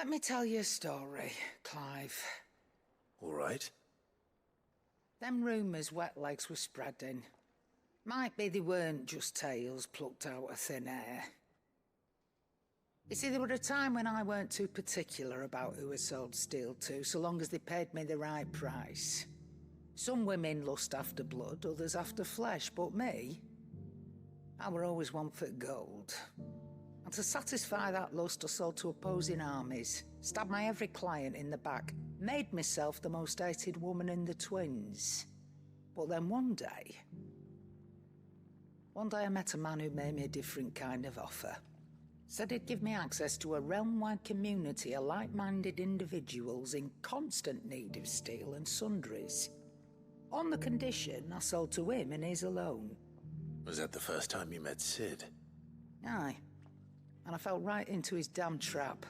Let me tell you a story, Clive. All right. Them rumours wet legs were spreading. Might be they weren't just tales plucked out of thin air. You see, there were a time when I weren't too particular about who I sold steel to, so long as they paid me the right price. Some women lust after blood, others after flesh, but me, I were always one for gold. And to satisfy that lust, I sold to opposing armies, stabbed my every client in the back, made myself the most hated woman in the twins. But then one day I met a man who made me a different kind of offer. Said he'd give me access to a realm-wide community of like-minded individuals in constant need of steel and sundries. On the condition I sold to him and his alone. Was that the first time you met Sid? Aye. And I fell right into his damn trap.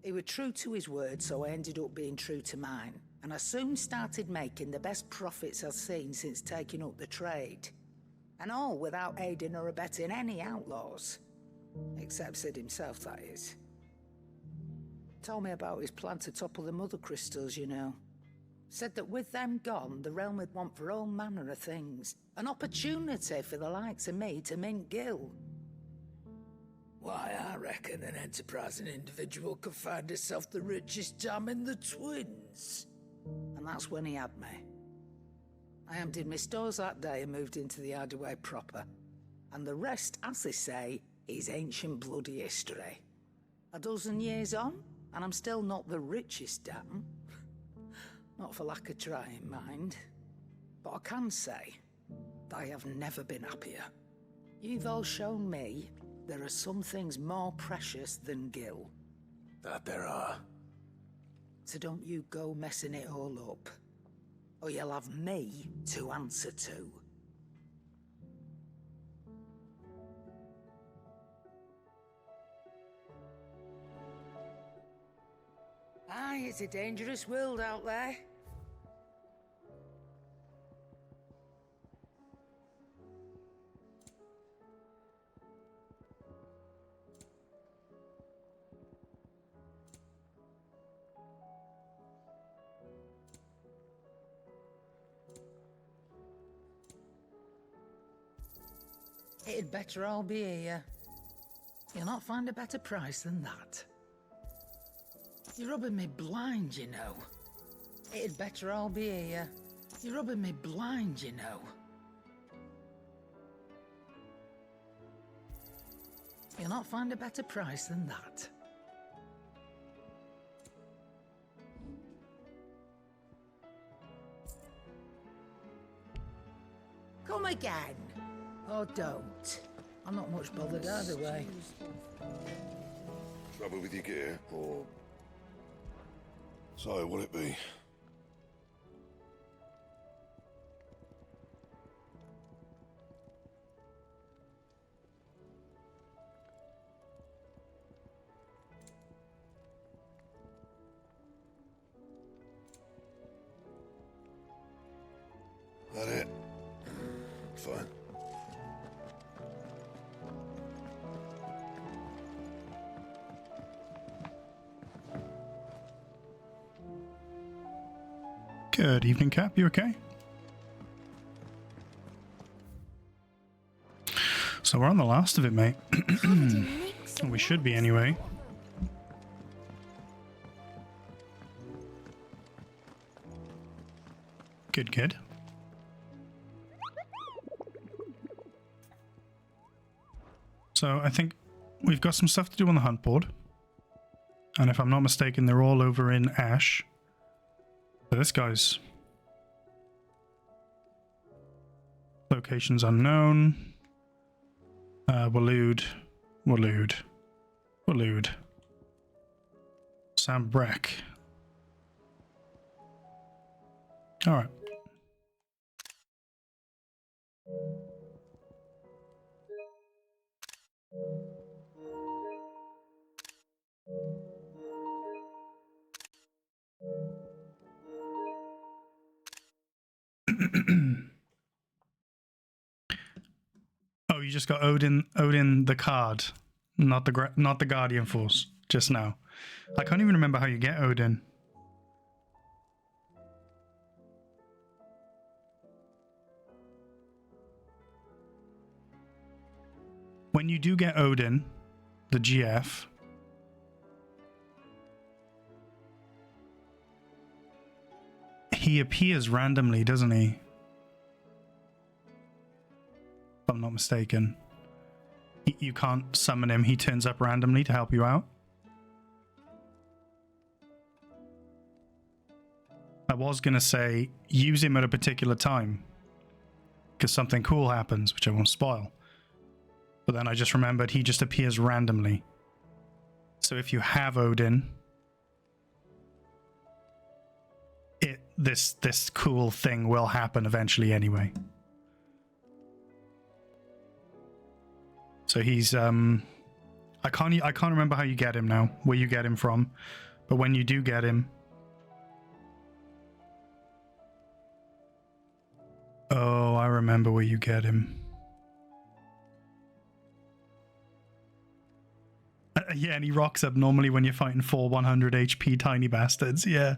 He was true to his word, so I ended up being true to mine. And I soon started making the best profits I've seen since taking up the trade. And all without aiding or abetting any outlaws. Except Sid himself, that is. Told me about his plan to topple the mother crystals, you know. Said that with them gone, the realm would want for all manner of things. An opportunity for the likes of me to mint gil. Why, I reckon an enterprising individual could find himself the richest dam in the twins. And that's when he had me. I emptied my stores that day and moved into the Hideaway proper. And the rest, as they say, is ancient bloody history. A dozen years on, and I'm still not the richest dam. Not for lack of trying, mind. But I can say that I have never been happier. You've all shown me there are some things more precious than gil. That there are. So don't you go messing it all up, or you'll have me to answer to. Aye, it's a dangerous world out there. It'd better all be here. You'll not find a better price than that. You're rubbing me blind, you know. It'd better all be here. You're rubbing me blind, you know. You'll not find a better price than that. Come again. Or don't. I'm not much bothered either way. Trouble with your gear, or... So, what'll it be? That it? Fine. Good evening, Cap. You okay? So we're on the last of it, mate. We should be anyway. Good, good. So I think we've got some stuff to do on the hunt board. And if I'm not mistaken, they're all over in Ash. So this guy's location's unknown. Waloed. Sam Breck. Alright. Oh, you just got Odin the card, not the Guardian Force just now. I can't even remember how you get Odin. When you do get Odin, the GF, he appears randomly, doesn't he? If I'm not mistaken. You can't summon him, he turns up randomly to help you out. I was going to say, use him at a particular time, because something cool happens, which I won't spoil. But then I just remembered he just appears randomly. So if you have Odin, this cool thing will happen eventually anyway. So he's I can't remember how you get him now, where you get him from, but when you do get him, oh, I remember where you get him. Yeah, and he rocks up normally when you're fighting 4 100 HP tiny bastards. Yeah.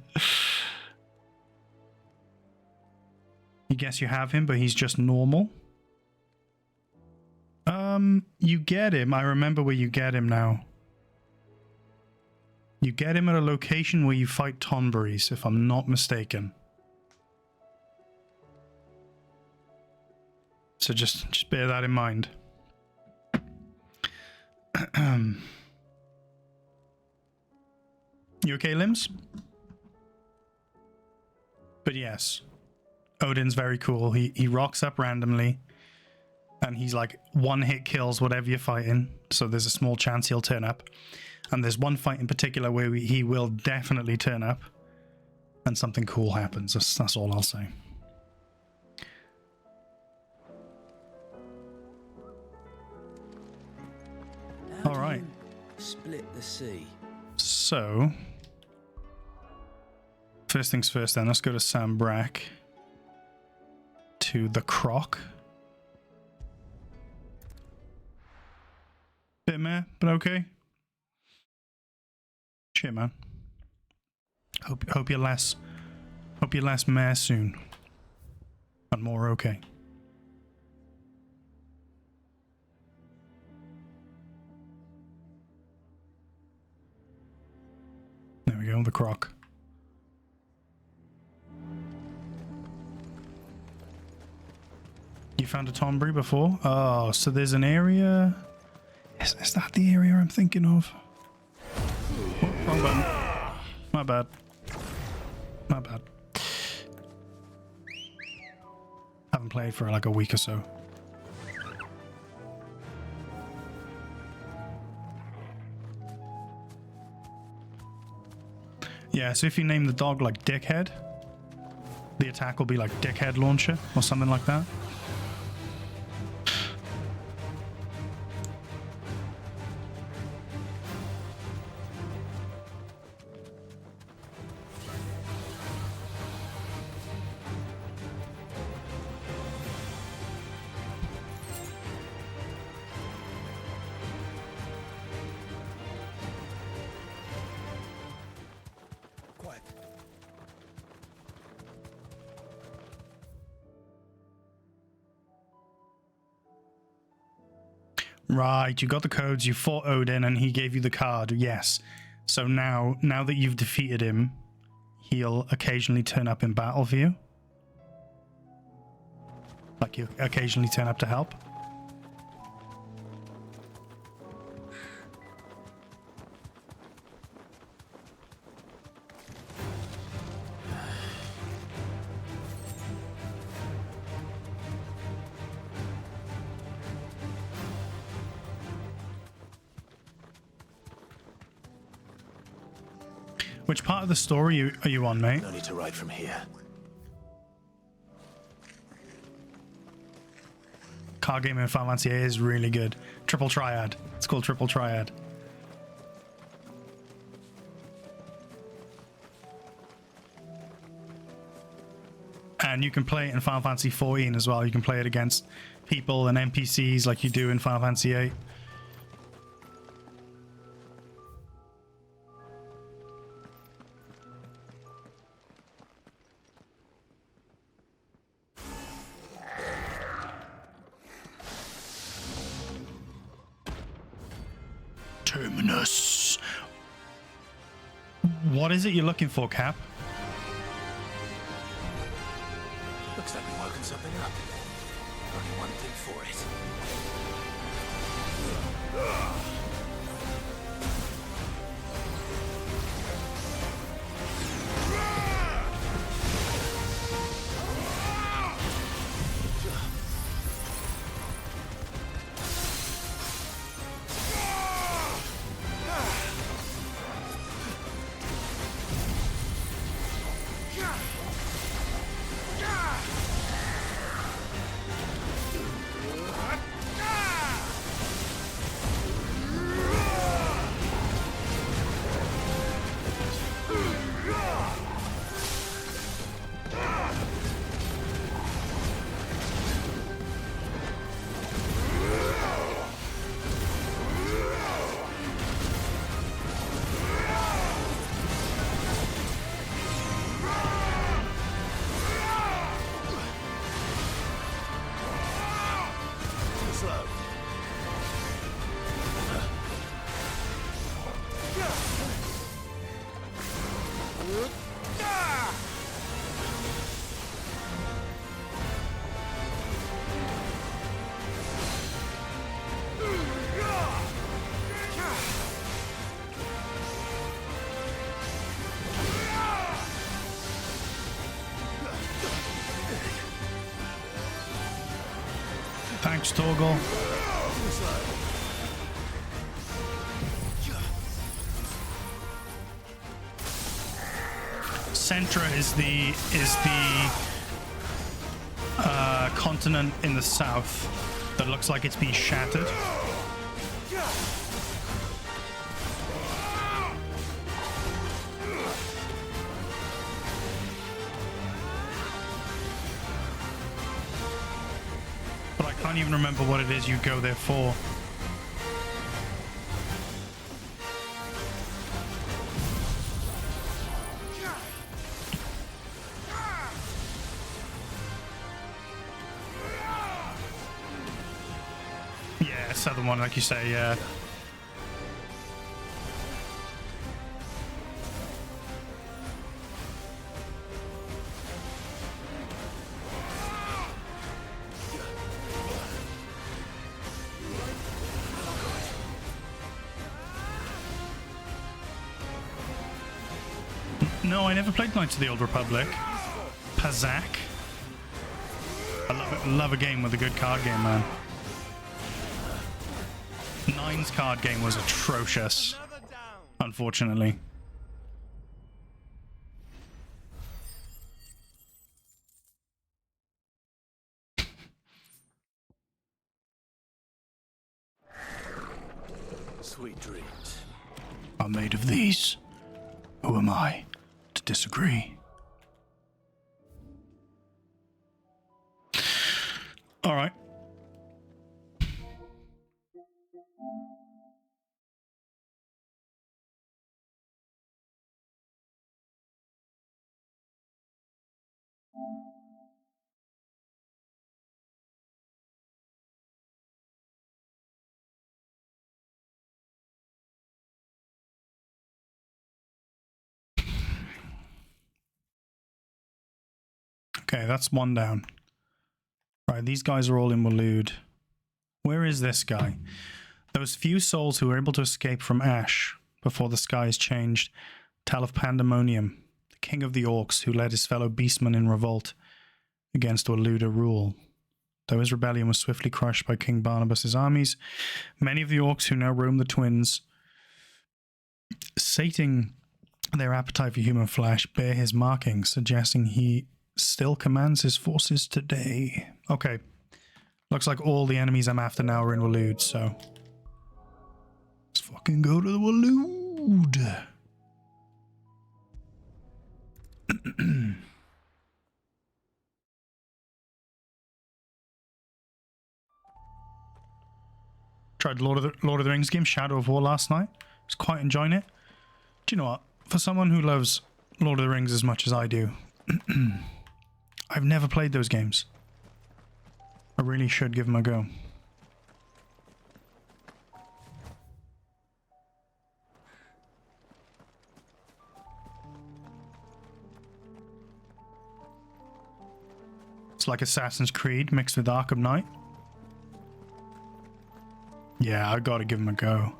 You guess you have him, but he's just normal. You get him. I remember where you get him now. You get him at a location where you fight Tonberries, if I'm not mistaken. So just bear that in mind. You okay, Limbs? But yes, Odin's very cool. He rocks up randomly, and he's like one hit kills whatever you're fighting. So there's a small chance he'll turn up. And there's one fight in particular where he will definitely turn up, and something cool happens. That's all I'll say. All right. Split the sea. So, first things first then, let's go to Sam Brack. To the Croc. Bit meh, but okay. Shit, man. Hope you're less meh soon. And more okay. There we go, the Croc. You found a Tonberry before? Oh, so there's an area... Is that the area I'm thinking of? Oh, wrong button. My bad. My bad. Haven't played for like a week or so. Yeah, so if you name the dog like Dickhead, the attack will be like Dickhead Launcher or something like that. Right, you got the codes, you fought Odin, and he gave you the card, yes. So now that you've defeated him, he'll occasionally turn up in battle for you. Like, he'll occasionally turn up to help. Which part of the story are you on, mate? No need to ride from here. Card game in Final Fantasy VIII is really good. Triple Triad. It's called Triple Triad. And you can play it in Final Fantasy XIV as well. You can play it against people and NPCs like you do in Final Fantasy VIII. Terminus. What is it you're looking for, Cap? Looks like we've woken something up. Only one thing for it. Thanks, Torgal. Centra is the continent in the south that looks like it's been shattered. But I can't even remember what it is you go there for. Yeah, southern one, like you say, yeah. No, I never played Knights of the Old Republic. Pazak. I love it. Love a game with a good card game, man. Nine's card game was atrocious, unfortunately. Sweet dreams. I'm made of these. Who am I to disagree? All right. Okay, that's one down. Right, these guys are all in Waloed. Where is this guy? Those few souls who were able to escape from Ash before the skies changed tell of Pandemonium, the king of the orcs who led his fellow beastmen in revolt against Waluda rule. Though his rebellion was swiftly crushed by King Barnabas's armies, many of the orcs who now roam the Twins, sating their appetite for human flesh, bear his markings, suggesting he still commands his forces today. Okay. Looks like all the enemies I'm after now are in Waloed, so let's fucking go to the Waloed. Tried Lord of the Rings game, Shadow of War, last night. Was quite enjoying it. Do you know what? For someone who loves Lord of the Rings as much as I do, I've never played those games. I really should give them a go. It's like Assassin's Creed mixed with Arkham Knight. Yeah, I gotta give him a go.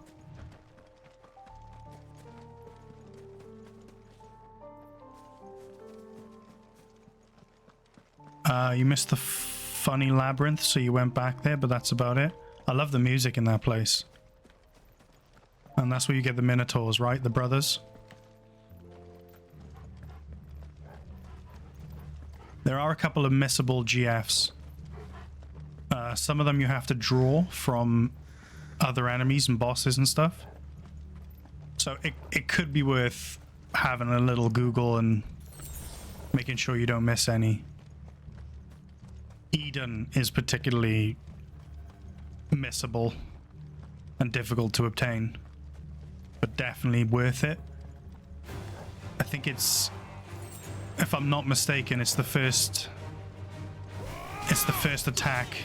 You missed the funny labyrinth, so you went back there, but that's about it. I love the music in that place. And that's where you get the Minotaurs, right? The brothers. There are a couple of missable GFs. Some of them you have to draw from other enemies and bosses and stuff. So it could be worth having a little Google and making sure you don't miss any. Eden is particularly missable and difficult to obtain, but definitely worth it. I think it's, if I'm not mistaken, it's the first attack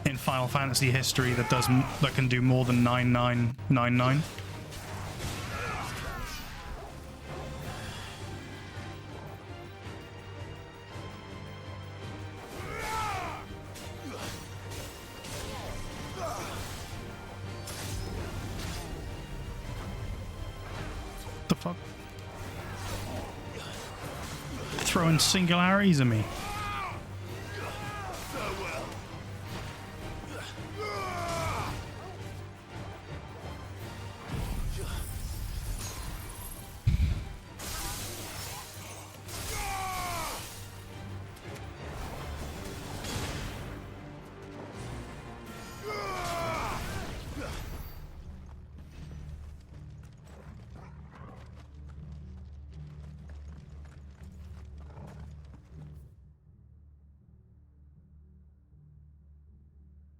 in Final Fantasy history that can do more than 9999. The fuck? Throwing singularities at me.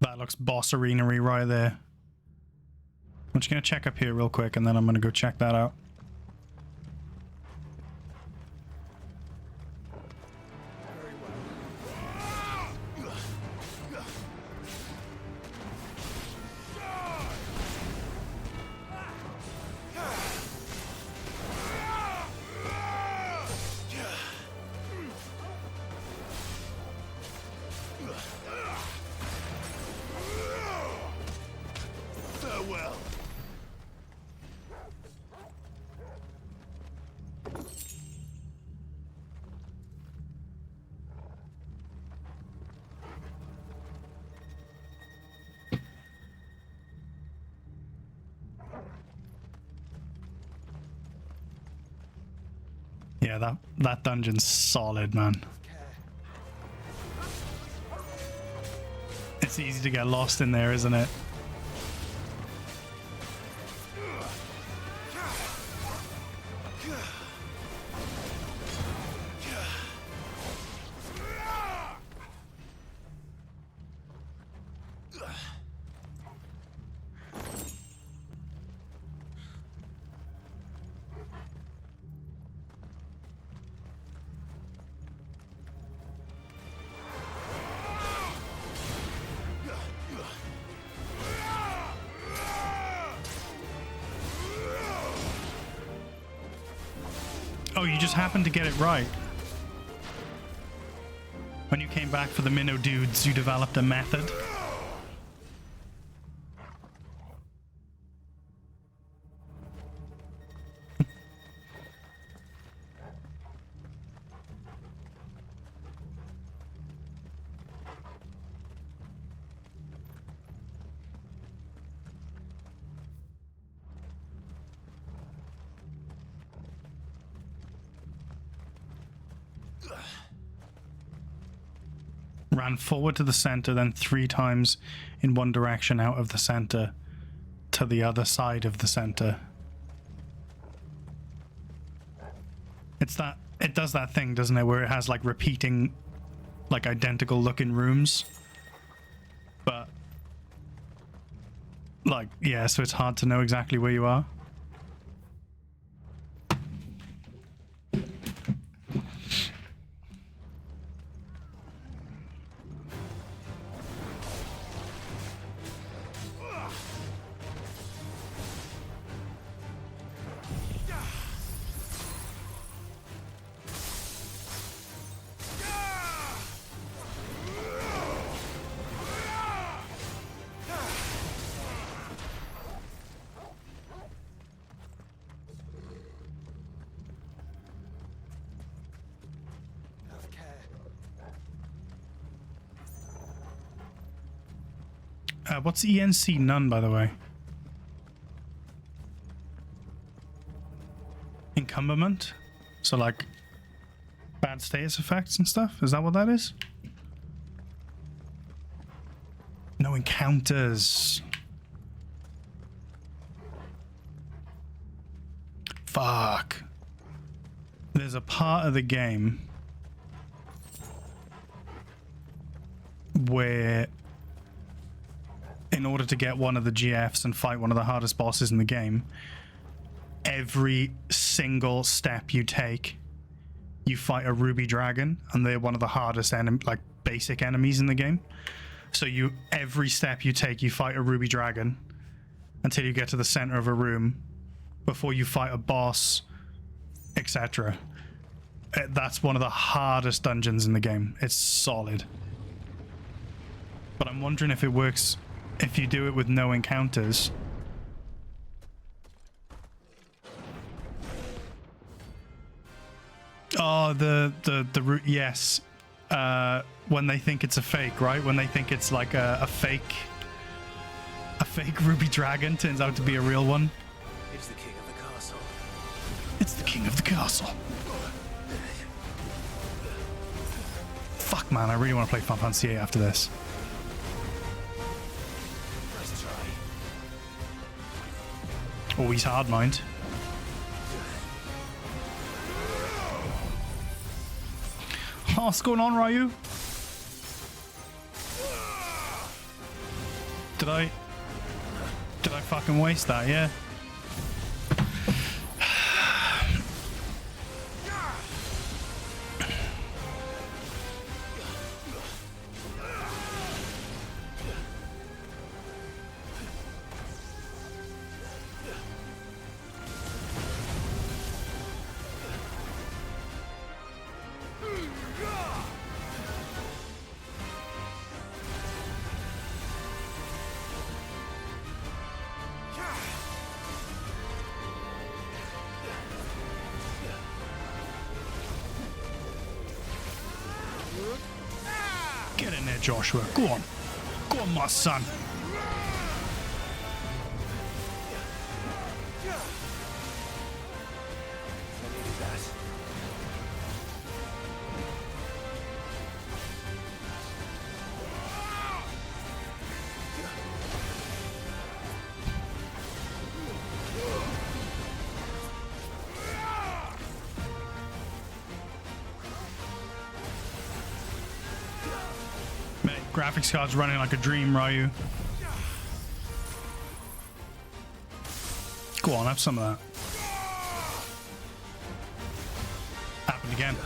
That looks boss arena-y right there. I'm just gonna check up here real quick and then I'm gonna go check that out. Yeah, that dungeon's solid, man. It's easy to get lost in there, isn't it? Oh, you just happened to get it right. When you came back for the minnow dudes, you developed a method. Ran forward to the center, then 3 times in one direction out of the center to the other side of the center. It does that thing, doesn't it, where it has like repeating, like identical looking rooms. But like, yeah, so it's hard to know exactly where you are. What's ENC none, by the way? Encumberment? So, like, bad status effects and stuff? Is that what that is? No encounters. Fuck. There's a part of the game where in order to get one of the GFs and fight one of the hardest bosses in the game, every single step you take, you fight a ruby dragon, and they're one of the hardest basic enemies in the game. So every step you take, you fight a ruby dragon until you get to the center of a room before you fight a boss, etc. That's one of the hardest dungeons in the game. It's solid. But I'm wondering if it works if you do it with no encounters. Oh, yes. When they think it's a fake, right? When they think it's like a fake ruby dragon turns out to be a real one. It's the king of the castle. It's the king of the castle. Fuck, man, I really want to play Final Fantasy VIII after this. Nice try. Oh, he's hard, mind. Oh, what's going on, Ryu? Did I fucking waste that? Yeah. Get in there, Joshua. Go on. Go on, my son. Graphics card's running like a dream, Ryu. Go on, have some of that. Happened again.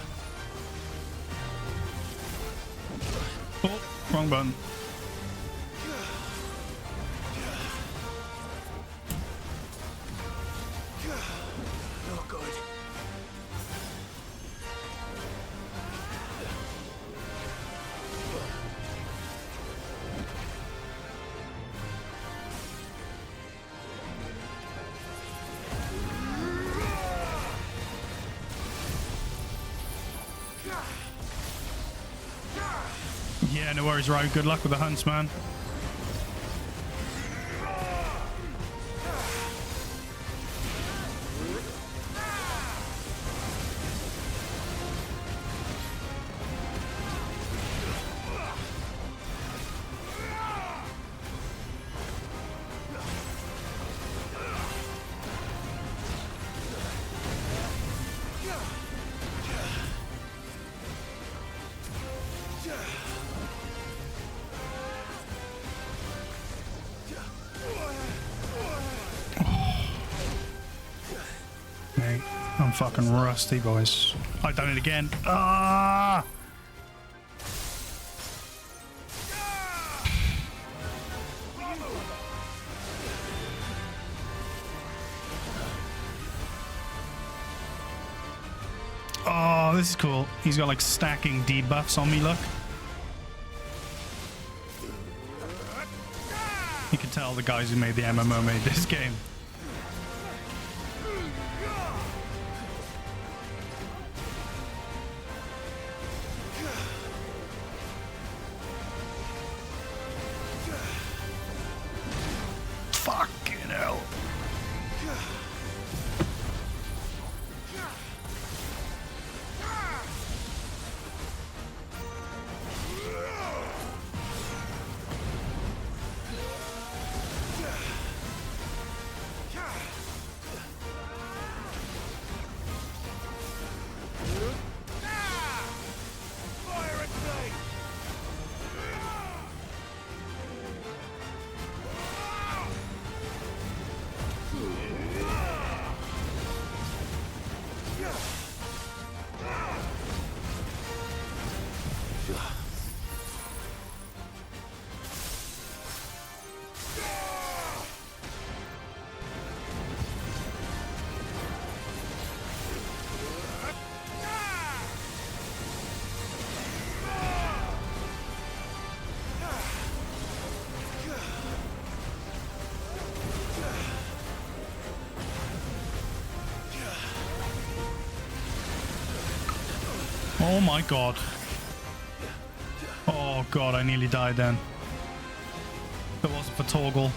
Oh, wrong button. Not good. Yeah, no worries, Ryu. Good luck with the hunts, man. Mate, I'm fucking rusty, boys. I've done it again. Ah! Oh, this is cool. He's got like stacking debuffs on me, look. You can tell the guys who made the MMO made this game. Oh my god. Oh god, I nearly died then. If it wasn't for Torgal.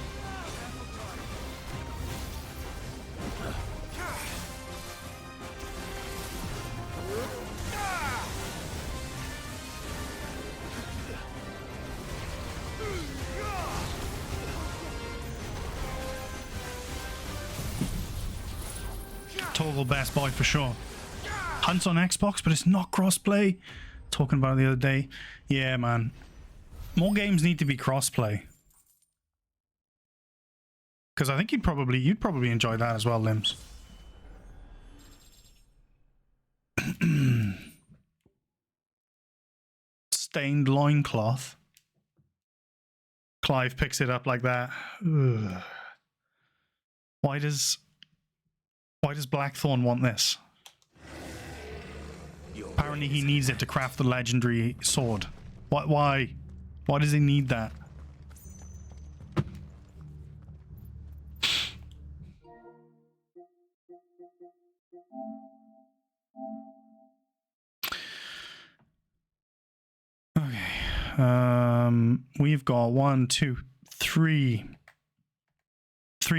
Torgal best boy for sure. Hunt's on Xbox, but it's not crossplay. Talking about it the other day. Yeah, man. More games need to be crossplay. Because I think you'd probably enjoy that as well, Limbs. Stained loincloth. Clive picks it up like that. Ugh. Why does Blackthorn want this? Apparently he needs it to craft the legendary sword. Why? Why does he need that? Okay. We've got 1, 2, 3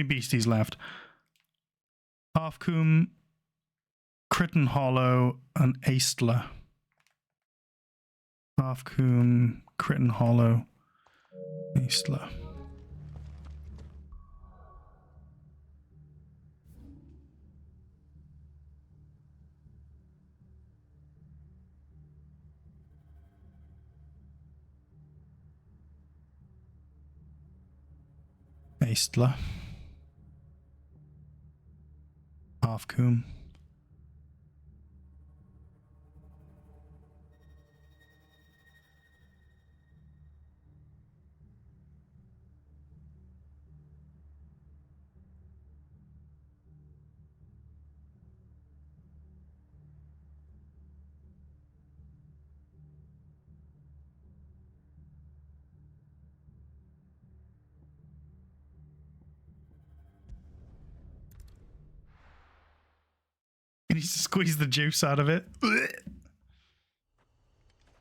beasties left. Halfcoom, Critten Hollow, and Aistla. Halfcoom, Critten Hollow, Aistla. Aistla. Halfcoom. He needs to squeeze the juice out of it.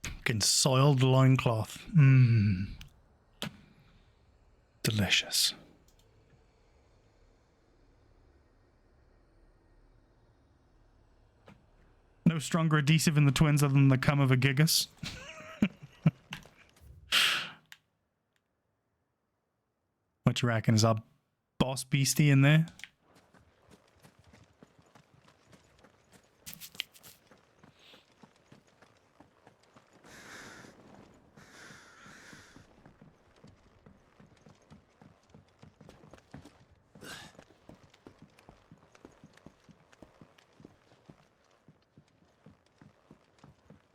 Fucking soiled loincloth. Mmm. Delicious. No stronger adhesive in the twins other than the cum of a gigas. What you reckon? Is our boss beastie in there?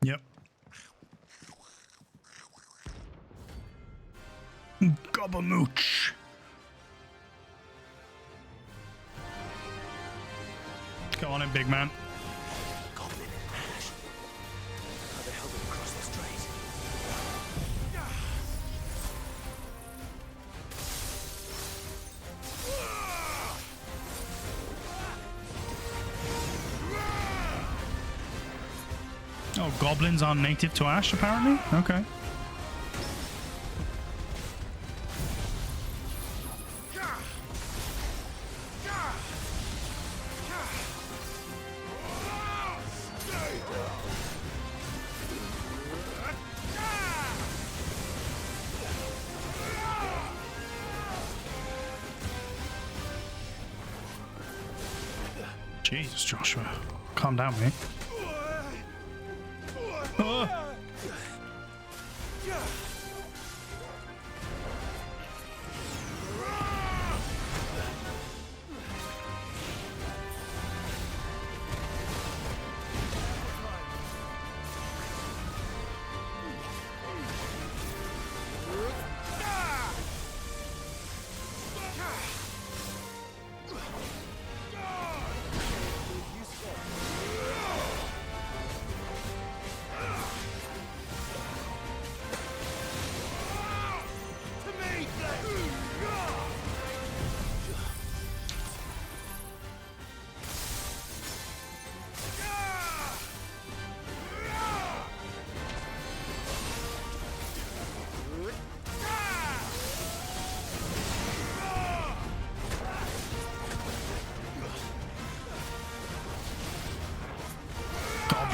Yep. Gobamooch. Go on in, big man. Goblin Ash. How the hell did we cross the strait? Oh, goblins are native to Ash, apparently? Okay. Jesus, Joshua. Calm down, mate.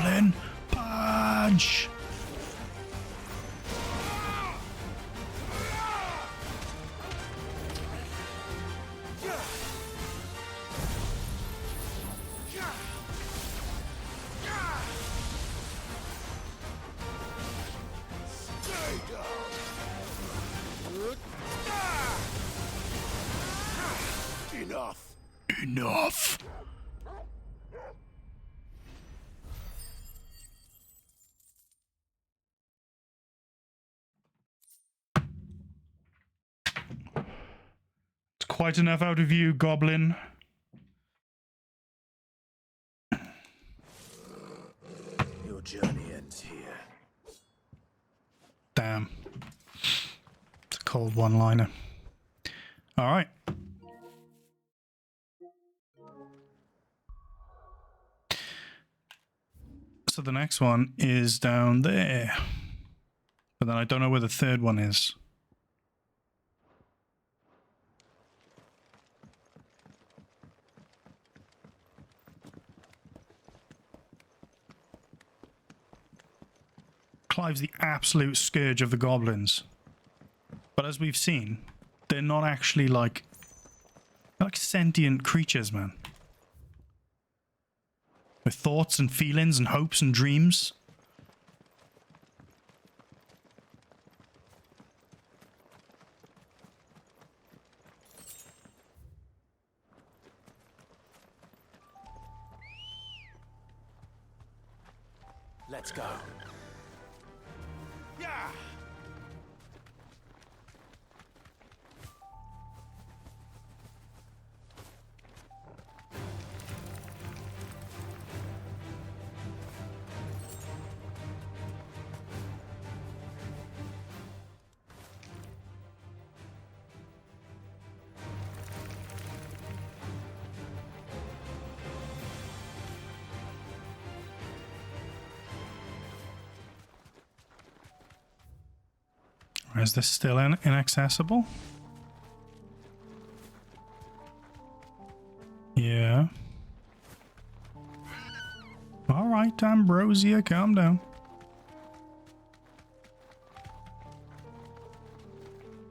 goblin. Punch. Enough. It's quite enough out of you, goblin. Your journey ends here. Damn. It's a cold one-liner. All right. So the next one is down there. But then I don't know where the third one is. Clive's the absolute scourge of the goblins. But as we've seen, they're not actually like... They're like sentient creatures, man. With thoughts and feelings and hopes and dreams. Let's go. Yeah. Is this still inaccessible? Yeah. All right, Ambrosia, calm down.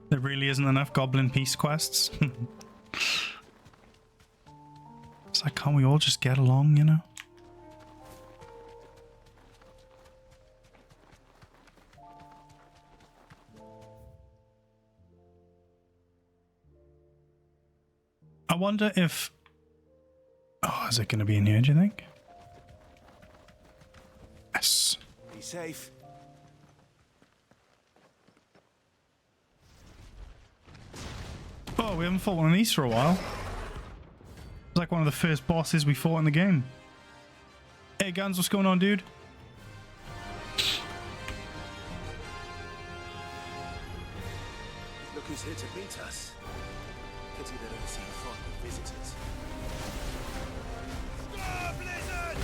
There really isn't enough Goblin Peace quests. It's like, can't we all just get along, you know? I wonder if... Oh, is it going to be in here, do you think? Yes. Be safe. Oh, we haven't fought one of these for a while. It's like one of the first bosses we fought in the game. Hey, Guns, what's going on, dude? Look who's here to meet us. Pity they don't seem fond of visitors. Stop, Blizzard!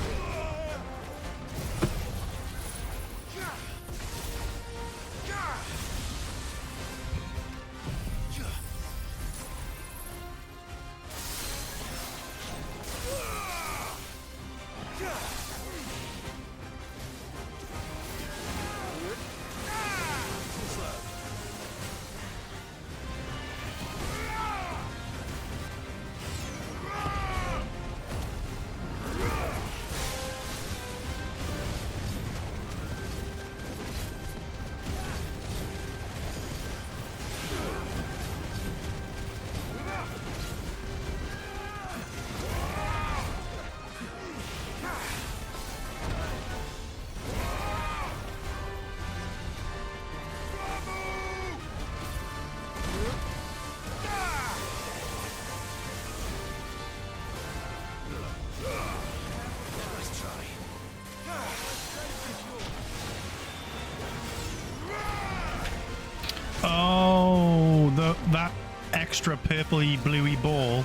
Oh, that extra purpley bluey ball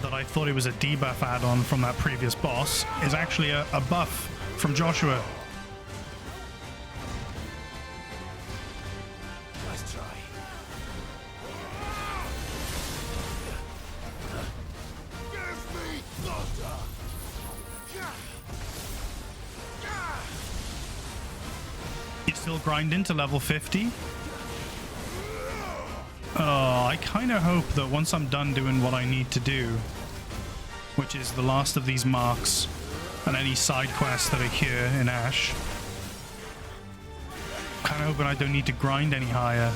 that I thought it was a debuff add-on from that previous boss is actually a buff from Joshua. Nice try. Give me thunder! Still grinding to level 50. Oh, I kind of hope that once I'm done doing what I need to do, which is the last of these marks and any side quests that are here in Ash, kind of hoping I don't need to grind any higher.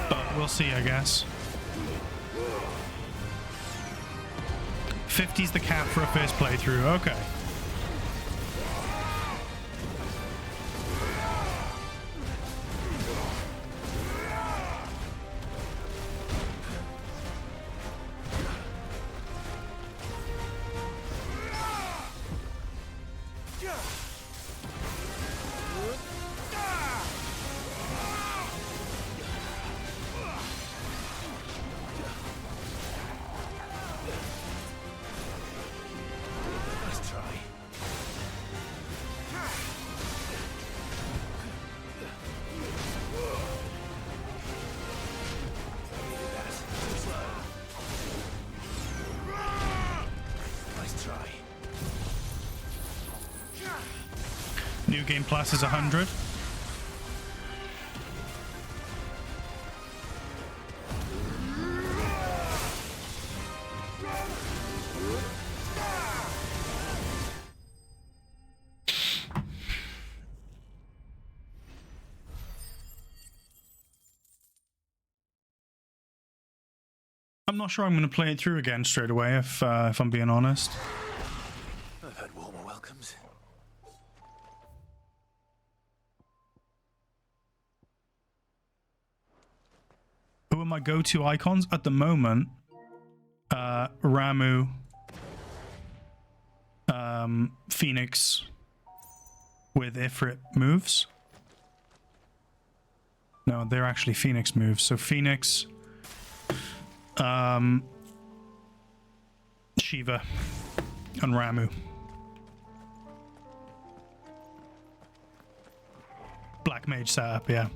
But we'll see, I guess. 50's the cap for a first playthrough. Okay. New Game Plus is 100. I'm not sure I'm going to play it through again straight away, if I'm being honest. I've had warmer welcomes. Who are my go-to icons at the moment? Ramu, Phoenix with Ifrit moves. No, they're actually Phoenix moves. So Phoenix, Shiva, and Ramu. Black Mage setup, yeah.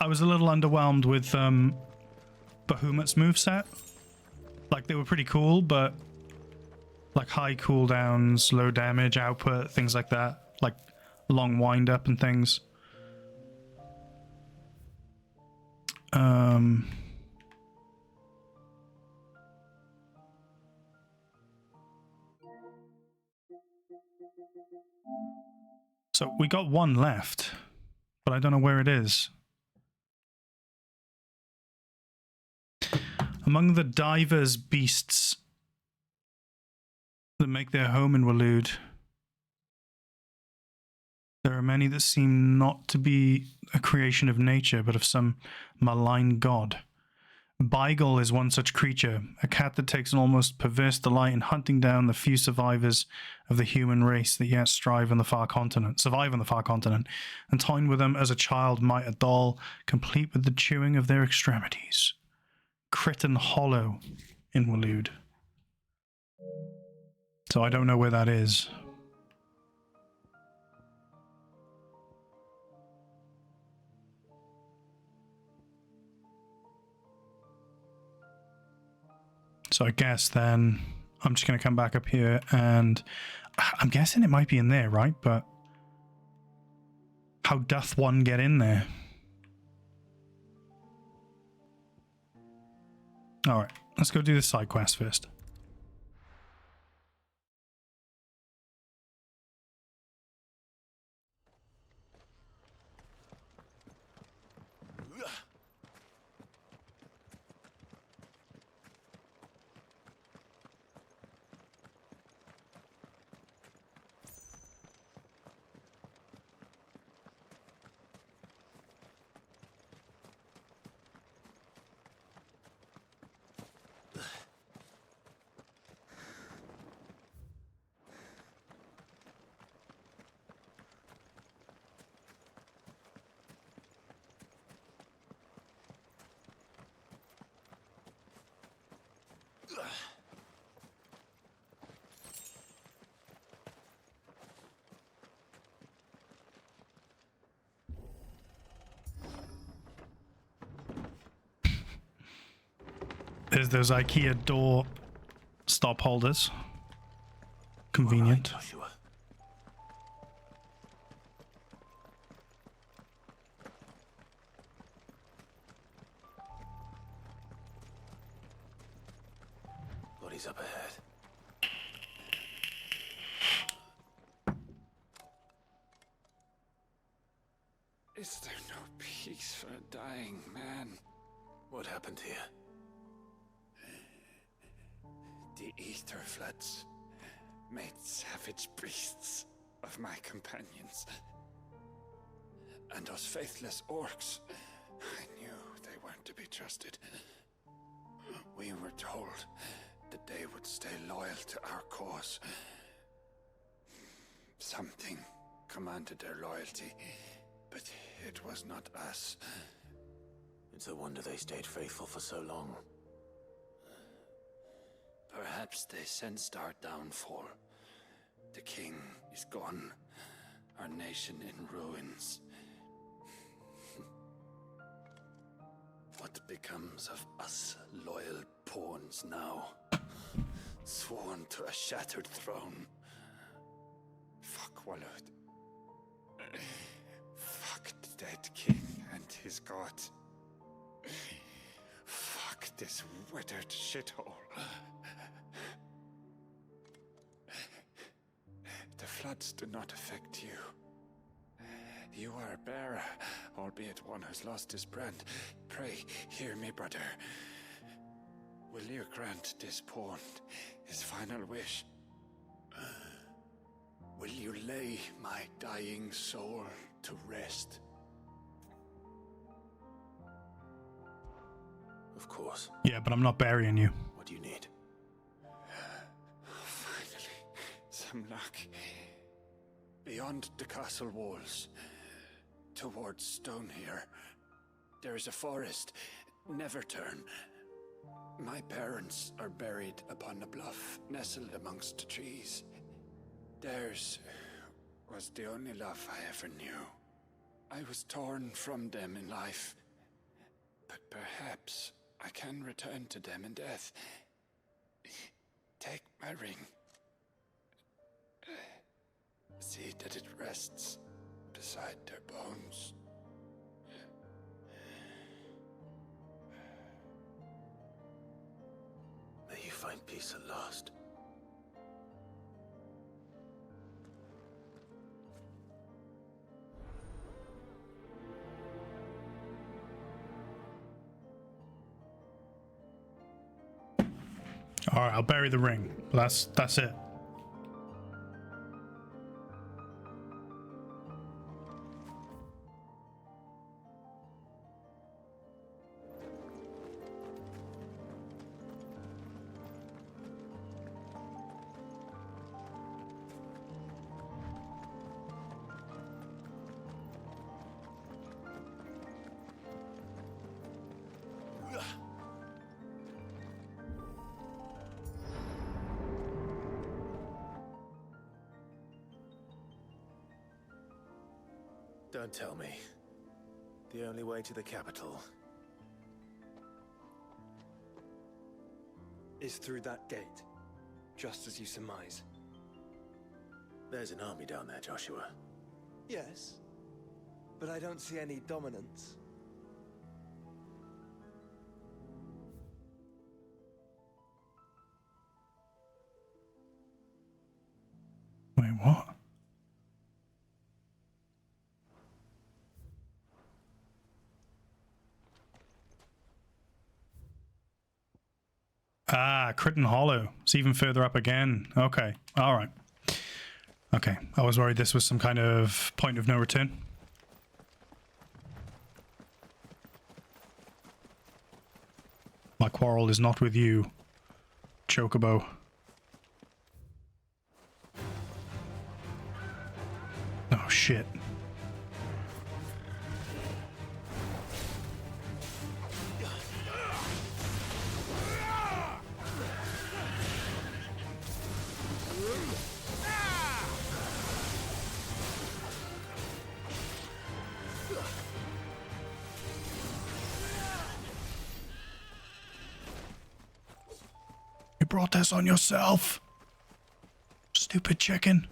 I was a little underwhelmed with Bahamut's moveset. Like, they were pretty cool, but like high cooldowns, low damage output, things like that. Like long wind up and things. So we got one left, but I don't know where it is. Among the divers beasts that make their home in Waloed, there are many that seem not to be a creation of nature, but of some malign god. Beagle is one such creature, a cat that takes an almost perverse delight in hunting down the few survivors of the human race that yet survive on the far continent, and toying with them as a child might a doll, complete with the chewing of their extremities. Crichton Hollow in Waloed. So I don't know where that is. So I guess then I'm just going to come back up here, and I'm guessing it might be in there, right? But how doth one get in there? All right, let's go do the side quest first. There's those IKEA door stop holders. Convenient. All right, Joshua. Bodies up ahead. Is there no peace for a dying man? What happened here? The ether floods made savage beasts of my companions. And those faithless orcs, I knew they weren't to be trusted. We were told that they would stay loyal to our cause. Something commanded their loyalty, but it was not us. It's a wonder they stayed faithful for so long. Perhaps they sensed our downfall. The king is gone, our nation in ruins. What becomes of us loyal pawns now? Sworn to a shattered throne. Fuck Walud. Fuck the dead king and his god. Fuck this withered shithole. The floods do not affect you. You are a bearer, albeit one who's lost his brand. Pray, hear me, brother. Will you grant this pawn his final wish? Will you lay my dying soul to rest? Of course. Yeah, but I'm not burying you. What do you need? Finally, some luck. Beyond the castle walls, towards Stone here, there is a forest. Never turn. My parents are buried upon a bluff, nestled amongst the trees. Theirs was the only love I ever knew. I was torn from them in life, but perhaps I can return to them in death. Take my ring. See that it rests beside their bones. May you find peace at last. All right, I'll bury the ring. That's it. Don't tell me. The only way to the capital is through that gate, just as you surmise. There's an army down there, Joshua. Yes, but I don't see any dominance. Wait, what? Ah, Crichton Hollow. It's even further up again. Okay. All right. Okay. I was worried this was some kind of point of no return. My quarrel is not with you, Chocobo. Oh, shit. brought this on yourself. Stupid chicken.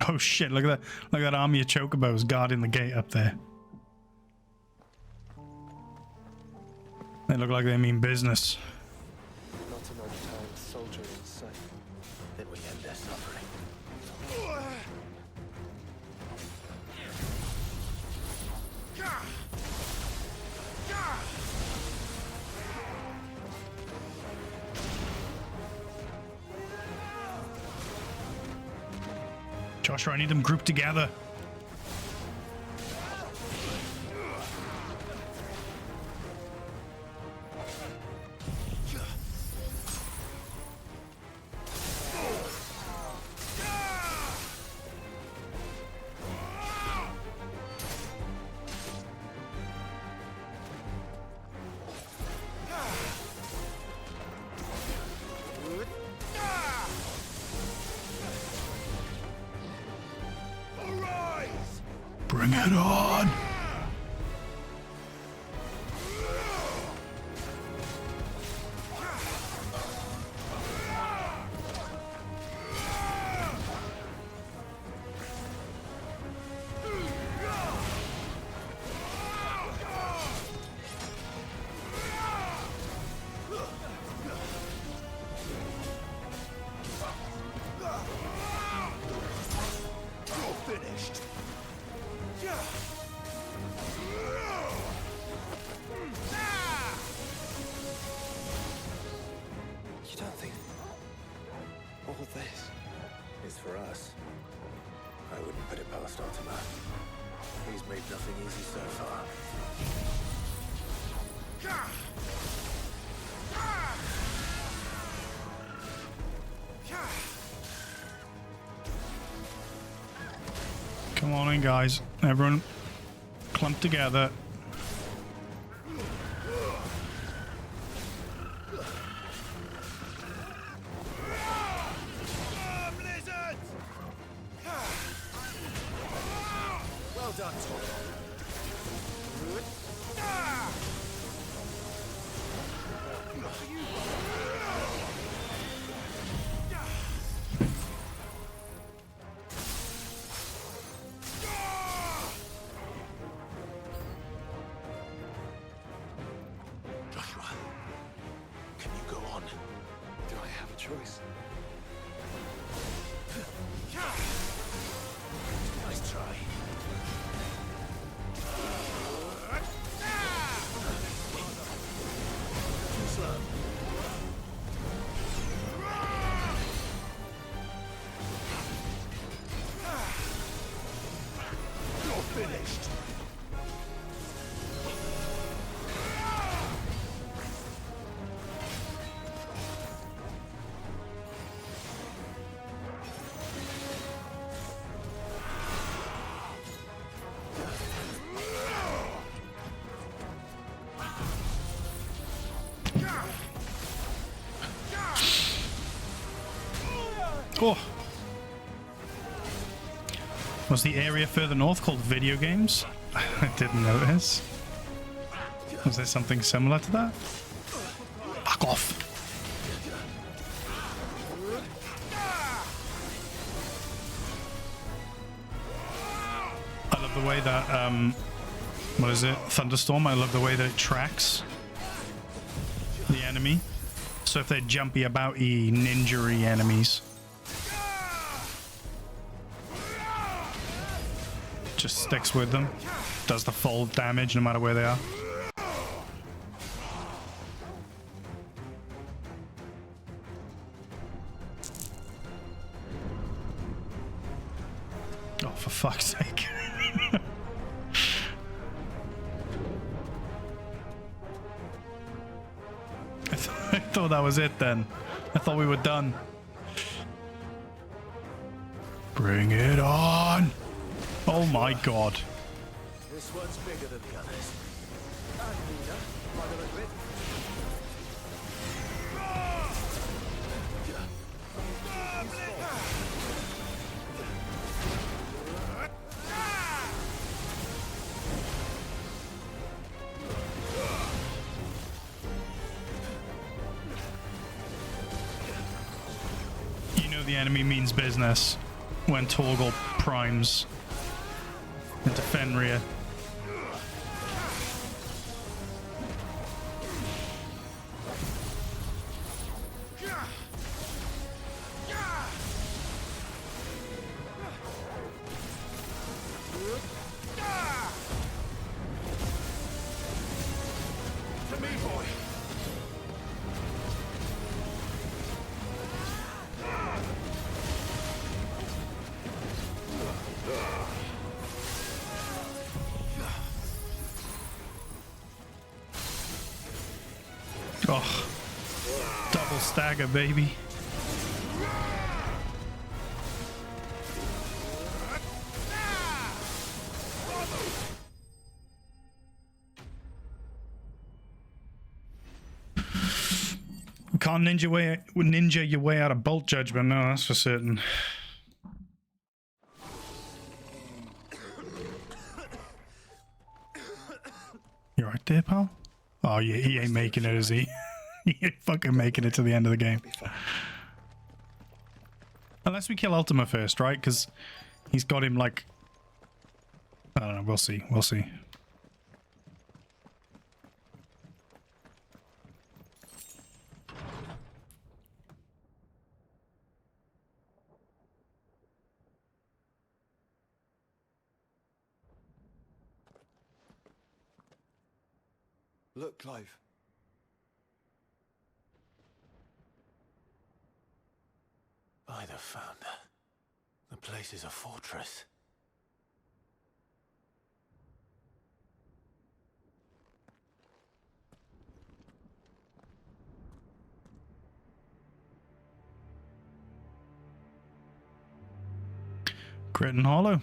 Oh shit, look at that. Look at that army of chocobos guarding the gate up there. They look like they mean business. Not an untied soldier in sight. Then we end their suffering. Joshua, I need them grouped together. Bring it on! You don't think all this It's for us. I wouldn't put it past Ultima. He's made nothing easy so far. Come on in, guys. Everyone clump together. Well done, Tom. Joshua, can you go on? do I have a choice? Nice try. Slow. You're finished. Oh. Was the area further north called video games? I didn't notice. Was there something similar to that? Fuck off. I love the way that, what is it? Thunderstorm. I love the way that it tracks the enemy. So if they're jumpy about-y, ninja-y enemies, just sticks with them. Does the full damage no matter where they are. Oh, for fuck's sake. I thought that was it then. I thought we were done. Bring it on! Oh my god. This one's bigger than the others. You know the enemy means business when Torgal primes into Fenrir. To me, boy. Oh, double stagger, baby. Can't ninja your way out of bolt judgment, no, that's for certain. You right there, pal? Oh yeah, he ain't making it, is he? He ain't fucking making it to the end of the game. Unless we kill Ultima first, right? Because he's got him like... I don't know, we'll see, we'll see. Look, Clive. By the founder. The place is a fortress. Grit and Hollow.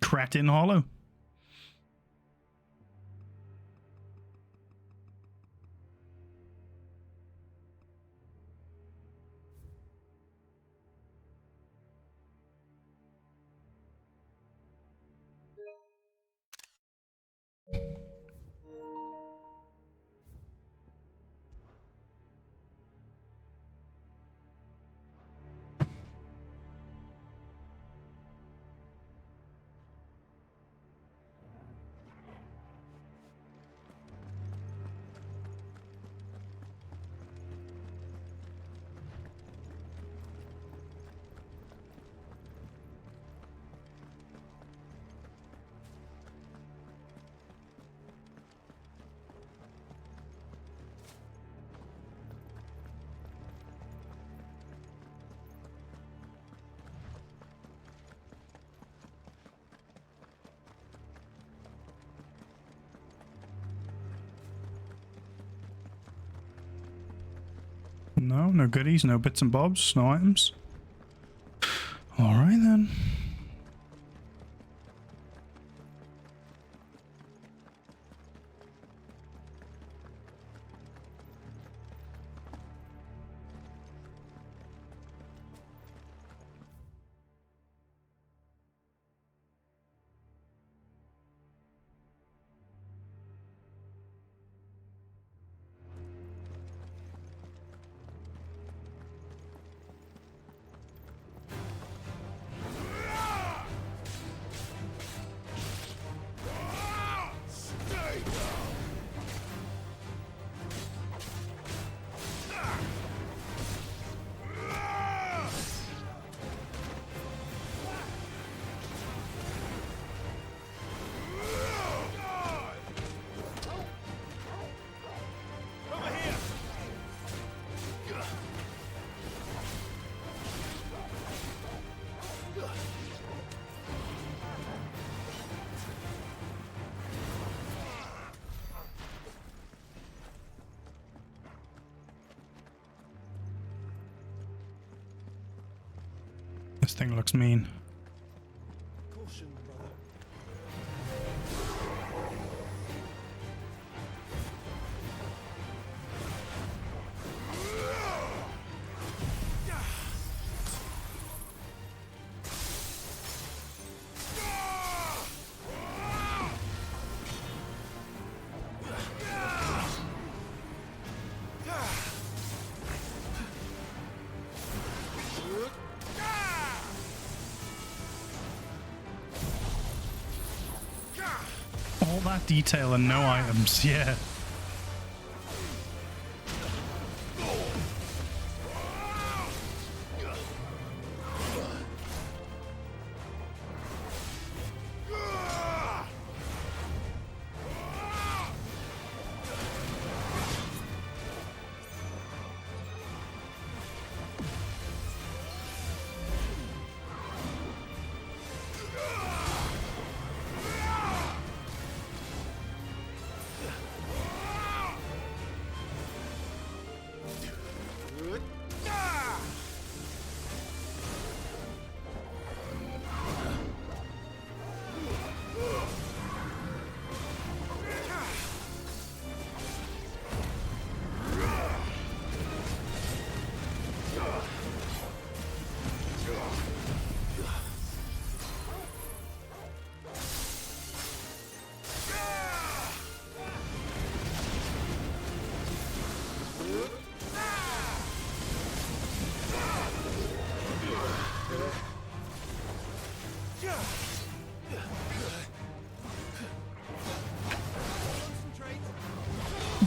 Kratin Hollow. No, no goodies, no bits and bobs, no items. Alright then. Thing looks mean. Caution, brother. All that detail and no items, yeah.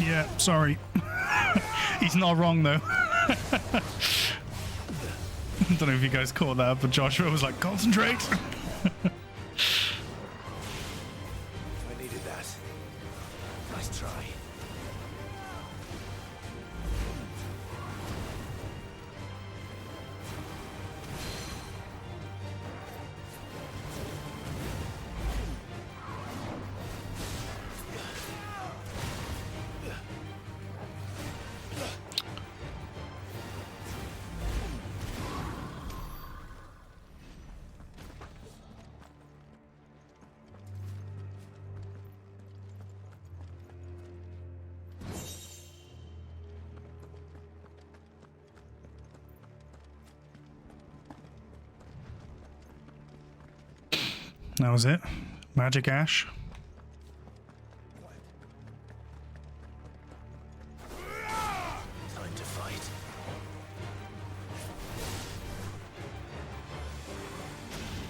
Yeah, sorry. He's not wrong though. I don't know if you guys caught that, but Joshua was like, concentrate. I needed that. Nice try. That was it. Magic Ash. Time to fight.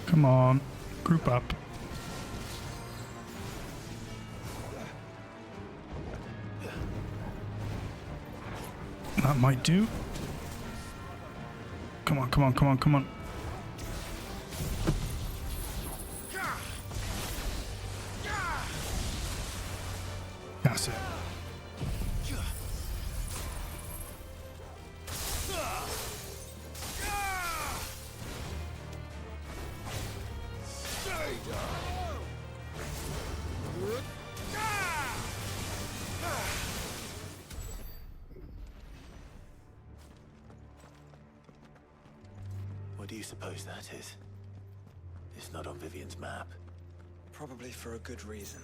Come on. Group up. That might do. Come on, come on, come on, come on. That's it. What do you suppose that is? It's not on Vivian's map. Probably for a good reason.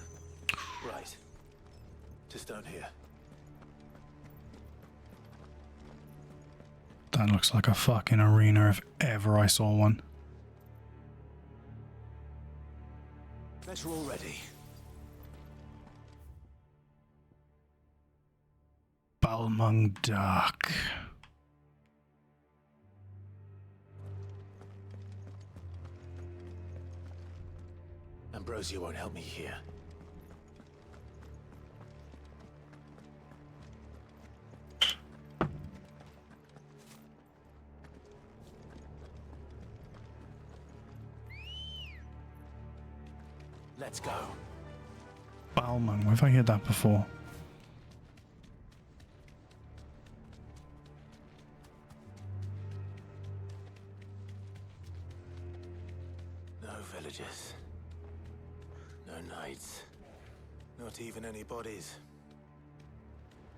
Right. To stone here. That looks like a fucking arena if ever I saw one. Bet you're all ready. Balmung Dark. Ambrosia won't help me here. Let's go. Balmung, where have I heard that before? No villagers. No knights. Not even any bodies.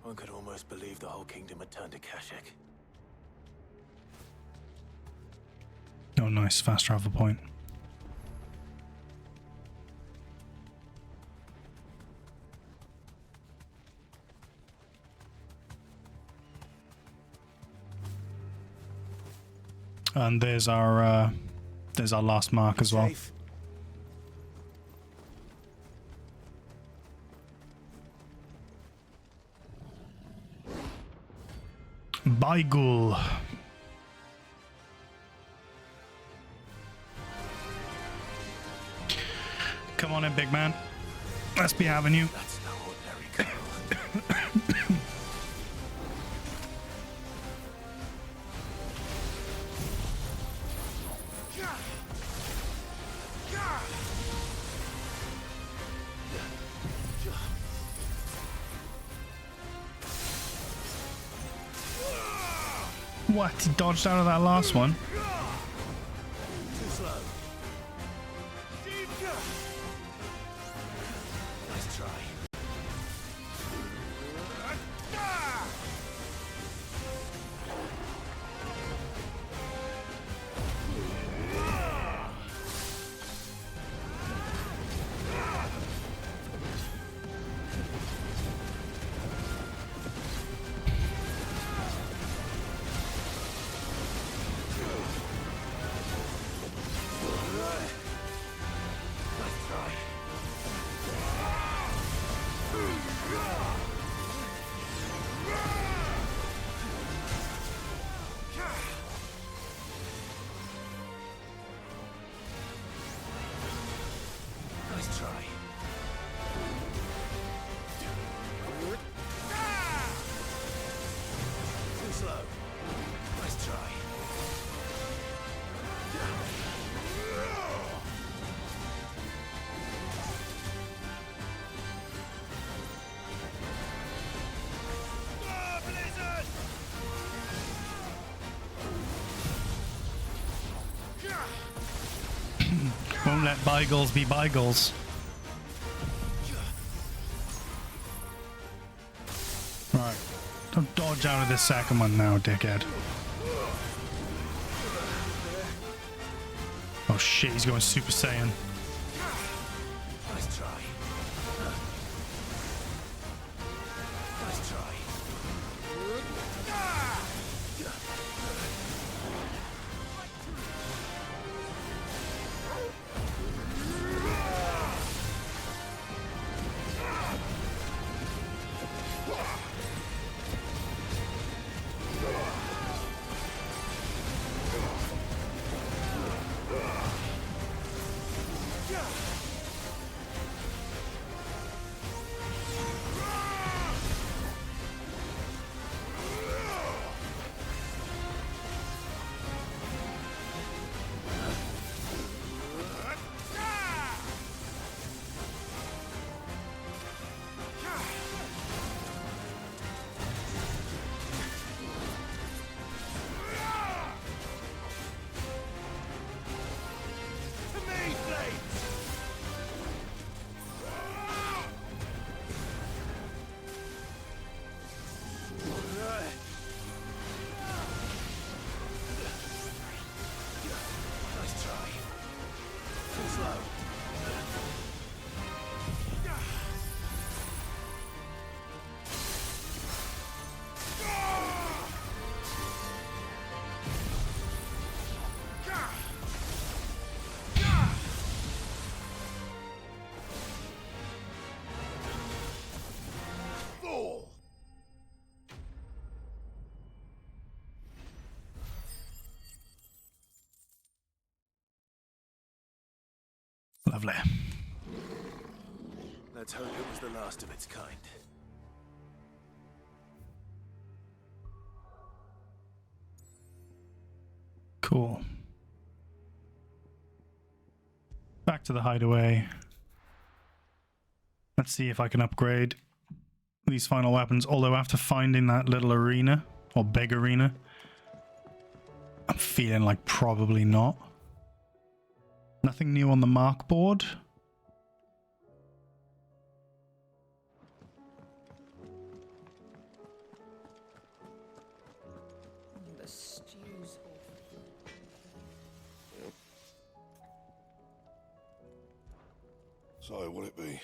One could almost believe the whole kingdom had turned to Kashyyyk. No nice. Fast travel point. And there's our last mark as well. Safe. Baigul. Come on in, big man. Let's be having you. That's no ordinary girl. What? He dodged out of that last one? Too slow. Nice try. Nice try. Too slow. Nice try. Won't let bygones be bygones. Right. Don't dodge out of this second one now, dickhead. Oh shit, he's going Super Saiyan. Nice try. Nice try. Nice try. Too slow. Lovely. Let's hope it was the last of its kind. Cool. Back to the hideaway. Let's see if I can upgrade these final weapons. Although after finding that little arena, or big arena, I'm feeling like probably not. Nothing new on the mark board. The stew's awful. So, will it be?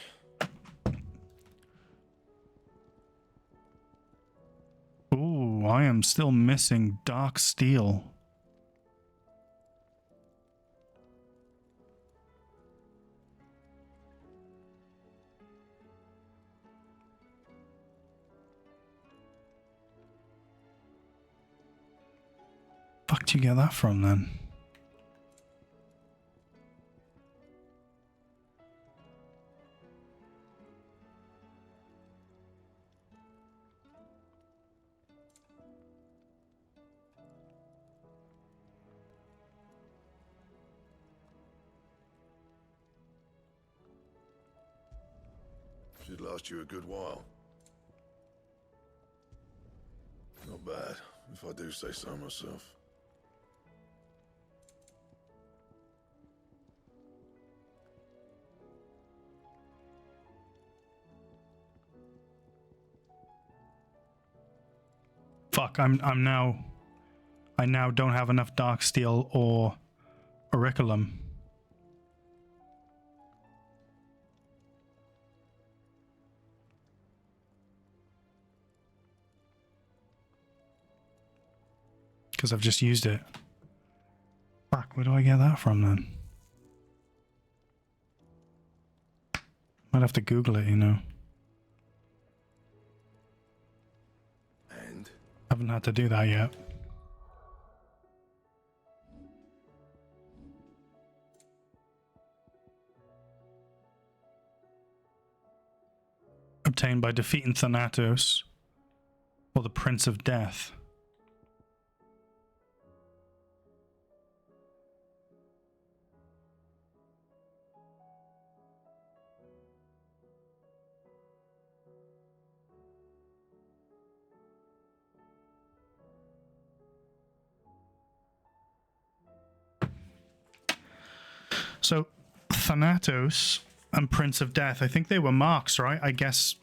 Ooh, I am still missing dark steel. Fuck do you get that from then? Should last you a good while. Not bad, if I do say so myself. Fuck, I'm now... I now don't have enough dark steel or auriculum. Because I've just used it. Fuck, where do I get that from then? Might have to Google it, you know. And? Haven't had to do that yet. Obtained by defeating Thanatos or the Prince of Death. So, Thanatos and Prince of Death, I think they were marks, right? I guess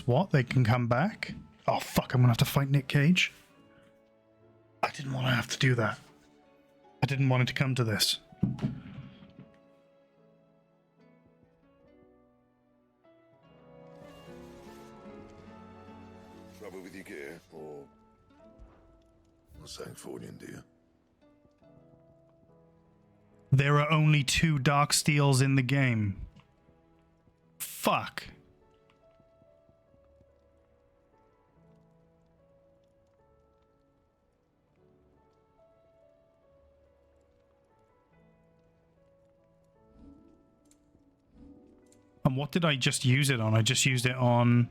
what? They can come back? Oh, fuck, I'm gonna have to fight Nick Cage. I didn't want to have to do that. I didn't want it to come to this. Trouble with your gear, or... something for you, dear? There are only 2 dark steels in the game. Fuck. And what did I just use it on? I just used it on...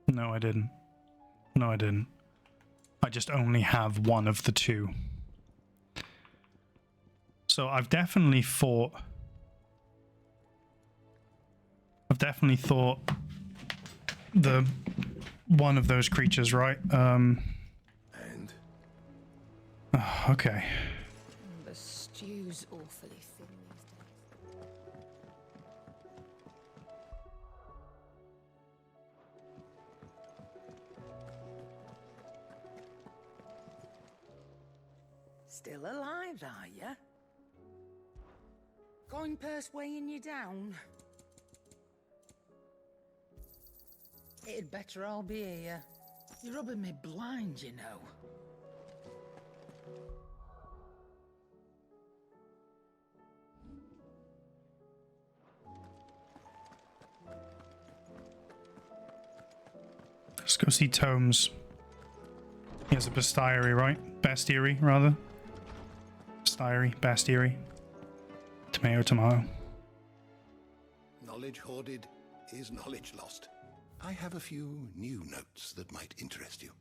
No, I didn't. No, I didn't. I just only have one of the 2. So I've definitely thought the one of those creatures, right? And? Okay. The stew's awfully thin these days. Still alive, are you? Coin purse weighing you down? It'd better all be here. You're rubbing me blind, you know. Let's go see Tomes. He has a bestiary, right? Bestiary, rather. Bestiary, bestiary. Tomato, tomato. Knowledge hoarded is knowledge lost. I have a few new notes that might interest you.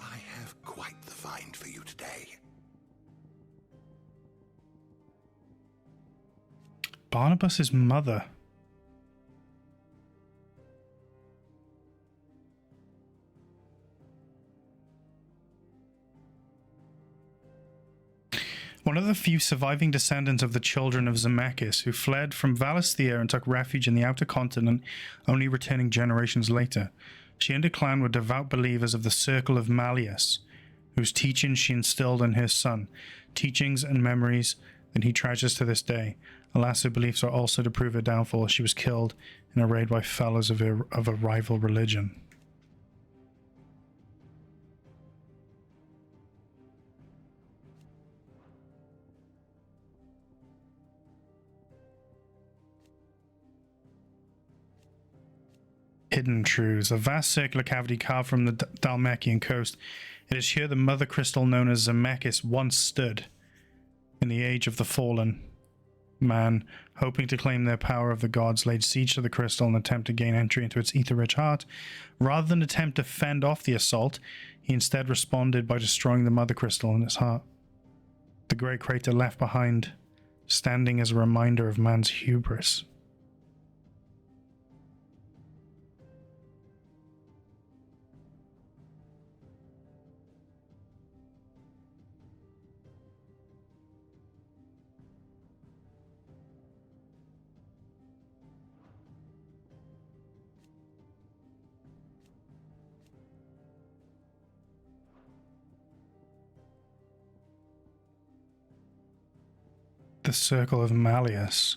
I have quite the find for you today. Barnabas's mother. One of the few surviving descendants of the children of Zemeckis, who fled from Valisthea and took refuge in the outer continent, only returning generations later. She and her clan were devout believers of the Circle of Malleus, whose teachings she instilled in her son, teachings and memories that he treasures to this day. Alas, her beliefs are also to prove her downfall. She was killed in a raid by fellows of a rival religion. Hidden Truths. A vast circular cavity carved from the Dalmekian coast. It is here the mother crystal known as Zemeckis once stood. In the age of the fallen, man, hoping to claim their power of the gods, laid siege to the crystal and attempt to gain entry into its ether-rich heart. Rather than attempt to fend off the assault, he instead responded by destroying the mother crystal in its heart. The great crater left behind, standing as a reminder of man's hubris. The Circle of Malleus.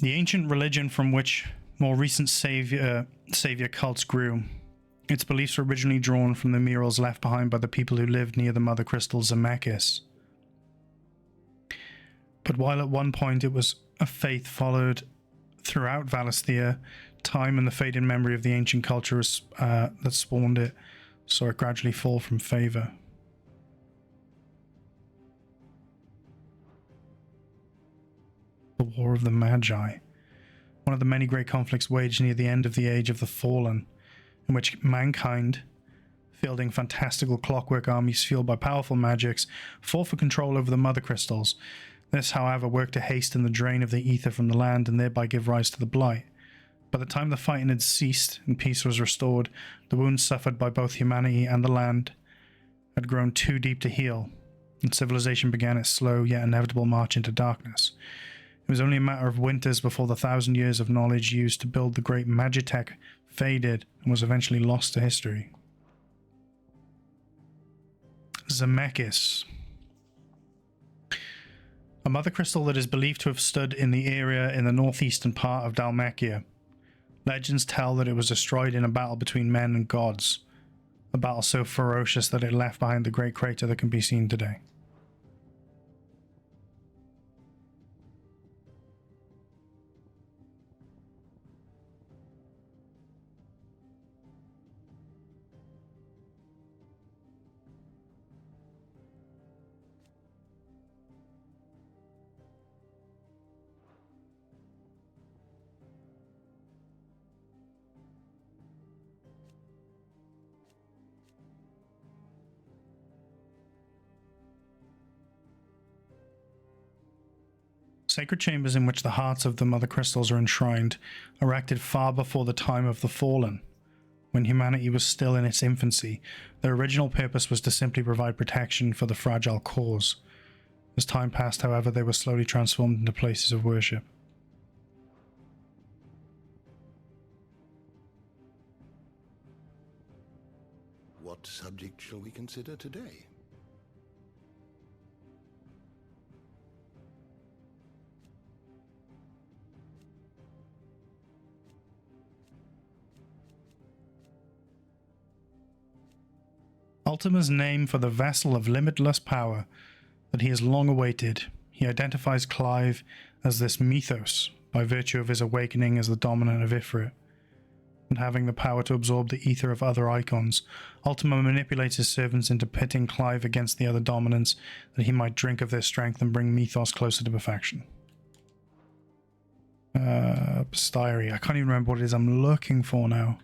The ancient religion from which more recent savior cults grew. Its beliefs were originally drawn from the murals left behind by the people who lived near the mother crystal Zemeckis. But while at one point it was a faith followed throughout Valisthea, time and the faded memory of the ancient culture that spawned it saw it gradually fall from favor. The War of the Magi, one of the many great conflicts waged near the end of the Age of the Fallen, in which mankind, fielding fantastical clockwork armies fueled by powerful magics, fought for control over the mother crystals. This, however, worked to hasten the drain of the ether from the land and thereby give rise to the Blight. By the time the fighting had ceased and peace was restored, the wounds suffered by both humanity and the land had grown too deep to heal, and civilization began its slow yet inevitable march into darkness. It was only a matter of winters before the 1,000 years of knowledge used to build the great Magitech faded and was eventually lost to history. Zemeckis. A mother crystal that is believed to have stood in the area in the northeastern part of Dalmekia. Legends tell that it was destroyed in a battle between men and gods, a battle so ferocious that it left behind the great crater that can be seen today. Sacred chambers in which the hearts of the mother crystals are enshrined, erected far before the time of the Fallen, when humanity was still in its infancy. Their original purpose was to simply provide protection for the fragile cause. As time passed, however, they were slowly transformed into places of worship. What subject shall we consider today? Ultima's name for the vessel of limitless power that he has long awaited. He identifies Clive as this mythos by virtue of his awakening as the dominant of Ifrit, and having the power to absorb the ether of other icons. Ultima manipulates his servants into pitting Clive against the other dominants that he might drink of their strength and bring mythos closer to perfection. Styri. I can't even remember what it is I'm looking for now.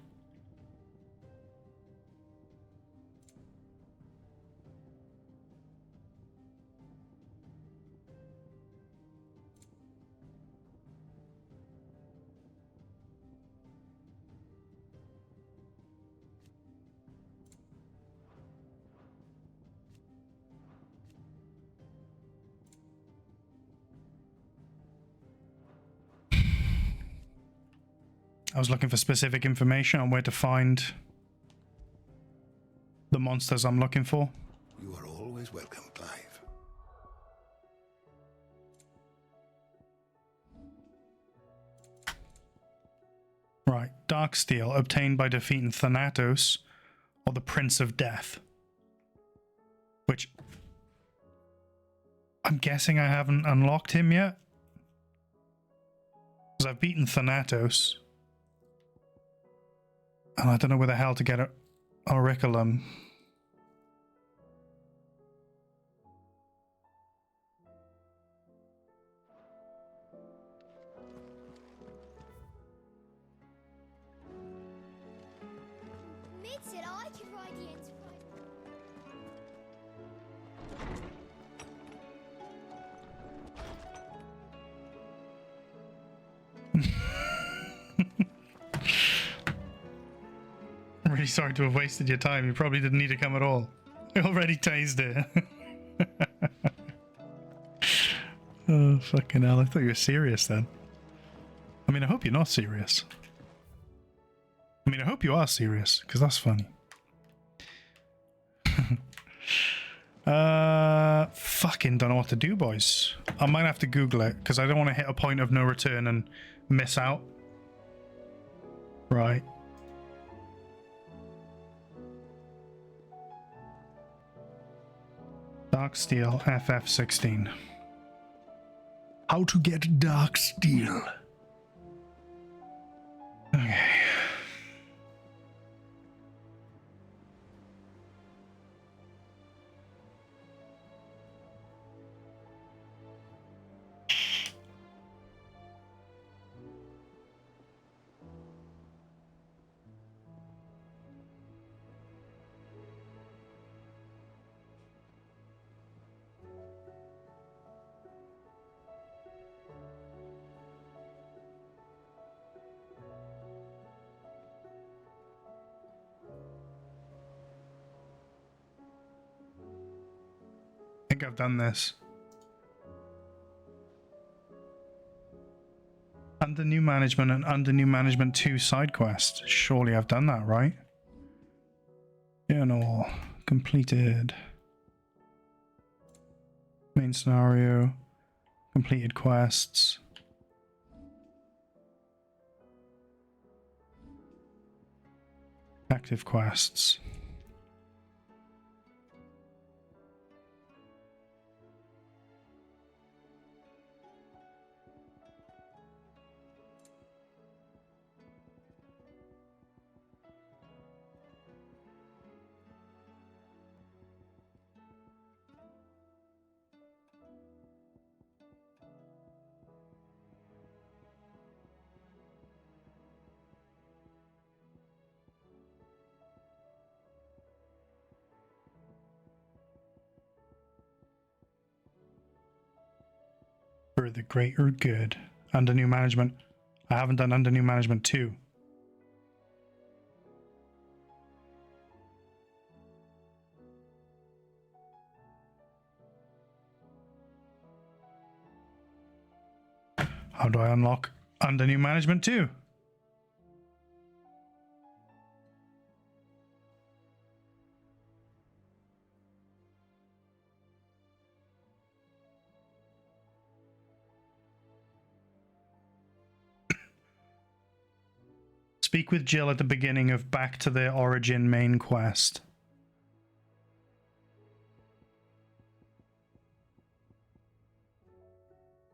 I was looking for specific information on where to find the monsters I'm looking for. You are always welcome, Clive. Right, Dark Steel, obtained by defeating Thanatos, or the Prince of Death. Which, I'm guessing I haven't unlocked him yet. Because I've beaten Thanatos. And I don't know where the hell to get Auriculum. Mid said I could ride the Enterprise. I'm really sorry to have wasted your time. You probably didn't need to come at all. I already tased it. Oh, fucking hell. I thought you were serious then. I mean, I hope you're not serious. I mean, I hope you are serious, because that's funny. Fucking don't know what to do, boys. I might have to Google it, because I don't want to hit a point of no return and miss out. Right. Dark Steel FF16. How to get Dark Steel. Okay. I think I've done this. Under new management and under new management 2 side quest. Surely I've done that, right? Journal completed. Main scenario. Completed quests. Active quests. For the greater good. Under new management. I haven't done under new management 2. How do I unlock under new management 2? Speak with Jill at the beginning of Back to the Origin main quest.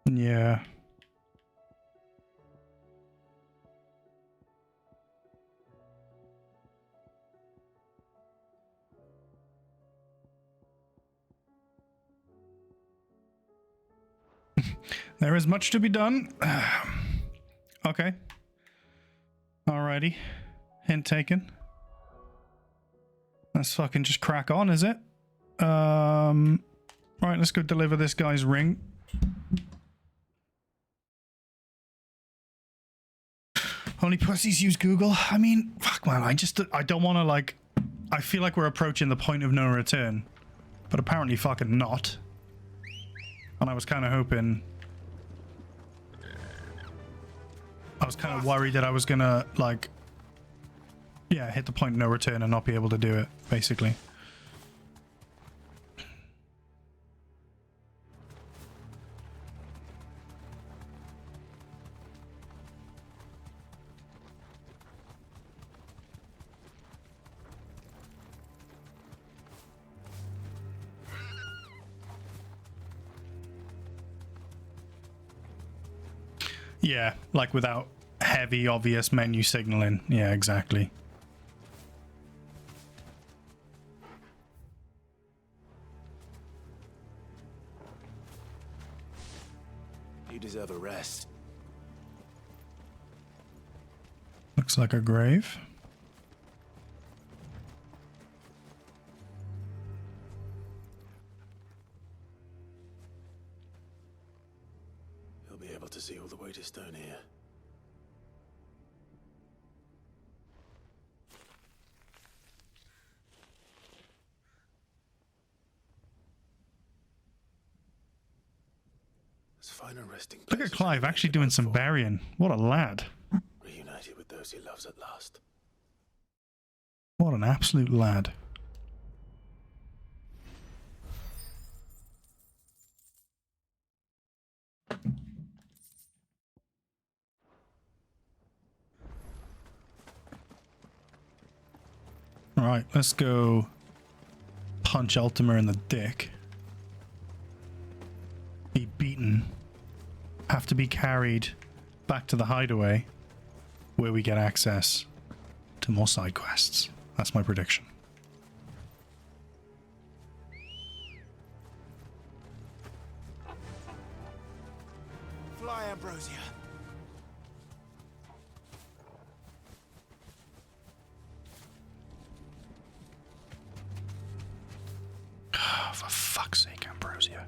Yeah. There is much to be done. Okay. Alrighty. Hint taken. Let's fucking just crack on, is it? Right, let's go deliver this guy's ring. Only pussies use Google. I mean, fuck man, I don't want to like... I feel like we're approaching the point of no return. But apparently fucking not. And I was kind of hoping... was kind of worried that I was gonna, like, yeah, hit the point of no return and not be able to do it, basically. Yeah, like without heavy, obvious menu signaling. Yeah, exactly. You deserve a rest. Looks like a grave. You'll be able to see all the way to Stone here. Let's find a resting place. Look at Clive actually doing some burying. What a lad. Reunited with those he loves at last. What an absolute lad. Alright, let's go punch Ultima in the dick. Be beaten. Have to be carried back to the hideaway where we get access to more side quests. That's my prediction. Fly, Ambrosia. For fuck's sake, Ambrosia.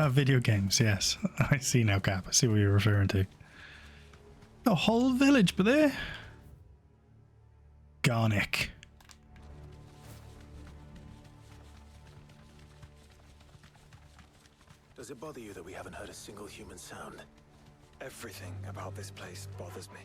Video games, yes. I see now, Cap. I see what you're referring to. A whole village, but there. Garnick. Does it bother you that we haven't heard a single human sound? Everything about this place bothers me.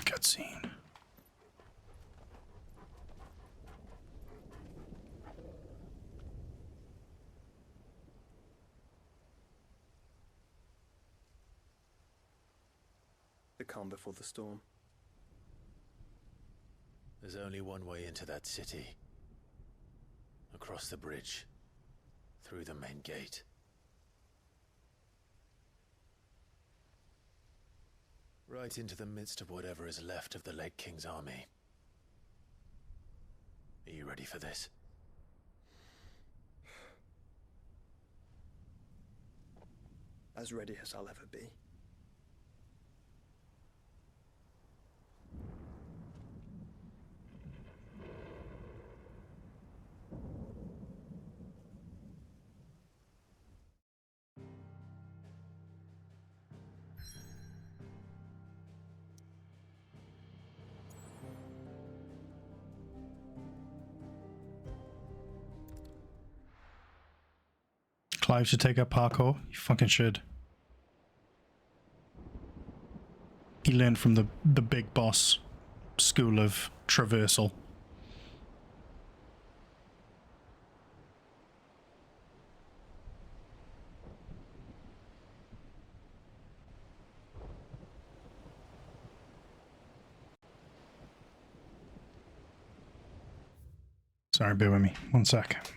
Cutscene. The calm before the storm. There's only one way into that city. Across the bridge. Through the main gate. Right into the midst of whatever is left of the Lake King's army. Are you ready for this? As ready as I'll ever be. Clive should take up parkour. You fucking should. He learned from the big boss school of traversal. Sorry, bear with me. 1 sec.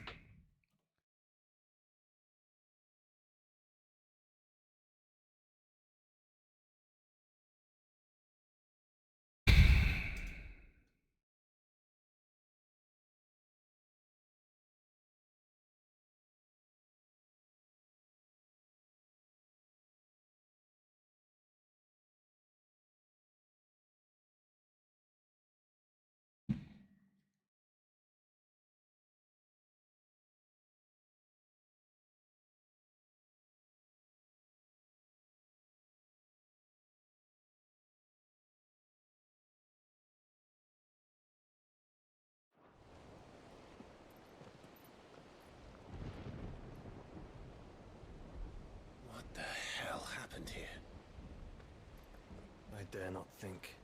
dare not think.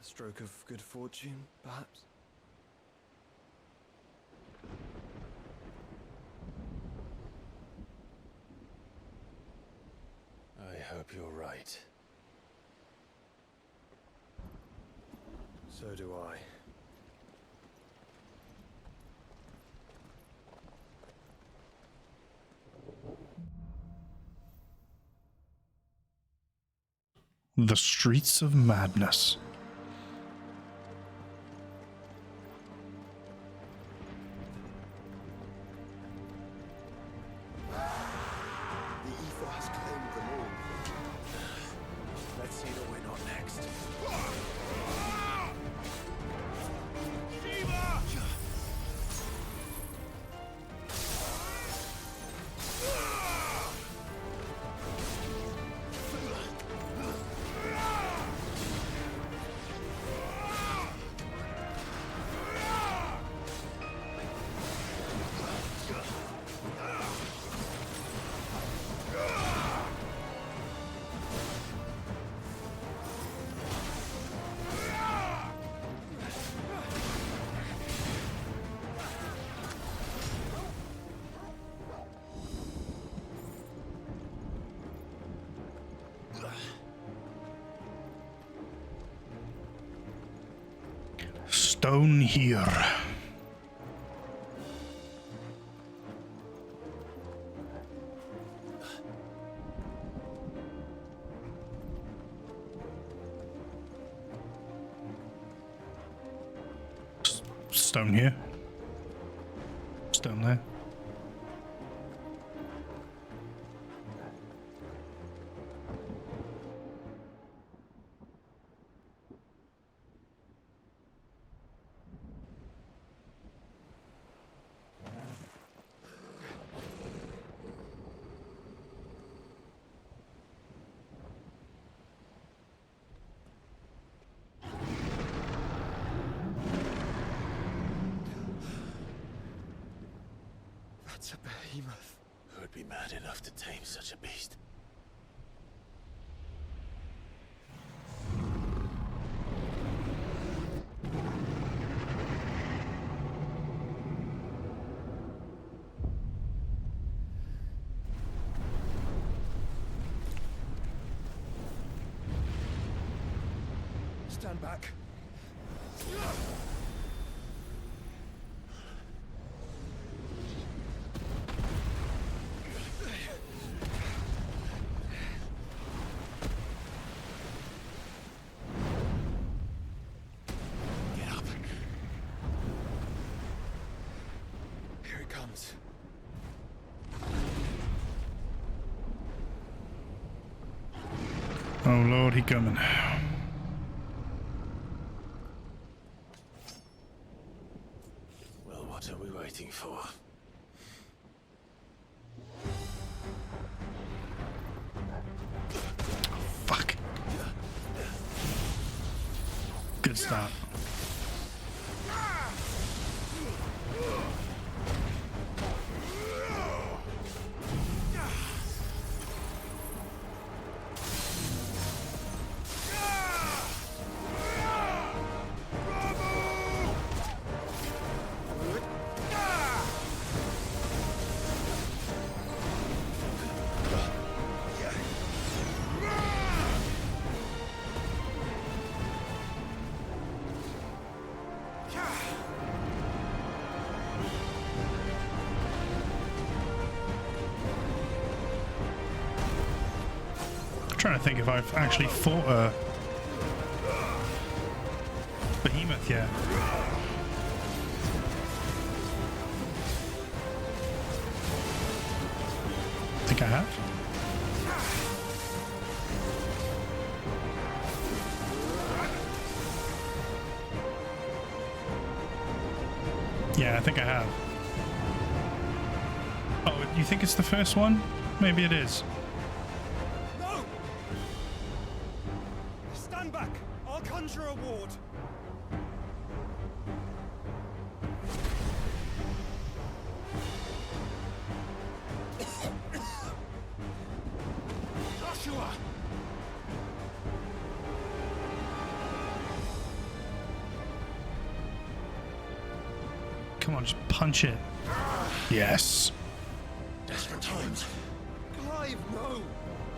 A stroke of good fortune, perhaps? I hope you're right. So do I. The Streets of Madness. The ether has claimed them all. Let's see that we're not next. Stone here. Stone here. Stone there. That's a behemoth. Who would be mad enough to tame such a beast? Stand back. Get up. Here it comes. Oh Lord, he coming. Well, what are we waiting for? Fuck. Good start. Trying to think if I've actually fought a behemoth yet. I think I have. Yeah, I think I have. Oh, you think it's the first one? Maybe it is. No! Stand back! I'll conjure a ward. Joshua! Come on, just punch it. Yes. Desperate times. Clive, no!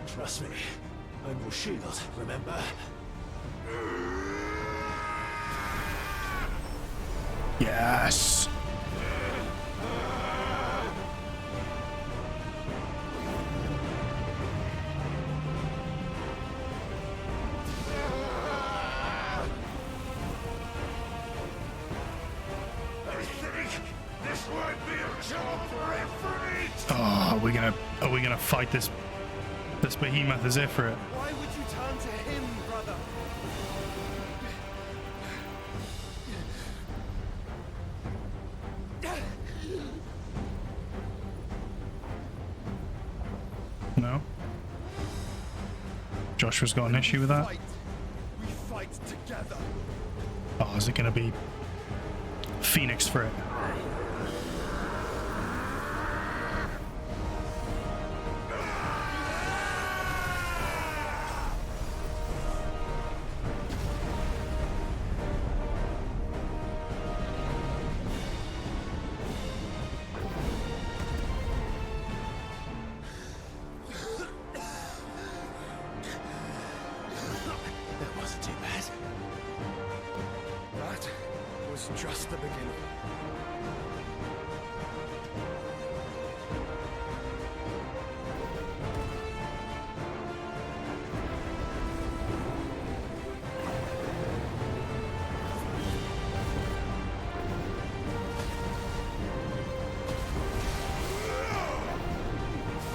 Trust me. I'm your shield, remember? Yes. This won't be a job for every... Oh, are we gonna fight this behemoth as if for it? Why would you turn to him, brother? No. Joshua's got an issue with that. Fight. We fight together. Oh, is it gonna be Phoenix for it? That wasn't too bad. That was just the beginning.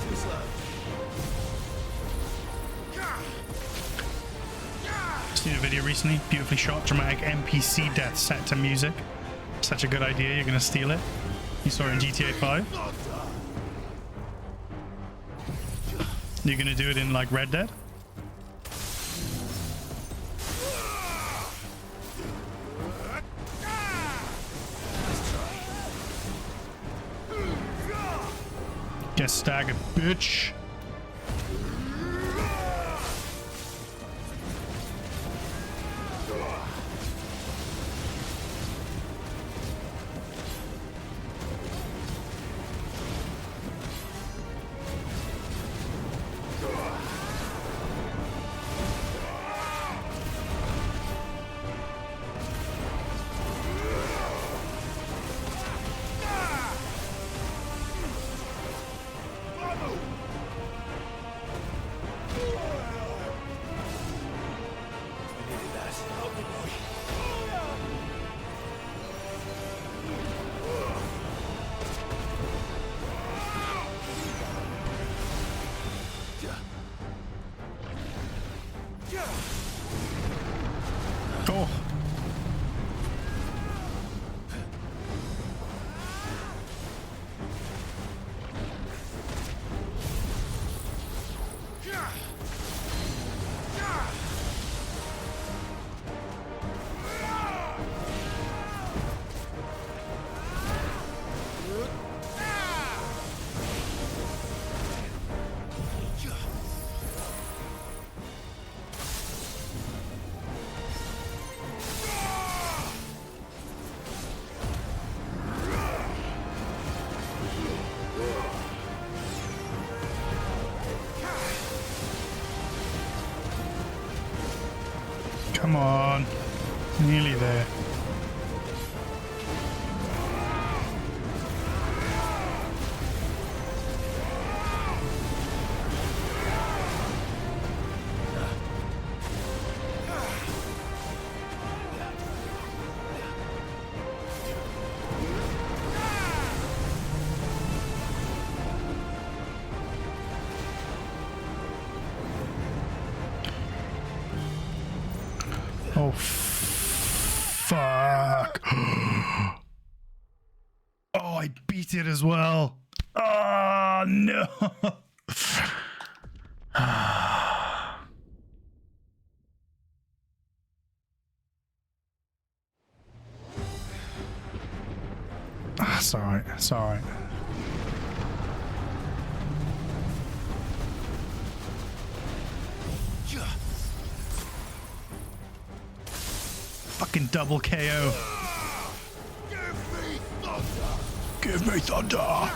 Too slow. Seen a video recently, beautifully shot, dramatic NPC death set to music. Such a good idea, you're gonna steal it. You saw it in GTA 5. You're gonna do it in like Red Dead? Get staggered, bitch. Oh. Come on. Nearly there. Oh, fuck. Oh, I beat it as well. Oh, no. It's all right. It's all right. Fucking double KO. Give me thunder! Give me thunder!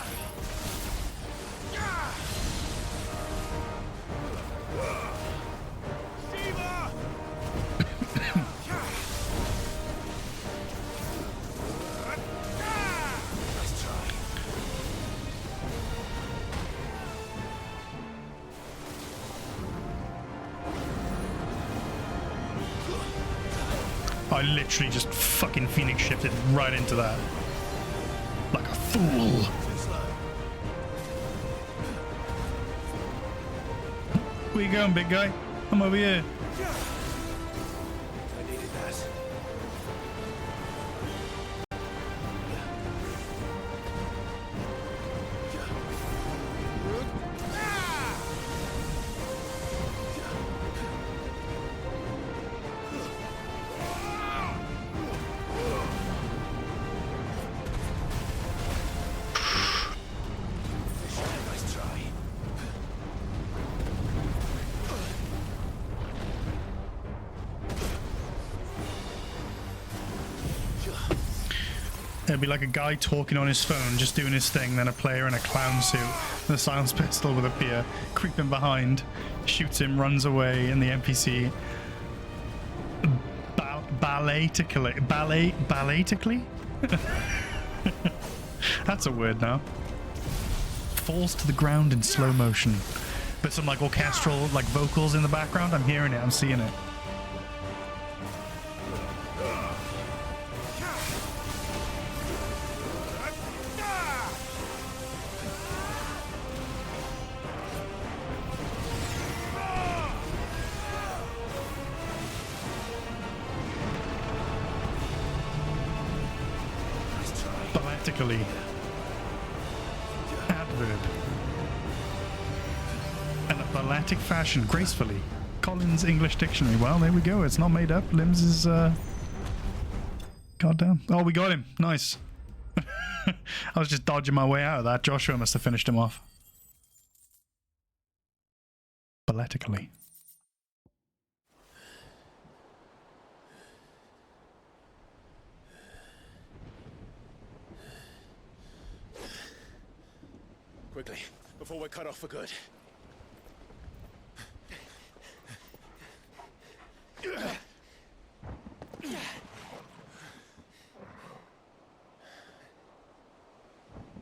I literally just fucking Phoenix shifted right into that. Like a fool. Where you going, big guy? I'm over here. I needed that. Nice try. It'd be like a guy talking on his phone, just doing his thing, then a player in a clown suit with a silenced pistol would appear, creeping behind, shoots him, runs away, and the NPC balletically? That's a word now. Falls to the ground in slow motion. But some like orchestral like vocals in the background. I'm hearing it, I'm seeing it. Balletically. Adverb. In a balletic fashion, gracefully. Collins English Dictionary. Well, there we go. It's not made up. Limbs is, goddamn. Oh, we got him. Nice. I was just dodging my way out of that. Joshua must have finished him off. Balletically. Quickly, before we're cut off for good.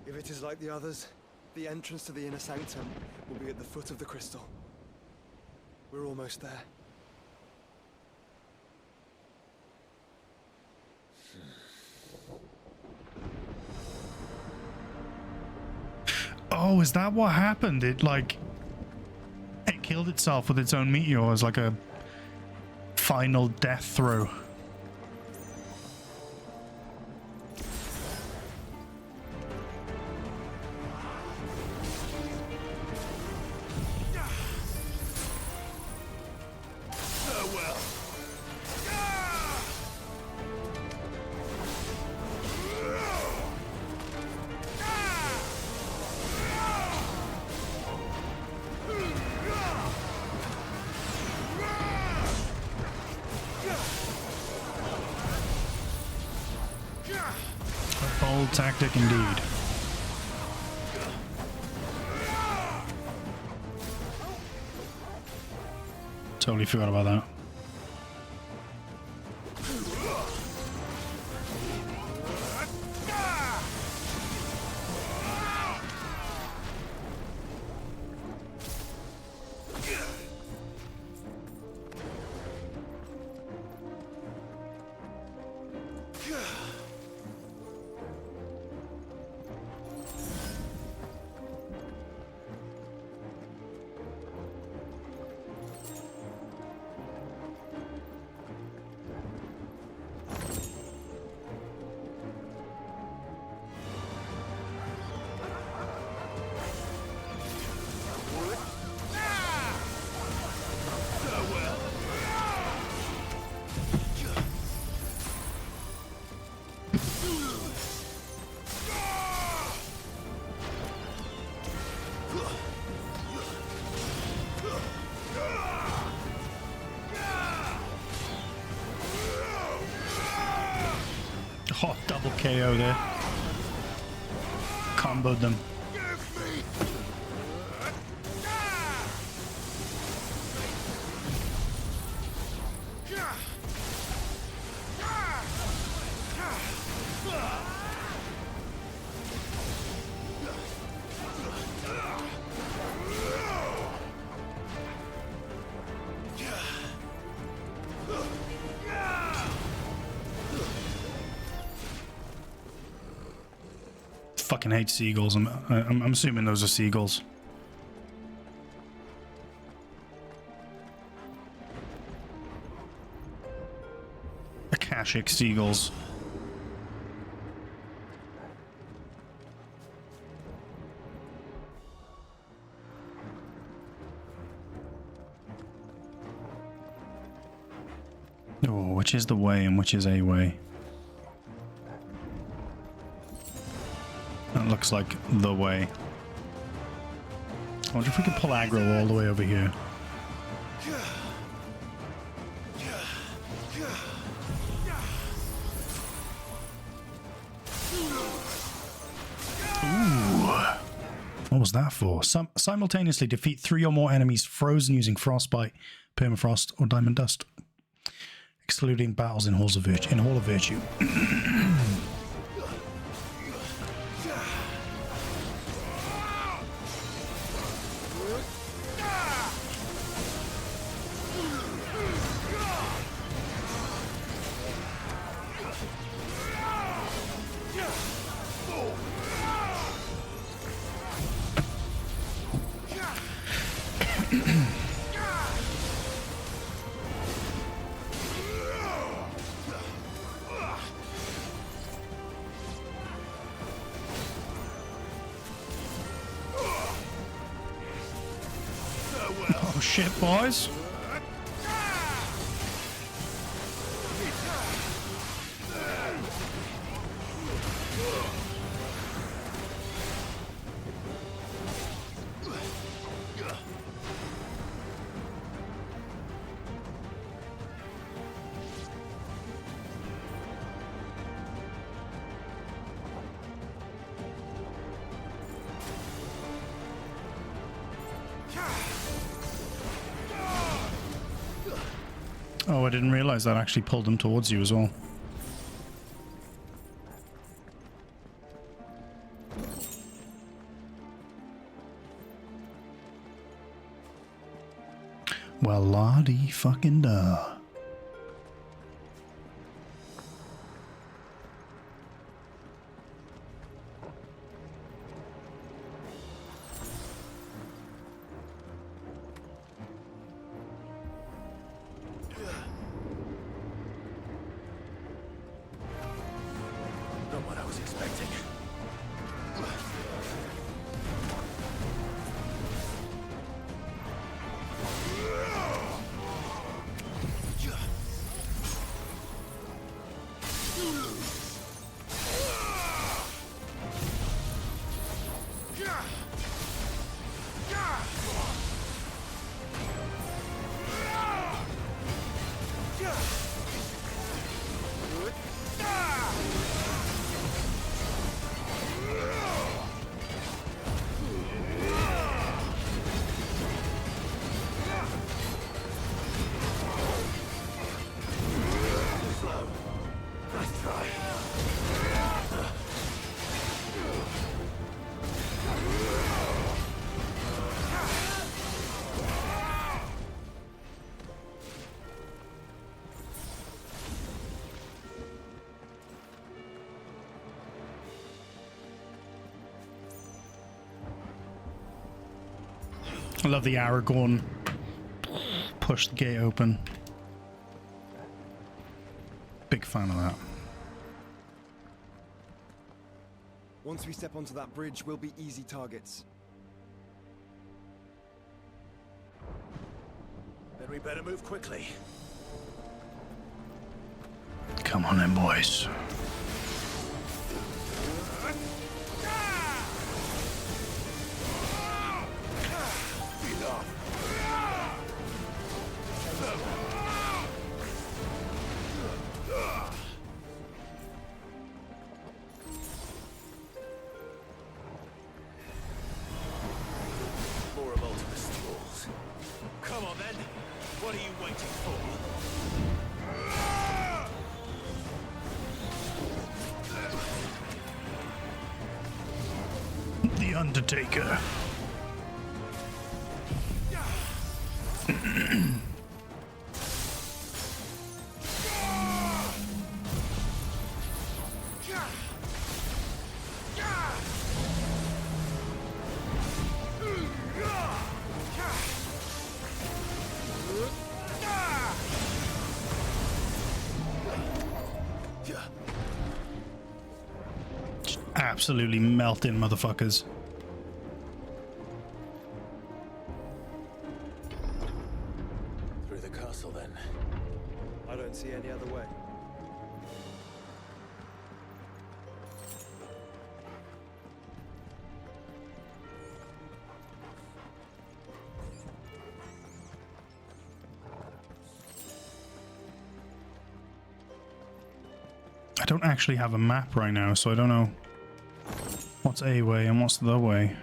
If it is like the others, the entrance to the inner sanctum will be at the foot of the crystal. We're almost there. Oh, is that what happened? It killed itself with its own meteor as like a final death throw. Bold tactic indeed. Totally forgot about that. Oh, double KO there. comboed them. Fucking hate seagulls. I'm assuming those are seagulls. Akashic seagulls. Oh, which is the way and which is a way? That looks like the way. I wonder if we could pull aggro all the way over here. Ooh. What was that for? Simultaneously defeat 3 or more enemies frozen using frostbite, permafrost, or diamond dust. Excluding battles in Halls of Virtue. Hall of Virtue. Oh shit, boys. Oh, I didn't realize that actually pulled them towards you as well. Well, la-dee fucking duh. Not what I was expecting. I love the Aragorn push the gate open. Big fan of that. Once we step onto that bridge, we'll be easy targets. Then we better move quickly. Come on in, boys. What are you waiting for? The Undertaker. Just absolutely melting motherfuckers. Through the castle, then. I don't see any other way. I don't actually have a map right now, so I don't know what's a way and what's the way.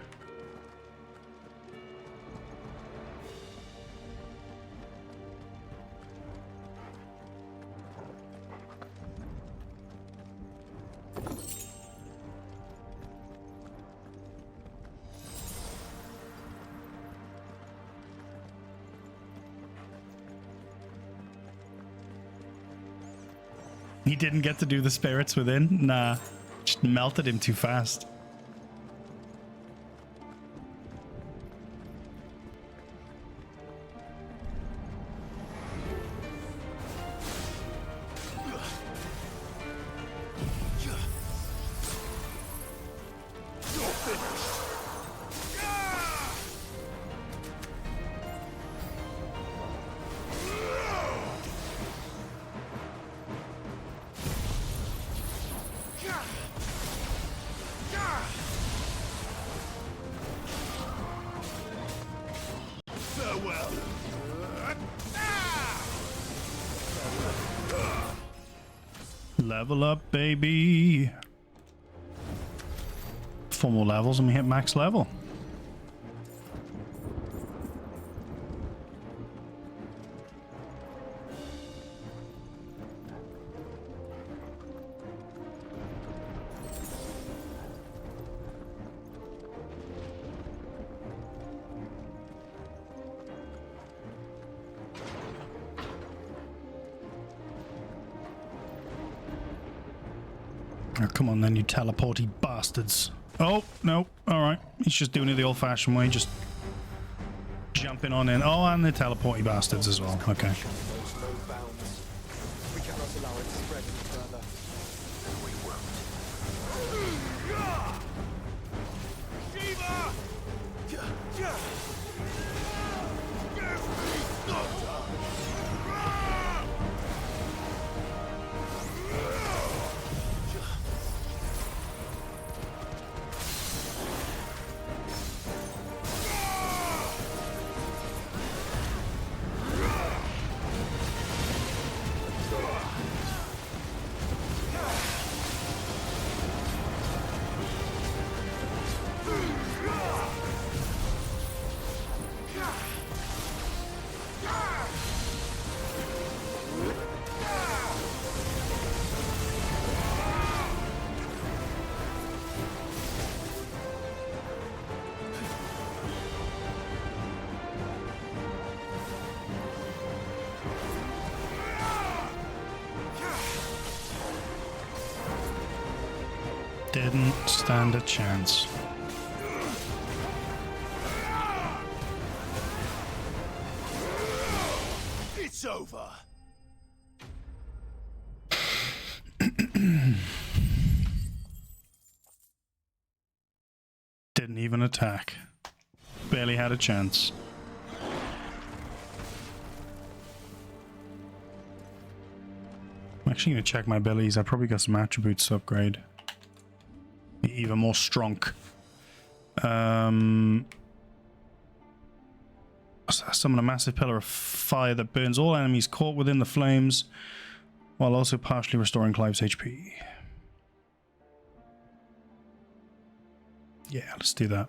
He didn't get to do the spirits within? Nah. Just melted him too fast. Level up, baby. 4 more levels and we hit max level. Oh, come on then, you teleporty bastards. Oh, no. Alright. He's just doing it the old-fashioned way, just jumping on in. Oh, and the teleporty bastards as well. Okay. Knows no bounds. We cannot allow it to spread any further. We won't. Shiva! Give me Doctor! Didn't stand a chance. It's over. Didn't even attack. Barely had a chance. I'm actually going to check my abilities. I probably got some attributes to upgrade. Be even more strong. Summon a massive pillar of fire that burns all enemies caught within the flames, while also partially restoring Clive's HP. Yeah, let's do that.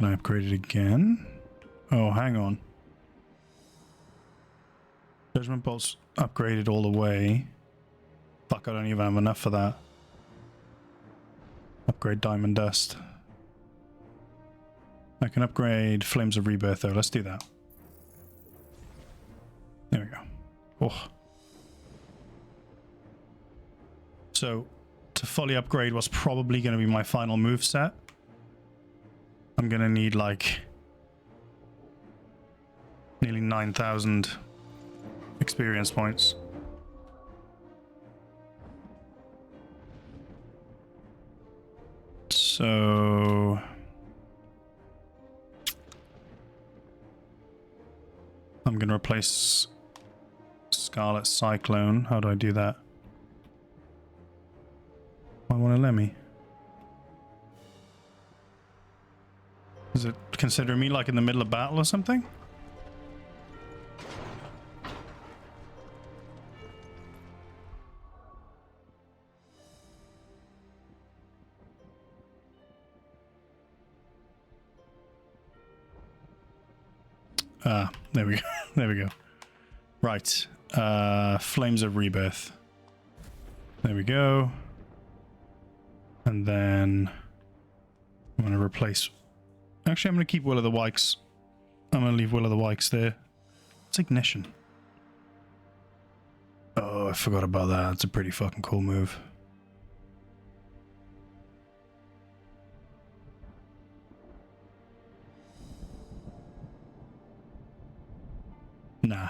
Can I upgrade it again? Oh, hang on. Judgment bolts upgraded all the way. Fuck, I don't even have enough for that. Upgrade diamond dust. I can upgrade flames of rebirth though. Let's do that. There we go. Oh. So to fully upgrade what's probably going to be my final move set, I'm going to need like nearly 9,000 experience points. So I'm going to replace Scarlet Cyclone. How do I do that? I want to let me. Is it considering me like in the middle of battle or something? Ah, there we go. There we go. Right. Flames of Rebirth. There we go. And then I'm going to replace... Actually, I'm going to keep Will of the Wikes. I'm going to leave Will of the Wikes there. It's Ignition. Oh, I forgot about that. It's a pretty fucking cool move. Nah.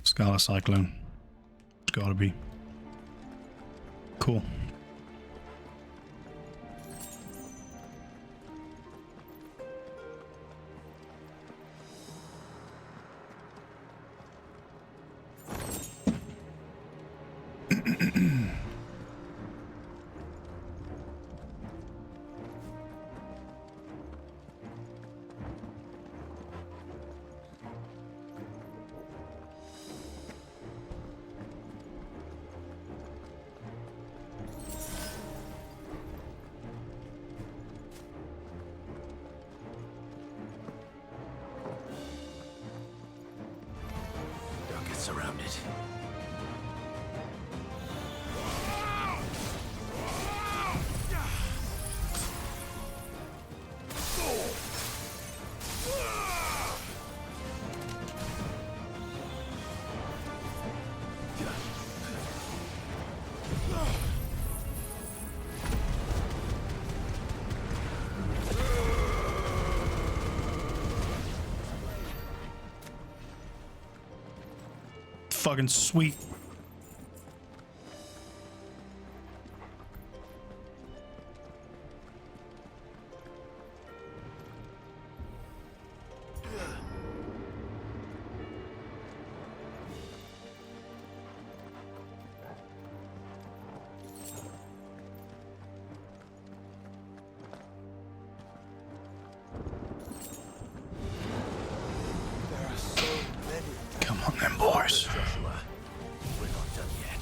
Scarlet Cyclone. It's gotta be. Cool. Surrounded. Fucking sweet. Come on then, boys. We're not done yet.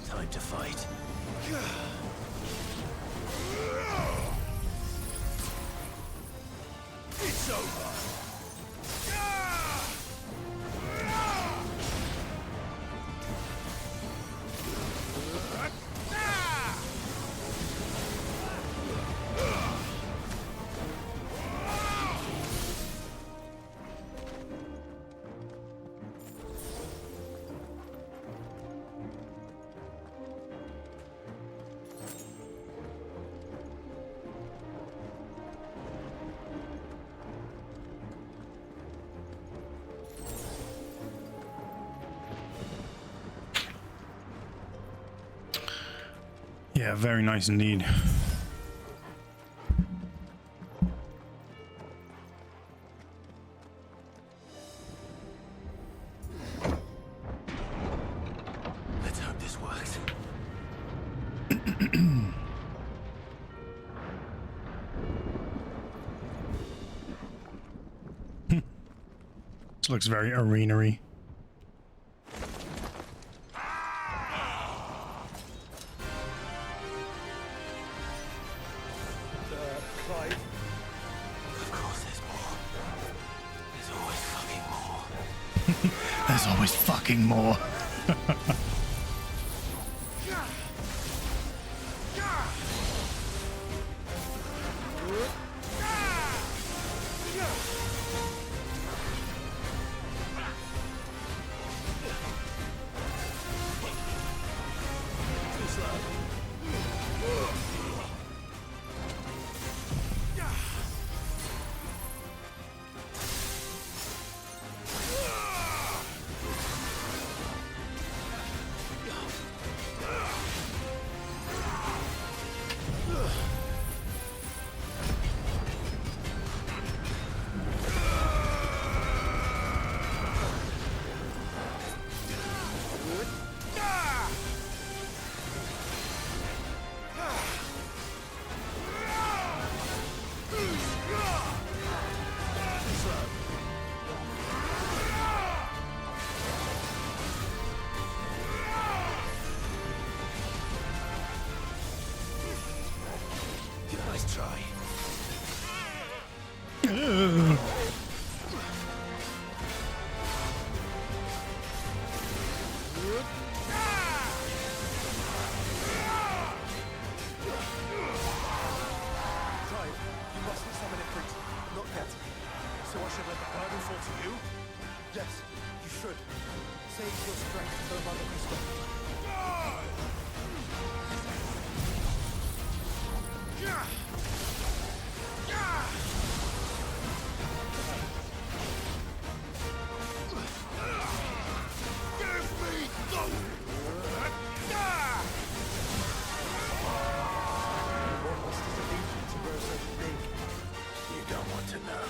Time to fight. It's over. Yeah, very nice indeed. Let's hope this works. This looks very arena-y. Clive, Of course there's more. There's always fucking more. There's always fucking more. Nice try. Clive, you mustn't summon it free. Not yet. So I should let the burden fall to you? Yes, you should. Save your strength for the Mother Crystal. What monsters are legion to grow so big? You don't want to know.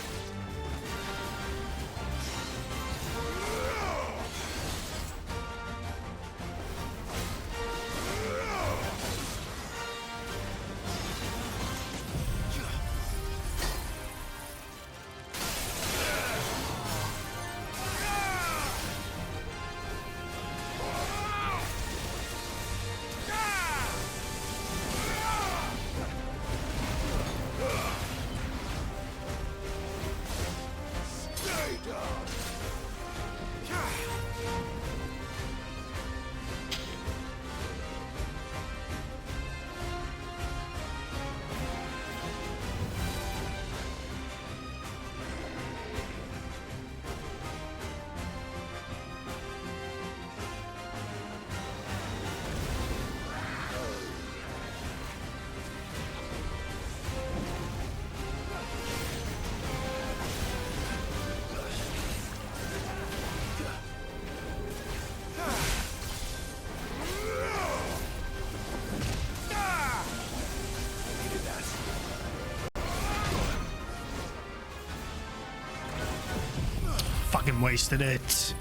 Fucking wasted it.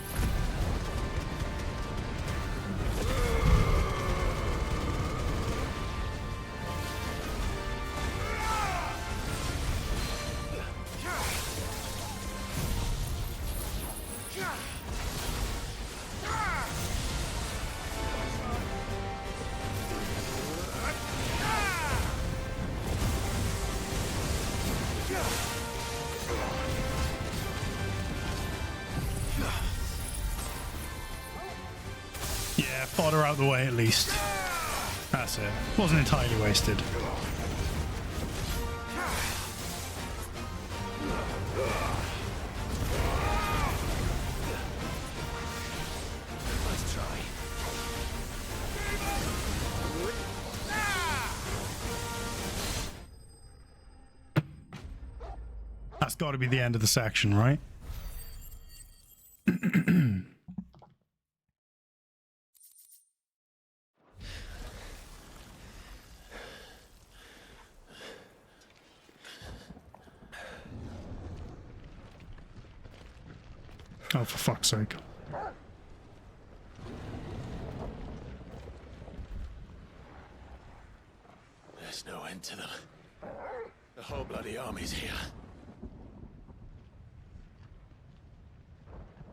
Yeah, fought her out the way at least. That's it. Wasn't entirely wasted. Nice try. That's got to be the end of the section, right? Oh, for fuck's sake. There's no end to them. The whole bloody army's here.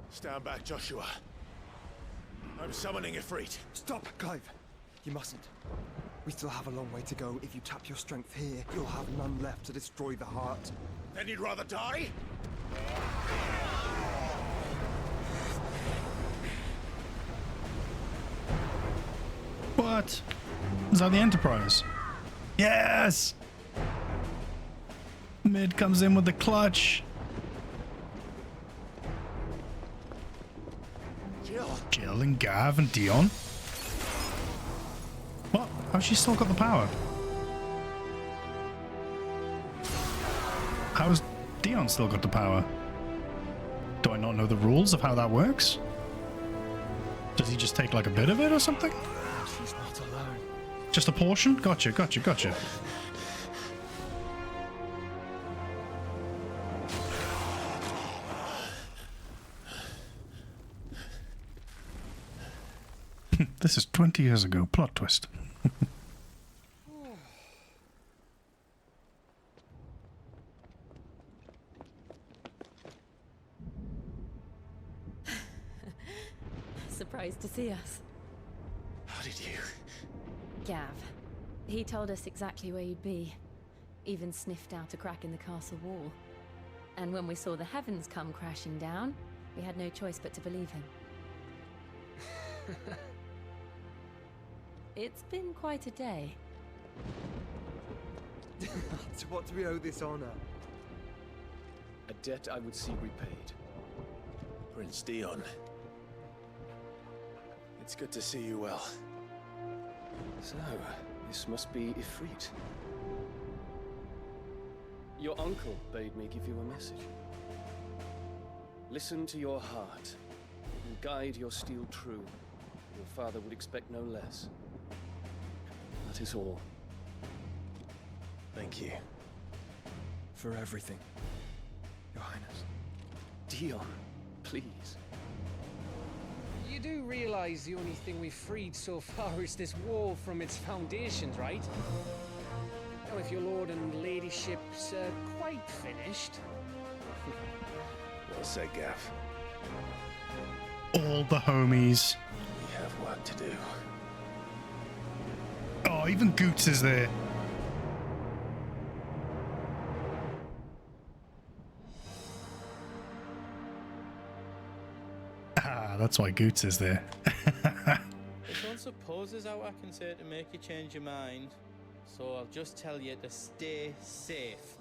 Stand back, Joshua. I'm summoning Ifrit. Stop, Clive. You mustn't. We still have a long way to go. If you tap your strength here, you'll have none left to destroy the heart. Then you'd rather die? What? Is that the Enterprise? Yes! Mid comes in with the clutch. Jill and Gav and Dion. What? How's she still got the power? How's Dion still got the power? Do I not know the rules of how that works? Does he just take like a bit of it or something? She's not alone. Just a portion? Gotcha, gotcha, gotcha. This is 20 years ago. Plot twist. Surprised to see us. How did you? Gav. He told us exactly where you'd be. Even sniffed out a crack in the castle wall. And when we saw the heavens come crashing down, we had no choice but to believe him. It's been quite a day. To what do we owe this honor? A debt I would see repaid. Prince Dion. It's good to see you well. So, this must be Ifrit. Your uncle bade me give you a message. Listen to your heart, and guide your steel true. Your father would expect no less. That is all. Thank you. For everything, Your Highness. Dion, please. You do realize the only thing we've freed so far is this wall from its foundations, right? Now, if your lord and ladyship's quite finished... Well said, Gav. All the homies. We have work to do. Oh, even Goots is there. Ah, that's why Goots is there. I don't suppose there's out I can say to make you change your mind. So I'll just tell you to stay safe.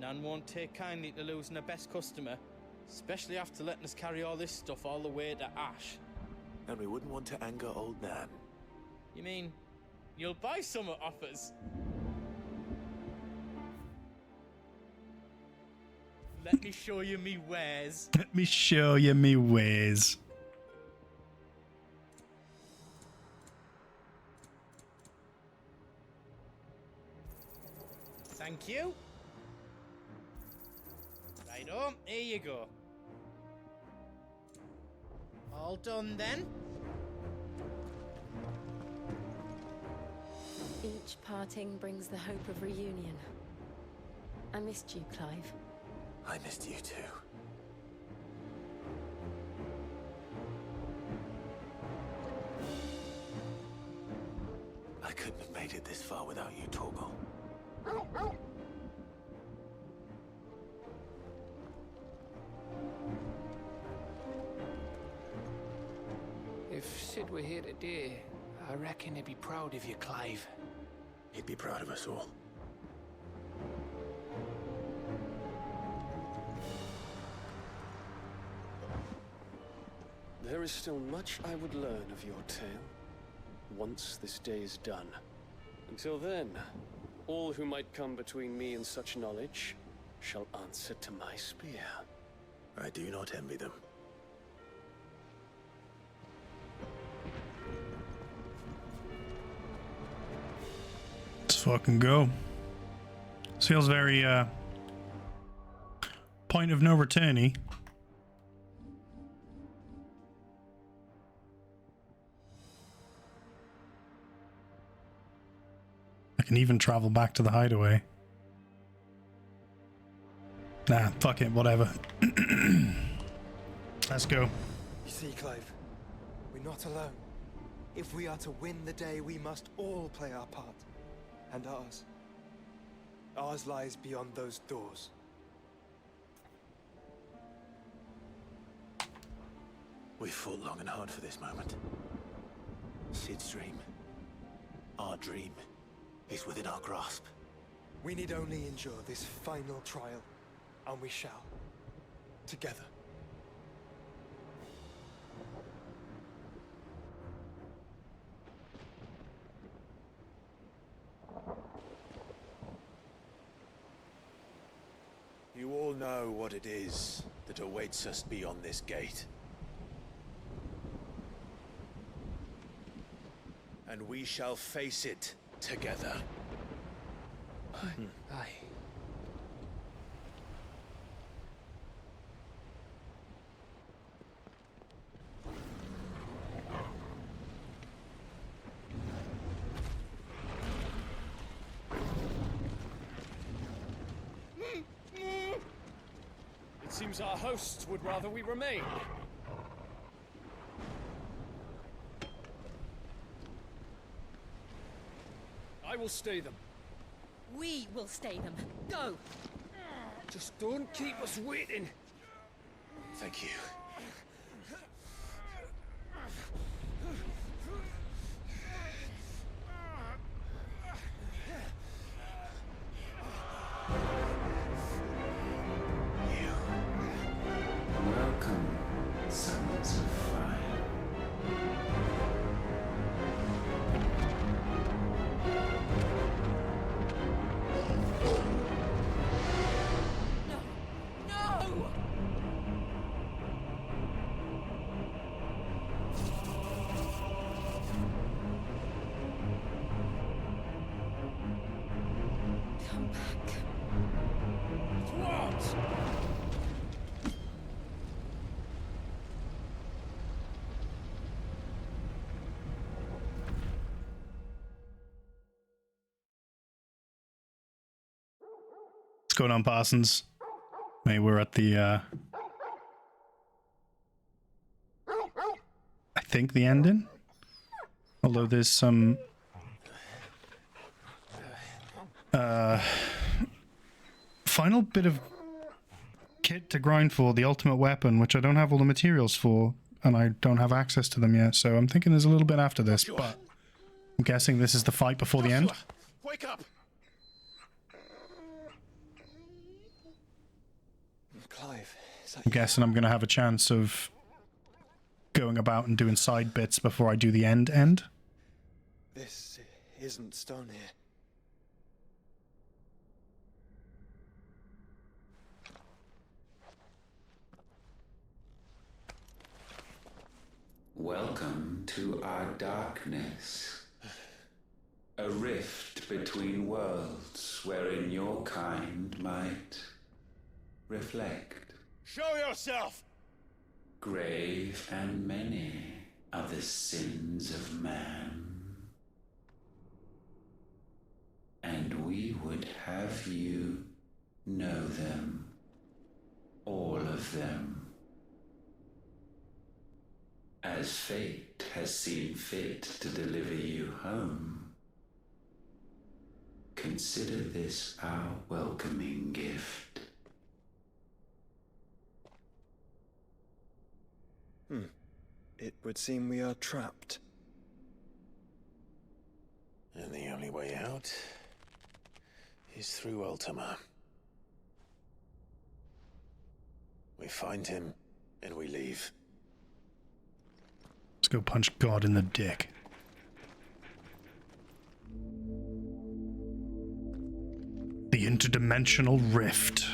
Nan won't take kindly to losing her best customer, especially after letting us carry all this stuff all the way to Ash. And we wouldn't want to anger old Nan. You mean you'll buy some off us? Let me show you me wares. Let me show you me ways. Thank you. Righto, here you go. All done then? Each parting brings the hope of reunion. I missed you, Clive. I missed you too. I couldn't have made it this far without you, Torgal. If Sid were here today, I reckon he'd be proud of you, Clive. He'd be proud of us all. There is still much I would learn of your tale, once this day is done. Until then, all who might come between me and such knowledge shall answer to my spear. I do not envy them. Let's fucking go. This feels very, point of no return-y. can even travel back to the hideaway. Nah, fuck it, whatever. Let's go. You see, Clive, we're not alone. If we are to win the day, we must all play our part. And ours. Ours lies beyond those doors. We fought long and hard for this moment. Sid's dream, our dream, is within our grasp. We need only endure this final trial, and we shall. Together. You all know what it is that awaits us beyond this gate. And we shall face it together. Aye. It seems our hosts would rather we remain. I will stay them. We will stay them. Go! Just don't keep us waiting. Thank you. Welcome, sons of fire. No! Come back. What? What's going on, Parsons? Maybe we're at the, I think the ending? Although there's some, final bit of kit to grind for the ultimate weapon, which I don't have all the materials for, and I don't have access to them yet, so I'm thinking there's a little bit after this, but I'm guessing this is the fight before the end. Wake up! Clive, is that I'm guessing I'm going to have a chance of going about and doing side bits before I do the end. This isn't stone here. Welcome to our darkness. A rift between worlds wherein your kind might reflect. Show yourself! Grave and many are the sins of man. And we would have you know them. All of them. As fate has seen fit to deliver you home, consider this our welcoming gift. It would seem we are trapped. And the only way out is through Ultima. We find him, and we leave. Let's go punch God in the dick. The interdimensional rift.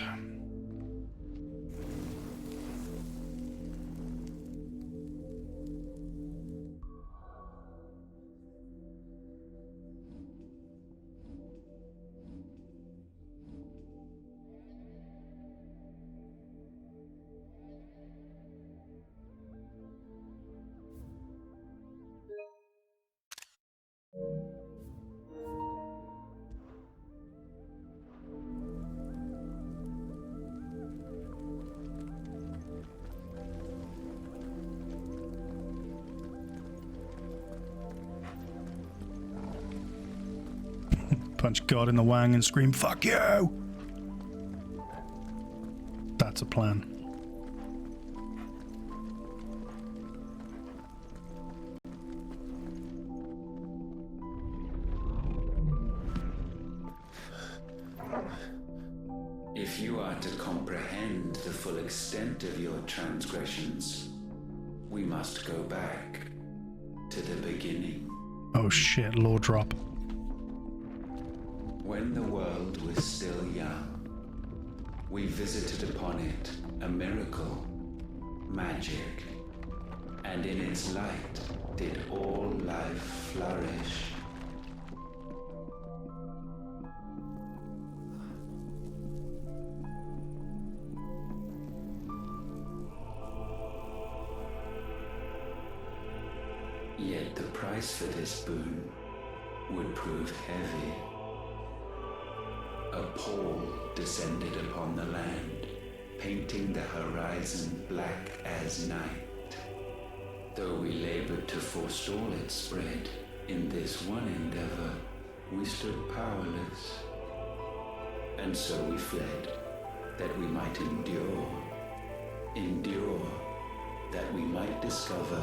Punch God in the wang and scream, "Fuck you!" That's a plan. If you are to comprehend the full extent of your transgressions, we must go back to the beginning. Oh shit, lore drop. When the world was still young, we visited upon it a miracle, magic, and in its light did all life flourish. Yet the price for this boon would prove heavy. A pall descended upon the land, painting the horizon black as night. Though we labored to forestall its spread, in this one endeavor, we stood powerless. And so we fled, that we might endure, that we might discover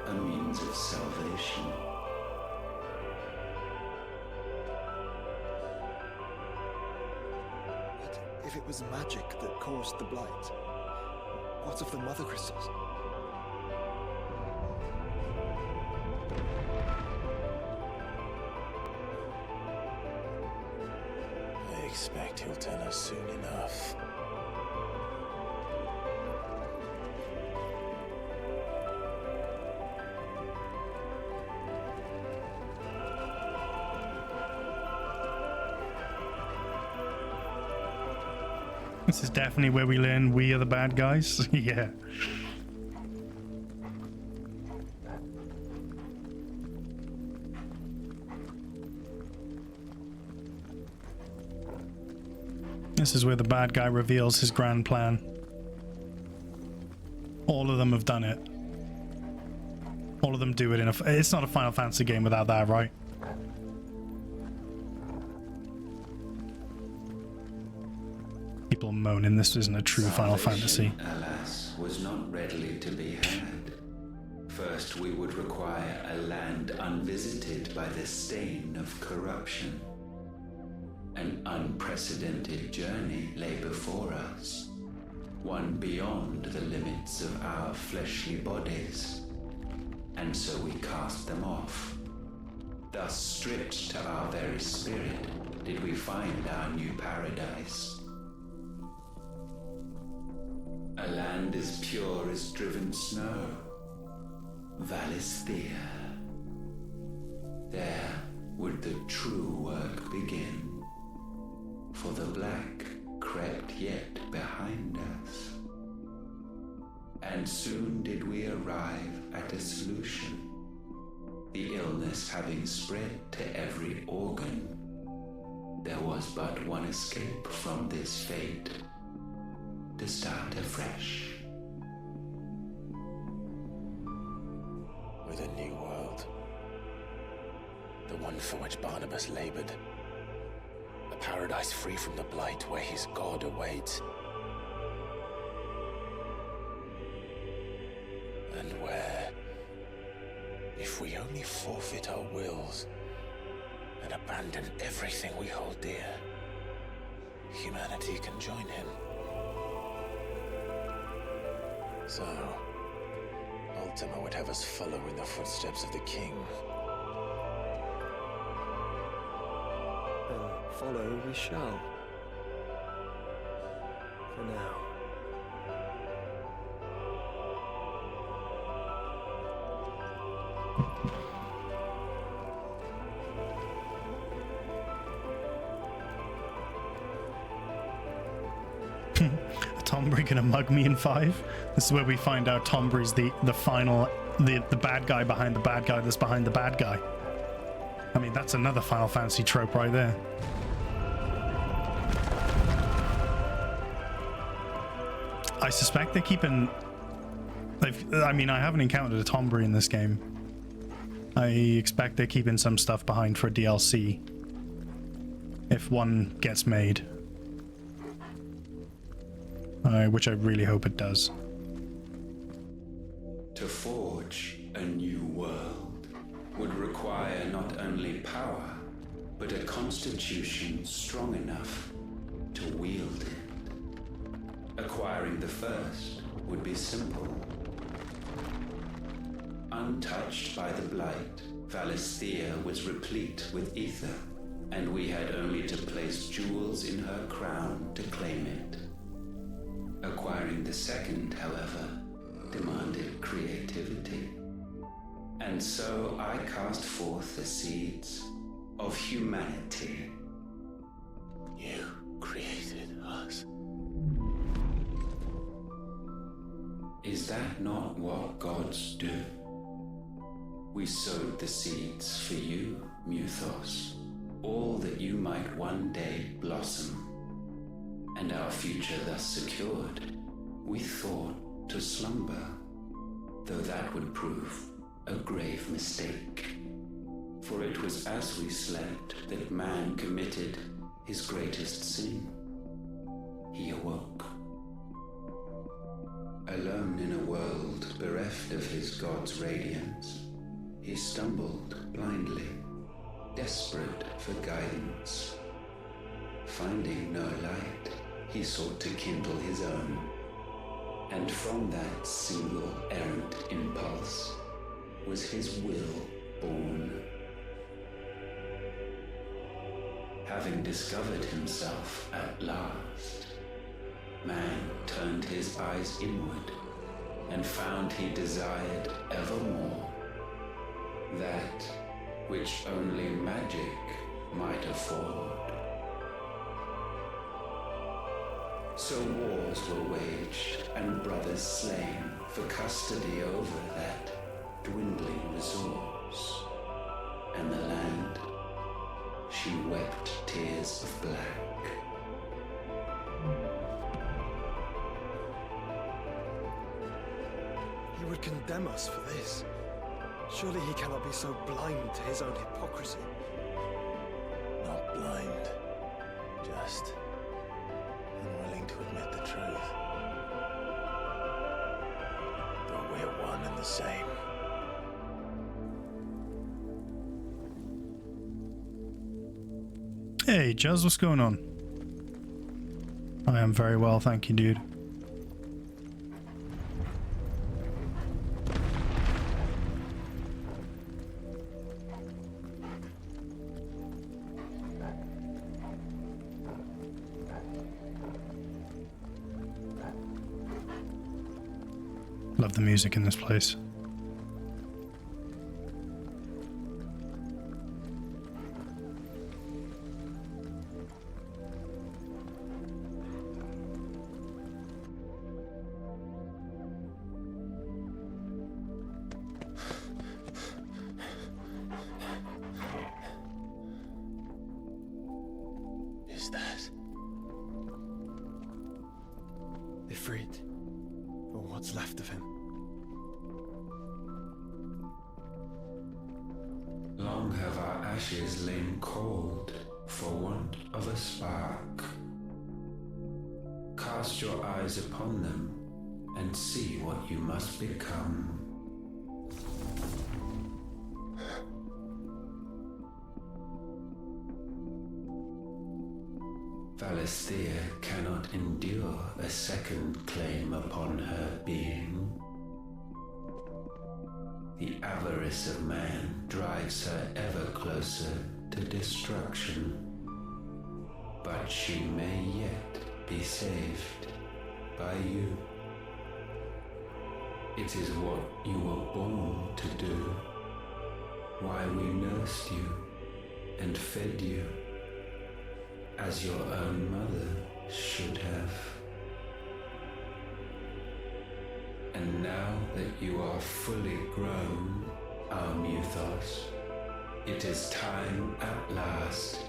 a means of salvation. But if it was magic that caused the blight, what of the mother crystals? I expect he'll tell us soon enough. This is definitely where we learn we are the bad guys. Yeah. This is where the bad guy reveals his grand plan. All of them have done it. All of them do it in a... It's not a Final Fantasy game without that, right? People moaning this isn't a true Final Fantasy. Alas, was not readily to be had. First, we would require a land unvisited by the stain of corruption. An unprecedented journey lay before us, one beyond the limits of our fleshly bodies. And so we cast them off. Thus, stripped to our very spirit, did we find our new paradise. A land as pure as driven snow, Valisthea. There would the true work begin, for the black crept yet behind us. And soon did we arrive at a solution, the illness having spread to every organ. There was but one escape from this fate, to start afresh. With a new world. The one for which Barnabas labored. A paradise free from the blight where his God awaits. And where, if we only forfeit our wills and abandon everything we hold dear, humanity can join him. So, Ultima would have us follow in the footsteps of the king. And follow we shall. For now. Tombury gonna mug me in 5? This is where we find out Tombury's the final, the bad guy behind the bad guy that's behind the bad guy. I mean, that's another Final Fantasy trope right there. I suspect they're keeping... I mean, I haven't encountered a Tombury in this game. I expect they're keeping some stuff behind for DLC. if one gets made. Which I really hope it does. To forge a new world would require not only power, but a constitution strong enough to wield it. Acquiring the first would be simple. Untouched by the Blight, Valisthea was replete with ether, and we had only to place jewels in her crown to claim it. Acquiring the second, however, demanded creativity. And so I cast forth the seeds of humanity. You created us. Is that not what gods do? We sowed the seeds for you, Muthos, all that you might one day blossom. And our future thus secured, we thought to slumber, though that would prove a grave mistake. For it was as we slept that man committed his greatest sin. He awoke. Alone in a world bereft of his god's radiance, he stumbled blindly, desperate for guidance. Finding no light, he sought to kindle his own, and from that single errant impulse was his will born. Having discovered himself at last, man turned his eyes inward and found he desired evermore that which only magic might afford. So wars were waged and brothers slain for custody over that dwindling resource. And the land, she wept tears of black. He would condemn us for this. Surely he cannot be so blind to his own hypocrisy. Not blind, just unwilling to admit the truth. But we're one and the same. Hey, Jazz, what's going on? I am very well, thank you, dude. Love the music in this place. Is that Ifrit, or what's left of him? Long have our ashes lain cold for want of a spark. Cast your eyes upon them and see what you must become. Valisthea cannot endure a second claim upon her being. The avarice of man drives her ever closer to destruction. But she may yet be saved by you. It is what you were born to do, why we nursed you and fed you, as your own mother should have. And now that you are fully grown, our Muthos, it is time at last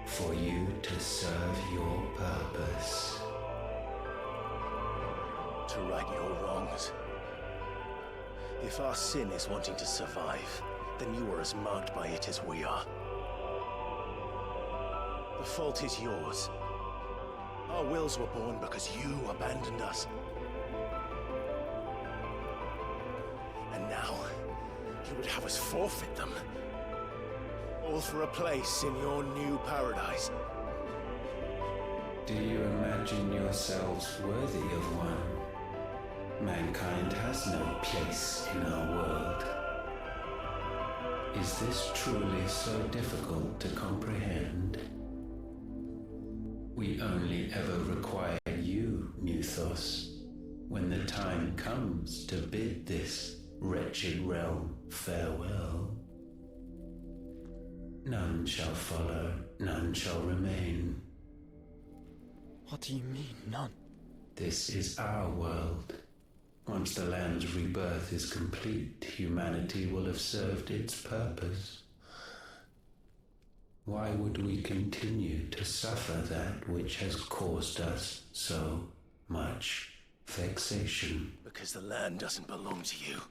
for you to serve your purpose. to right your wrongs? If our sin is wanting to survive, then you are as marked by it as we are. The fault is yours. Our wills were born because you abandoned us. And now, you would have us forfeit them. All for a place in your new paradise. Do you imagine yourselves worthy of one? Mankind has no place in our world. Is this truly so difficult to comprehend? We only ever require you, Muthos, when the time comes to bid this wretched realm farewell. None shall follow, none shall remain. What do you mean, none? This is our world. Once the land's rebirth is complete, humanity will have served its purpose. Why would we continue to suffer that which has caused us so much vexation? Because the land doesn't belong to you.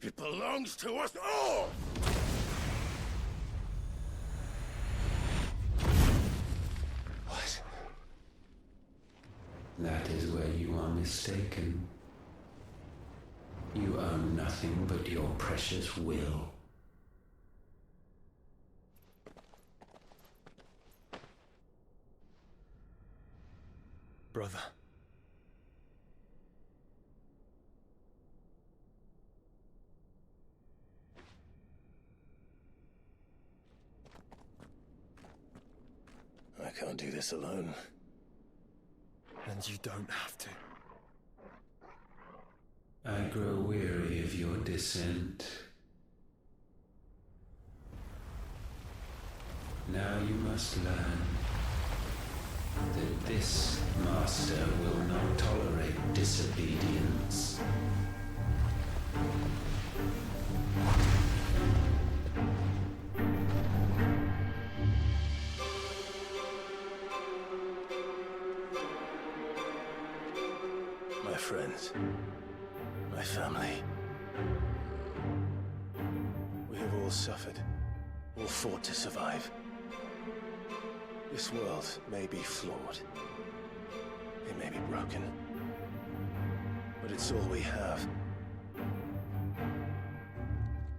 It belongs to us all! What? That is where you are mistaken. You own nothing but your precious will. Brother. I can't do this alone. And you don't have to. I grow weary of your dissent. Now you must learn that this master will not tolerate disobedience. My friends, my family. We have all suffered, all fought to survive. This world may be flawed. It may be broken. But it's all we have.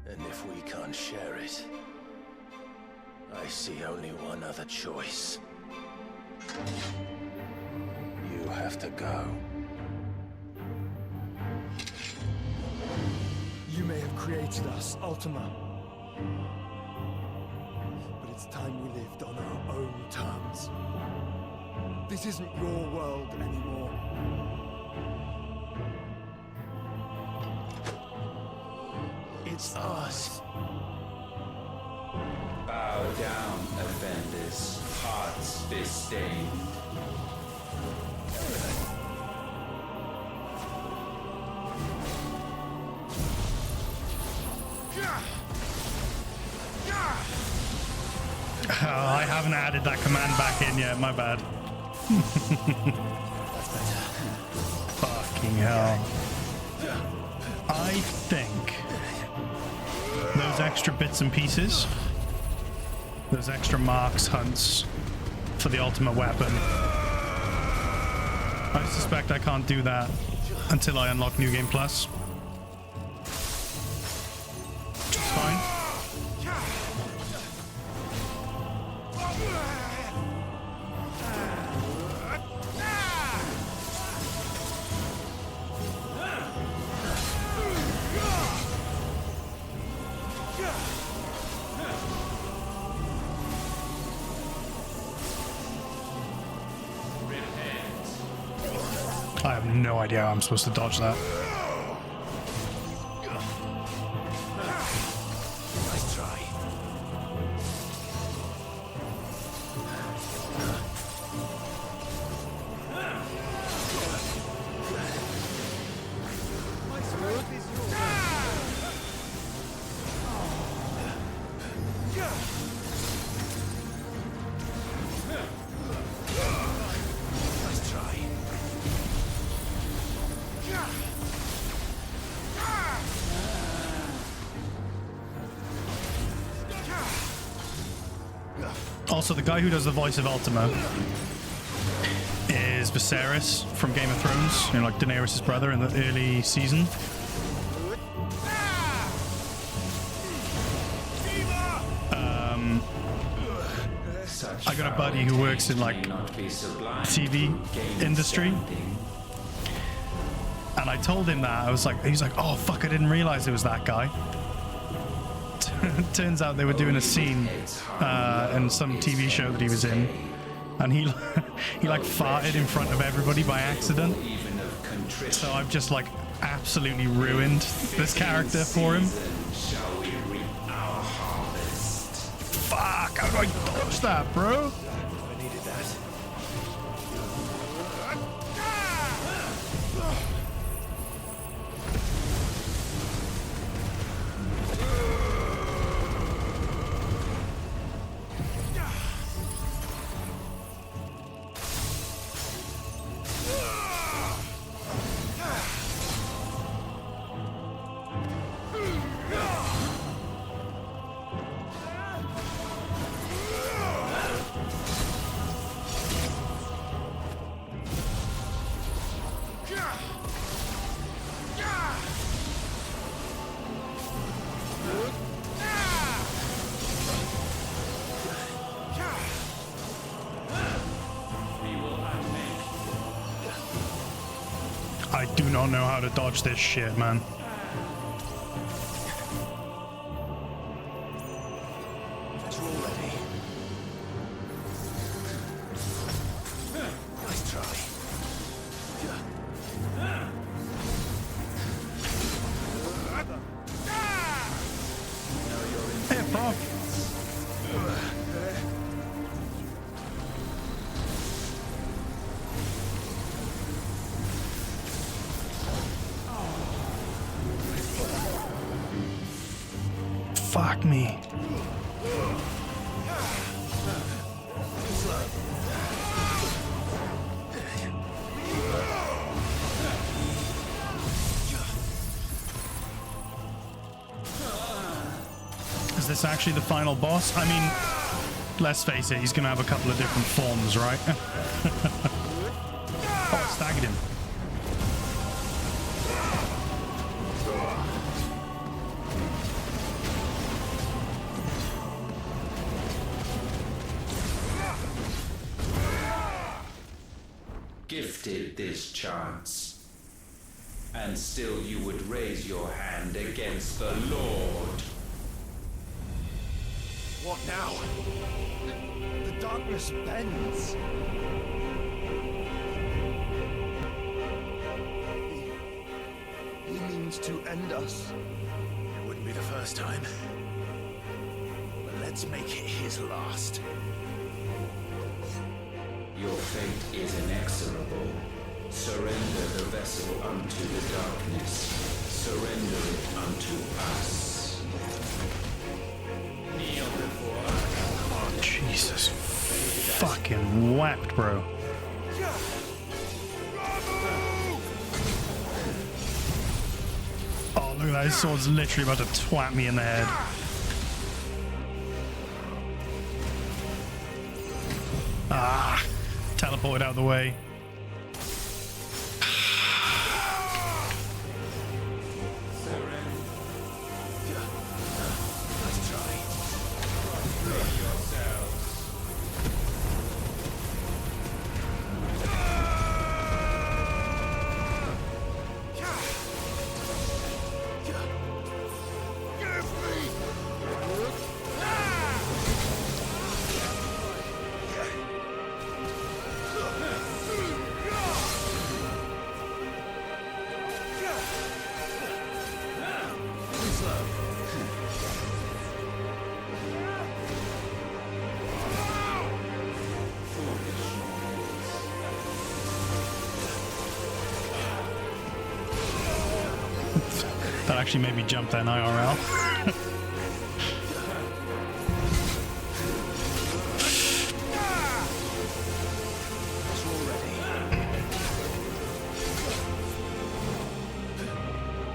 And if we can't share it, I see only one other choice. You have to go. You may have created us, Ultima. But it's time we lived on our own terms. This isn't your world anymore. It's ours. Bow down, offenders, hearts disdained. I haven't added that command back in yet, my bad. Fucking hell. I think those extra bits and pieces, those extra marks, hunts for the ultimate weapon, I suspect I can't do that until I unlock New Game Plus. Which is fine. I have no idea how I'm supposed to dodge that. Nice try. Nice try. Also, the guy who does the voice of Ultima is Viserys from Game of Thrones, you know, like Daenerys' brother in the early season. I got a buddy who works in like TV industry, and I told him that. He was like, oh fuck, I didn't realize it was that guy. Turns out they were doing a scene in some TV show that he was in, and he like farted in front of everybody by accident. So I've just like absolutely ruined this character for him. Fuck, how do I dodge that, bro? I needed that. I do not know how to dodge this shit, man. It's all ready. Nice try. Hey, bro. Fuck me. Is this actually the final boss? I mean, let's face it, he's gonna have a couple of different forms, right? Oh, it staggered him. Gifted this chance, and still you would raise your hand against the Lord. What now? The darkness bends. He means to end us. It wouldn't be the first time. But let's make it his last. Your fate is inexorable. Surrender the vessel unto the darkness. Surrender it unto us. Kneel before us. Oh, Jesus. Fucking wept, bro. Oh, look at that. His sword's literally about to twat me in the head. Ah. Teleported out of the way. That actually made me jump then IRL.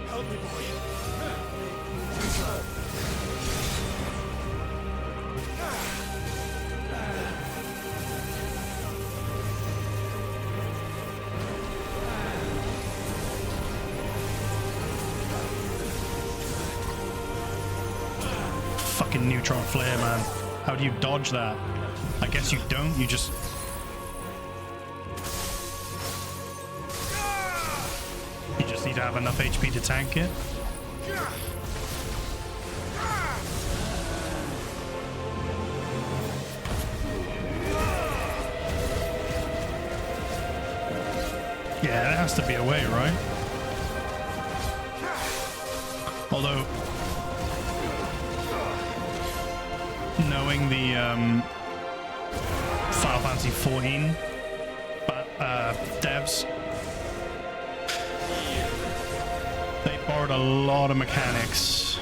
Help me, boy. fucking neutron flare, man. How do you dodge that? I guess you don't, you just... You just need to have enough HP to tank it. Yeah, there has to be a way, right? Although, knowing the Final Fantasy XIV devs, they borrowed a lot of mechanics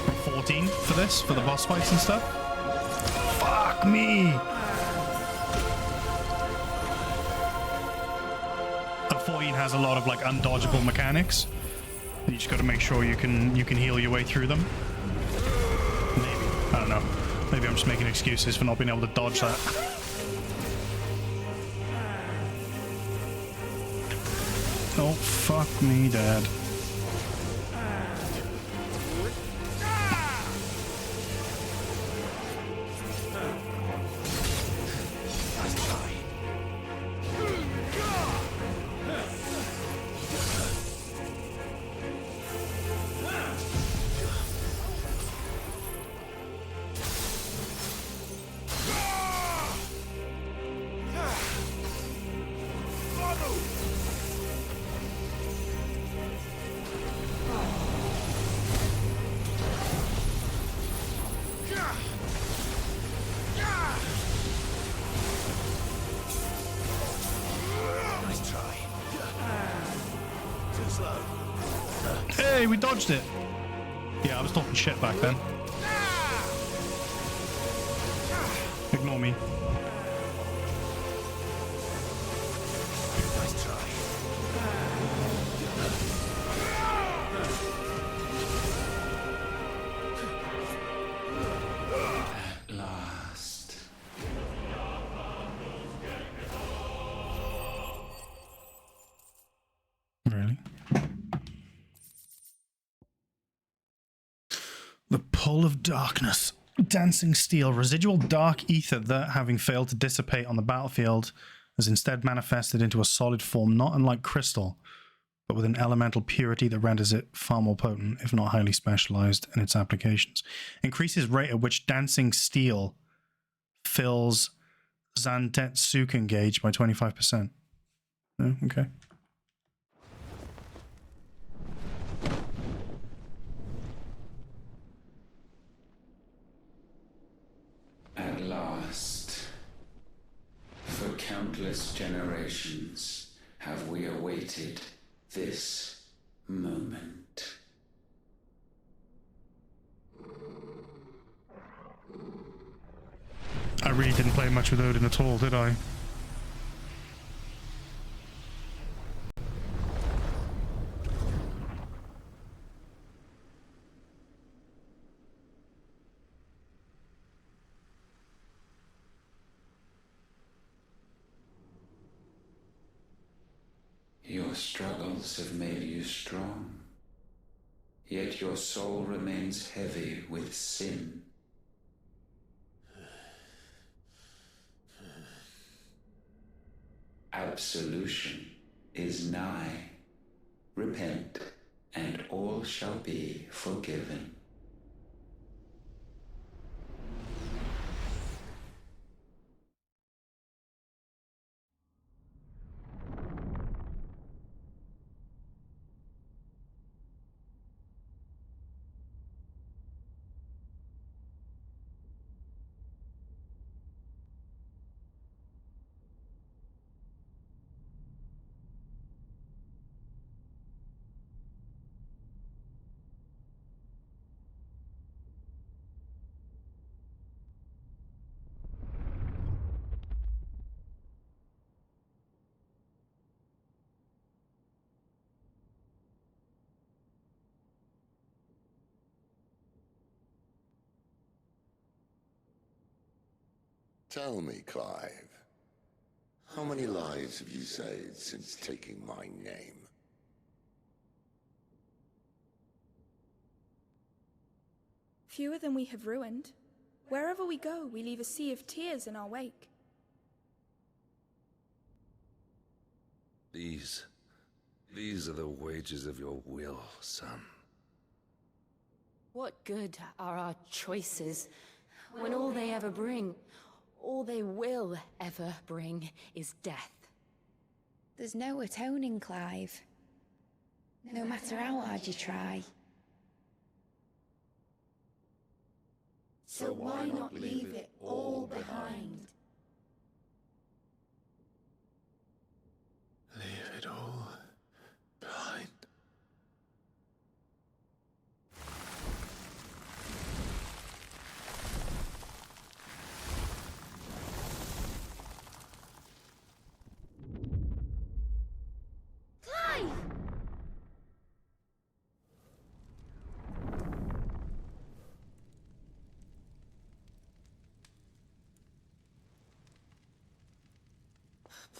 from 14 for this, for the boss fights and stuff. Fuck me! And 14 has a lot of like undodgeable mechanics. You just got to make sure you can heal your way through them. Maybe, I don't know. Maybe I'm just making excuses for not being able to dodge that. Oh, fuck me, Dad. Hey, we dodged it. Yeah, I was talking shit back then. Ignore me. Nice try. At last. Really? The Pull of Darkness. Dancing steel. Residual dark ether that, having failed to dissipate on the battlefield, has instead manifested into a solid form not unlike crystal, but with an elemental purity that renders it far more potent, if not highly specialized in its applications. Increases rate at which dancing steel fills Zantetsuken gauge by 25%. Oh, okay. At last, for countless generations have we awaited this moment. I really didn't play much with Odin at all, did I? Your struggles have made you strong, yet your soul remains heavy with sin. Absolution is nigh. Repent, and all shall be forgiven. Tell me, Clive, how many lives have you saved since taking my name? Fewer than we have ruined. Wherever we go, we leave a sea of tears in our wake. These are the wages of your will, son. What good are our choices when all they ever bring, all they will ever bring, is death? There's no atoning, Clive. No matter how hard you try. So why not leave it all behind? Leave it all behind. Clive!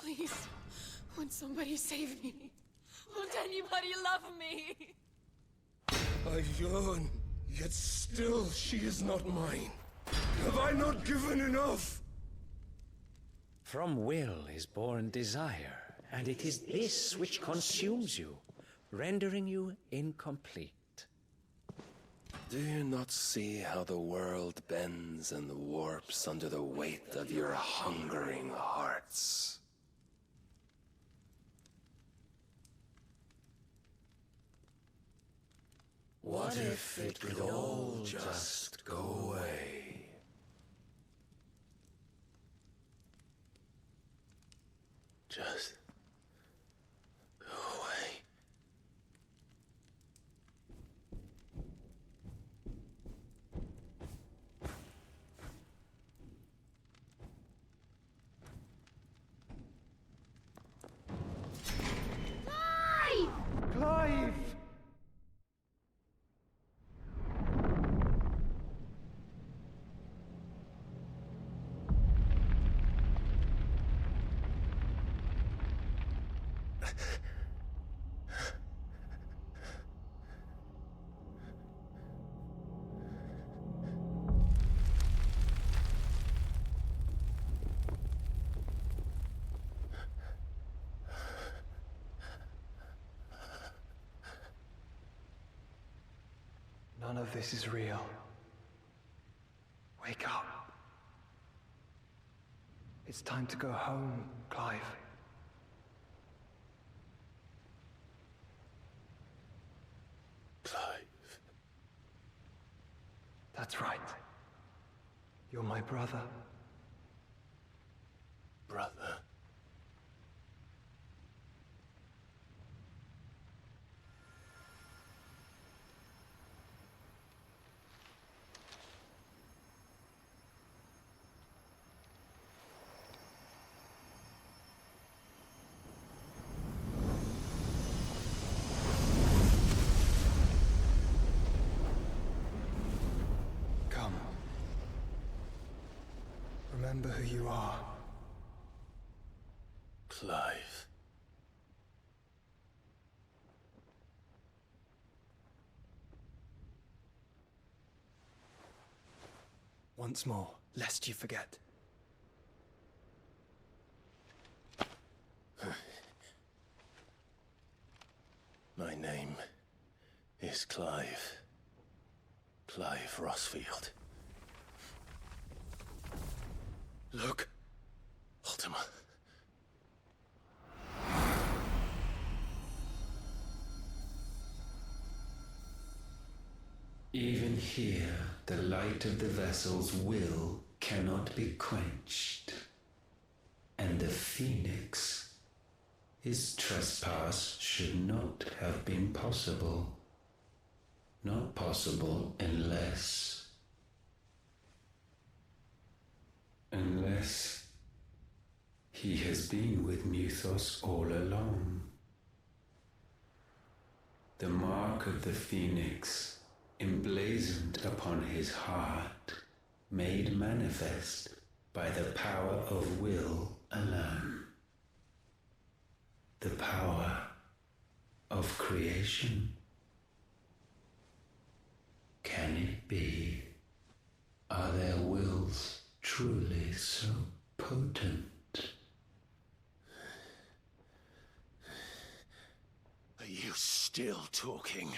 Please, won't somebody save me? Won't anybody love me? I yearn, yet still she is not mine. Have I not given enough? From will is born desire, and it is this which consumes you, rendering you incomplete. Do you not see how the world bends and warps under the weight of your hungering hearts? What if it could all just go away? Just go away. Clive! None of this is real. Wake up. It's time to go home, Clive. Clive. That's right. You're my brother. Brother. Come. Remember who you are. Clive. Once more, lest you forget. My name is Clive. Clive Rossfield. Look, Ultima. Even here, the light of the vessel's will cannot be quenched. And the Phoenix, his trespass should not have been possible. Not possible unless he has been with Muthos all along. The mark of the Phoenix, emblazoned upon his heart, made manifest by the power of will alone. The power of creation. Can it be? Are their wills truly so potent? Are you still talking?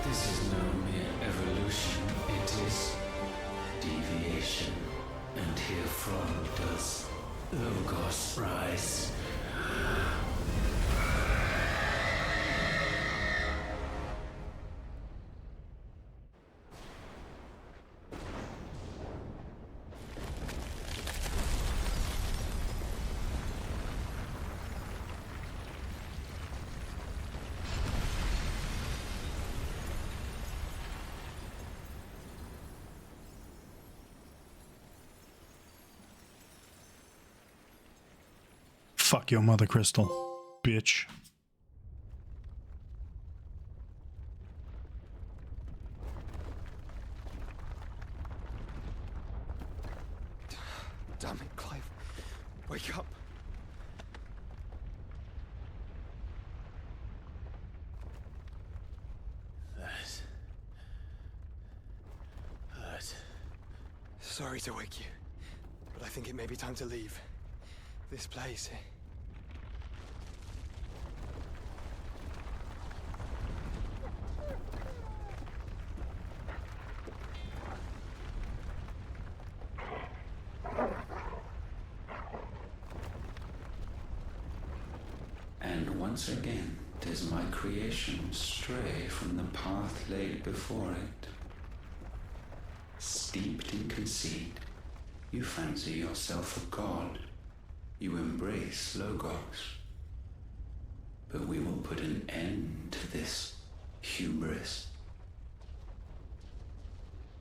This is no mere evolution, it is deviation. And herefrom does Logos rise. Fuck your mother, Crystal. Bitch. Damn it, Clive. Wake up. Hurt. Sorry to wake you, but I think it may be time to leave. This place. And once again does my creation stray from the path laid before it. Steeped in conceit, you fancy yourself a god. You embrace Logos. But we will put an end to this hubris.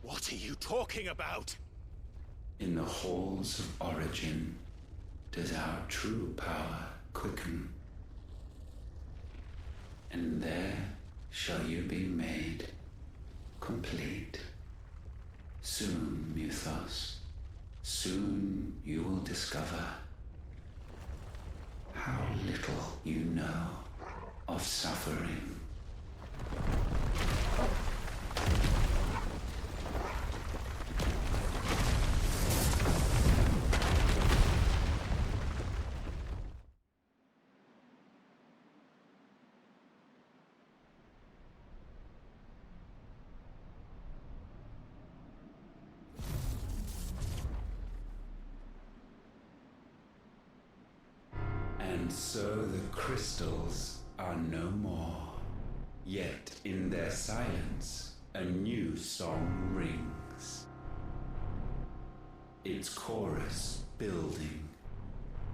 What are you talking about? In the halls of origin does our true power quicken. And there shall you be made complete. Soon, Muthos, soon you will discover how little you know of suffering. And so the crystals are no more. Yet in their silence, a new song rings. Its chorus building,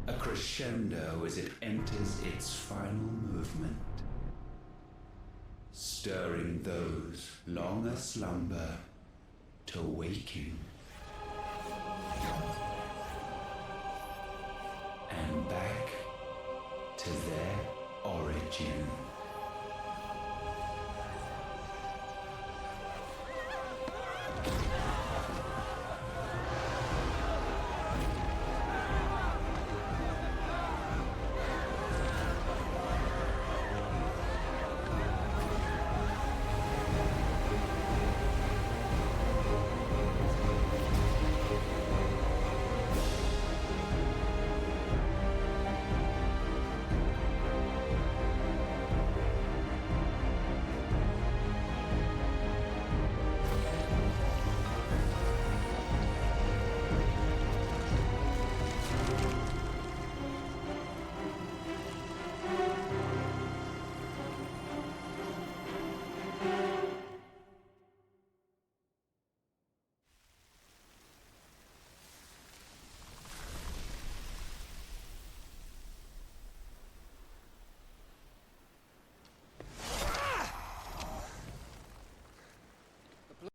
a crescendo as it enters its final movement, stirring those long aslumber to waking. And back to their origin.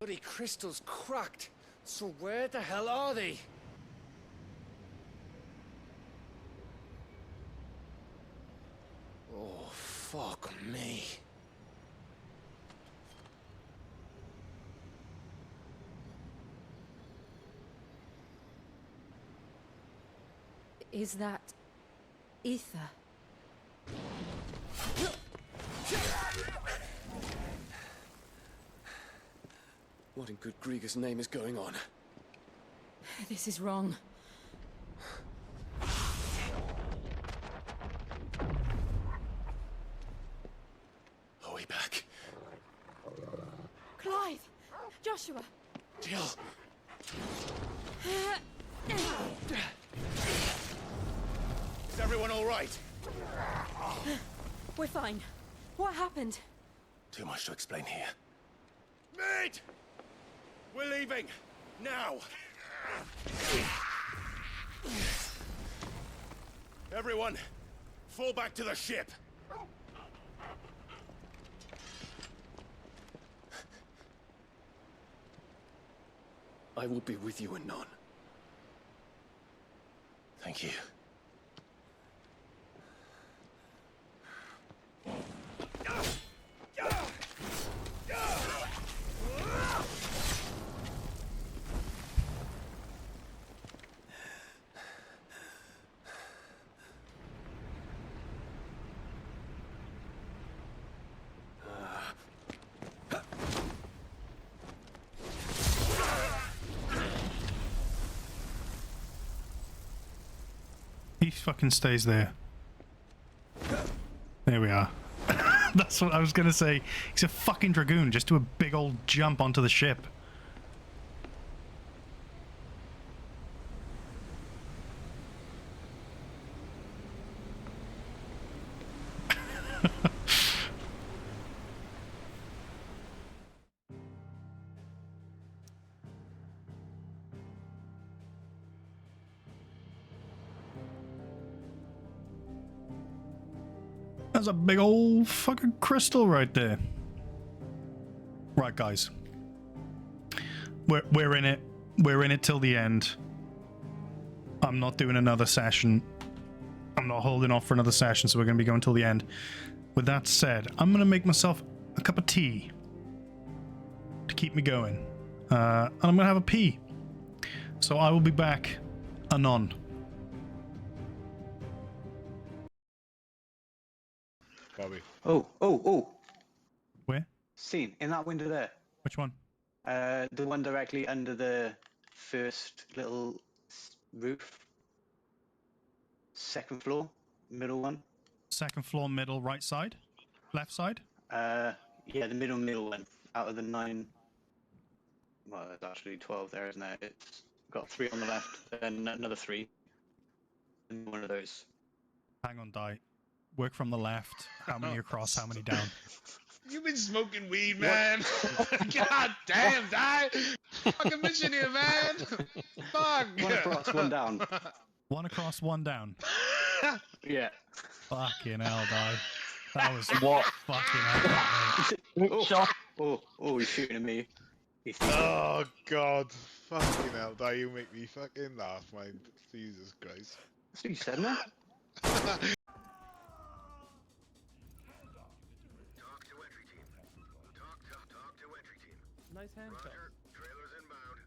Bloody crystal's cracked. So where the hell are they? Oh, fuck me. Is that ether? What in good Grieger's name is going on? This is wrong. Are we back? Clive! Joshua! Jill! Is everyone all right? We're fine. What happened? Too much to explain here. Mate! We're leaving! Now! Everyone, fall back to the ship! I will be with you anon. Thank you. He fucking stays there. There we are. That's what I was gonna say. He's a fucking dragoon. Just do a big old jump onto the ship. There's a big old fucking crystal right there. Right, guys. We're in it. We're in it till the end. I'm not doing another session. I'm not holding off for another session, so we're going to be going till the end. With that said, I'm going to make myself a cup of tea to keep me going. And I'm going to have a pee. So I will be back anon. Bobby. Oh. Where? Scene, in that window there. Which one? The one directly under the first little roof. Second floor, middle one. Second floor, middle, right side? Left side? Yeah, the middle one. Out of the 9... Well, there's actually 12 there, isn't it? It's got 3 on the left, then another 3. And one of those. Hang on, Die. Work from the left. How many across, how many down? You've been smoking weed, man. God damn, Die. Fucking mission here, man. Fuck. One across, one down. One across, one down. Yeah. Fucking hell, Die. That was what? Fucking hell. Oh, he's shooting at me. Oh, God. Fucking hell, Die. You make me fucking laugh, man. Jesus Christ. That's what you said, man. Nice handcuffs.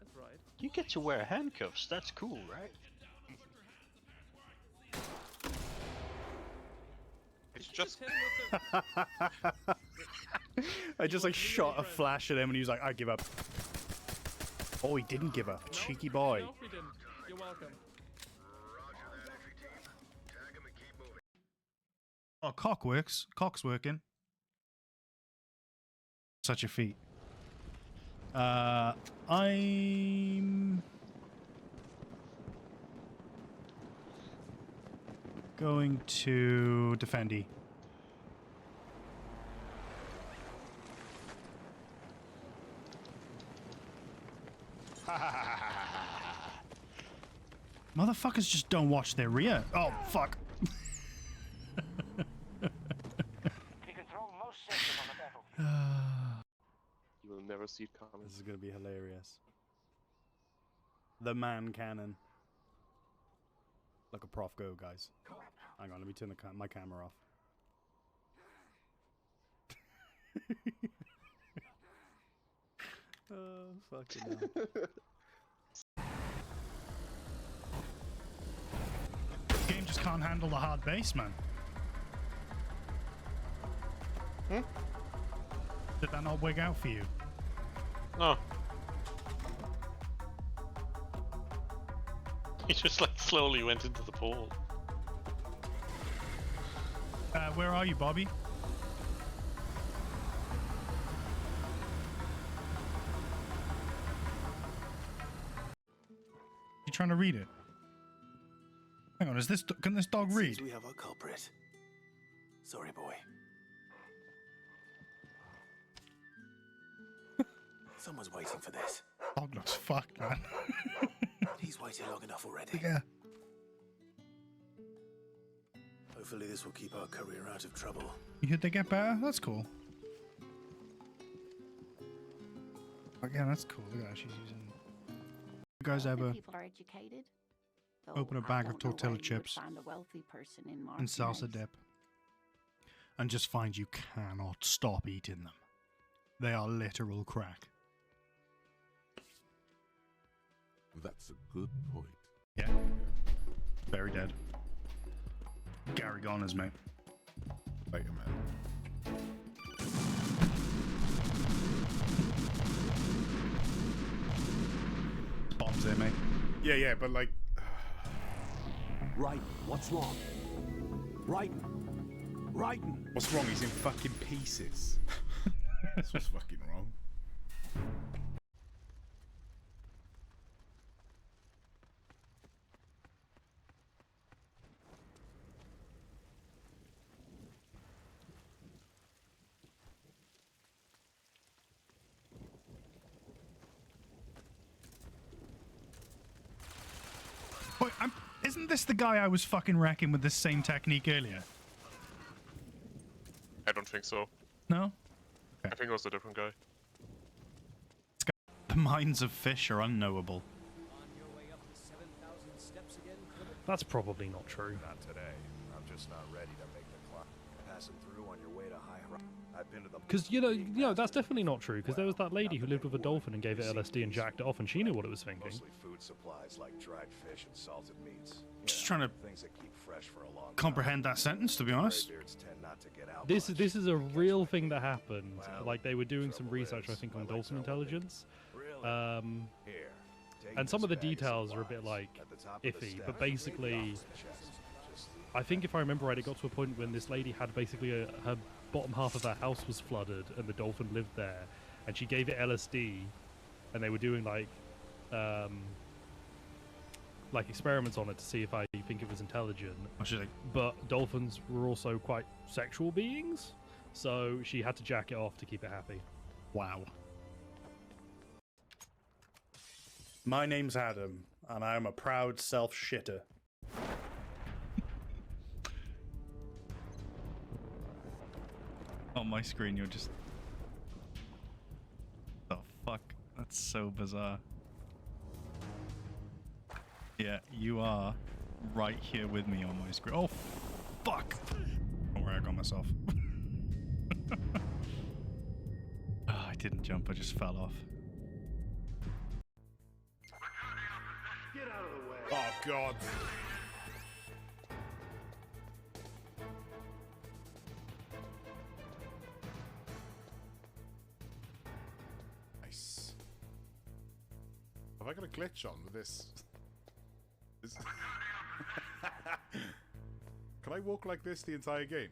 That's right. You get to wear handcuffs. That's cool, right? It's just. I just like shot a flash at him and he was like, I give up. Oh, he didn't give up. Cheeky boy. No, we didn't. You're welcome. Oh, cock works. Cock's working. Such a feat. I'm going to defendy. Motherfuckers just don't watch their rear. Oh, fuck. You can throw most sectors on the battlefield. You you'll never see it coming. This is gonna be hilarious. The man cannon. Like a prof go, guys. Hang on, let me turn my camera off. Oh, fucking hell. The game just can't handle the hard bass, man. Hmm? Did that not wig out for you? No. He just like slowly went into the pool. Where are you, Bobby? You trying to read it? Hang on, can this dog read? Seems we have our culprit. Sorry, boy. Someone's waiting for this. Dog looks fucked, man. He's waited long enough already. Yeah. Hopefully this will keep our career out of trouble. You think they get better? That's cool. Again, that's cool. Look at that, she's using... You guys ever People are educated. open a bag of tortilla chips Find a wealthy person in and salsa Martinez. dip and just find you cannot stop eating them? They are literal crack. That's a good point. Yeah. Very dead. Gary Goners, mate. Wait a minute. Bombs there, mate. Yeah, but like... Right, what's wrong? Right. What's wrong? He's in fucking pieces. That's what's fucking wrong. Wait, isn't this the guy I was fucking wrecking with this same technique earlier? I don't think so. No? Okay. I think it was a different guy. The minds of fish are unknowable. That's probably not true. Not today. I'm just not ready to make the climb. Passing through on your way to high. I've been to the. Because you know that's definitely not true. Because there was that lady who lived with a dolphin and gave it LSD and jacked it off, and she knew what it was thinking. Mostly food supplies like dried fish and salted meats. Just trying to things that keep fresh for a long comprehend that sentence, to be honest. tend not to get out This is a real thing that happened. Like they were doing some research, I think, on dolphin intelligence. And some of the details are a bit like iffy, but basically, I think if I remember right, it got to a point when this lady had basically her bottom half of her house was flooded, and the dolphin lived there, and she gave it LSD, and they were doing like experiments on it to see if I think it was intelligent. But dolphins were also quite sexual beings, so she had to jack it off to keep it happy. Wow. My name's Adam, and I'm a proud self-shitter. On my screen, you're just... The fuck? That's so bizarre. Yeah, you are right here with me on my screen. Oh, fuck! Don't worry, I got myself. I didn't jump, I just fell off. Get out of the way. Oh god. Nice. Have I got a glitch on with this? Can I walk like this the entire game?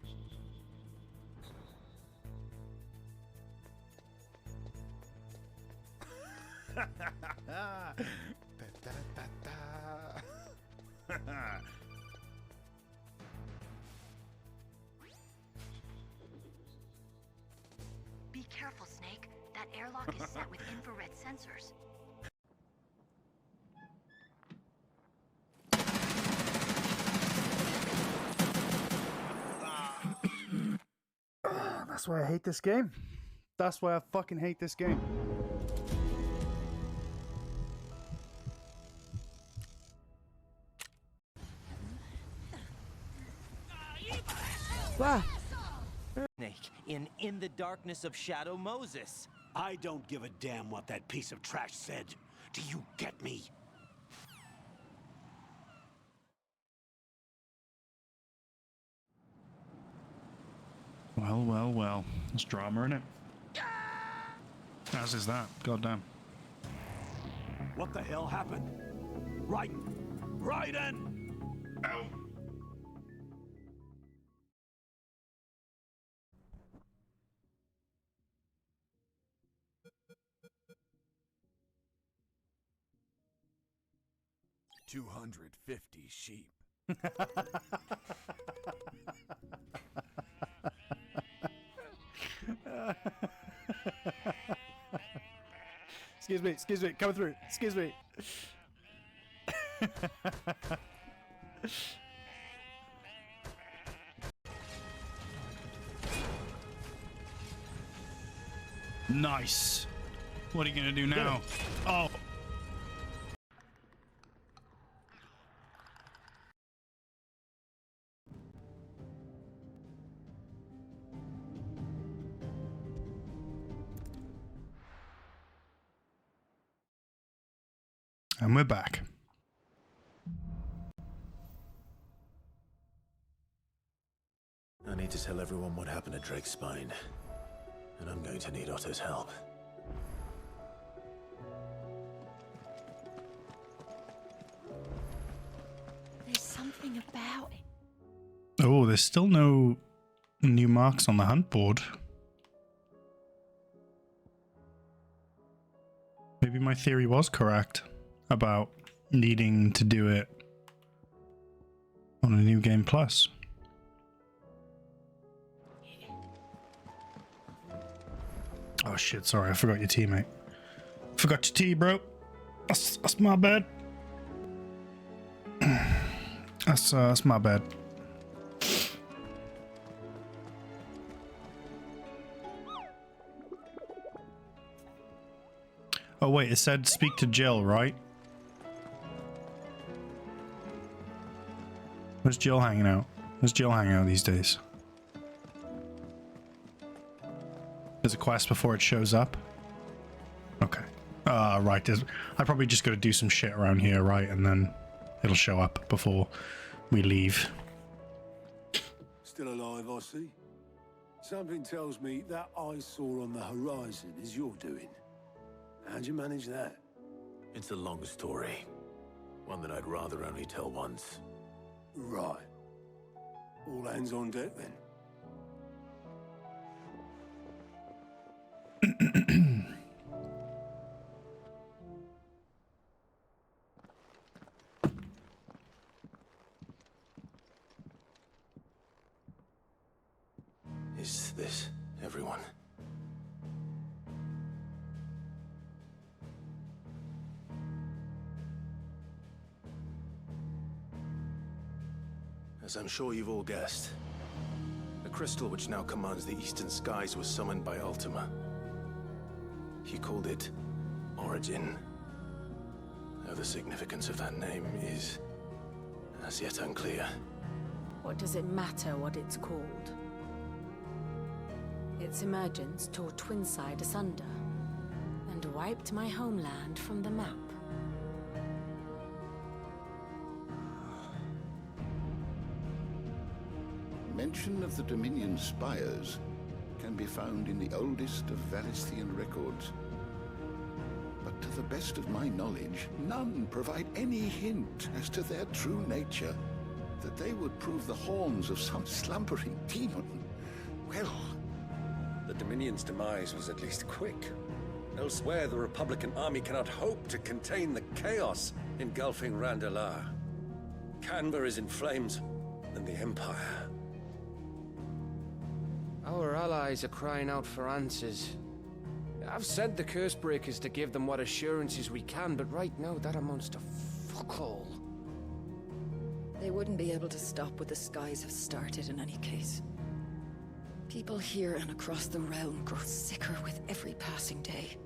Be careful, Snake. That airlock is set with infrared sensors. That's why I hate this game. That's why I fucking hate this game. What? In the darkness of Shadow Moses. I don't give a damn what that piece of trash said. Do you get me? Well, well, well. There's drama in it. As is that. Goddamn. What the hell happened? Raiden! Raiden! Ow. $250 sheep. Excuse me, coming through. Excuse me. Nice. What are you gonna do now? Oh. And we're back. I need to tell everyone what happened at Drake's Spine. And I'm going to need Otto's help. There's something about it. Oh, there's still no new marks on the hunt board. Maybe my theory was correct about needing to do it on a new game plus. Oh shit, sorry, I forgot your tea, mate. Forgot your tea, bro. That's my bad. That's my bad. Oh wait, it said speak to Jill, right? Where's Jill hanging out? Where's Jill hanging out these days? There's a quest before it shows up. Okay. Right. I probably just got to do some shit around here, right? And then it'll show up before we leave. Still alive, I see. Something tells me that eyesore on the horizon is your doing. How'd you manage that? It's a long story. One that I'd rather only tell once. Right. All hands on deck, then. Is this everyone? As I'm sure you've all guessed, the crystal which now commands the eastern skies was summoned by Ultima. He called it Origin. Though the significance of that name is as yet unclear. What does it matter what it's called? Its emergence tore Twinside asunder and wiped my homeland from the map. Mention of the Dominion spires can be found in the oldest of Valisthian records. But to the best of my knowledge, none provide any hint as to their true nature. That they would prove the horns of some slumbering demon. Well, the Dominion's demise was at least quick. Elsewhere, the Republican army cannot hope to contain the chaos engulfing Randalar. Canva is in flames, and the Empire. Our allies are crying out for answers. I've sent the Cursebreakers to give them what assurances we can, but right now that amounts to fuck all. They wouldn't be able to stop what the skies have started in any case. People here and across the realm grow sicker with every passing day.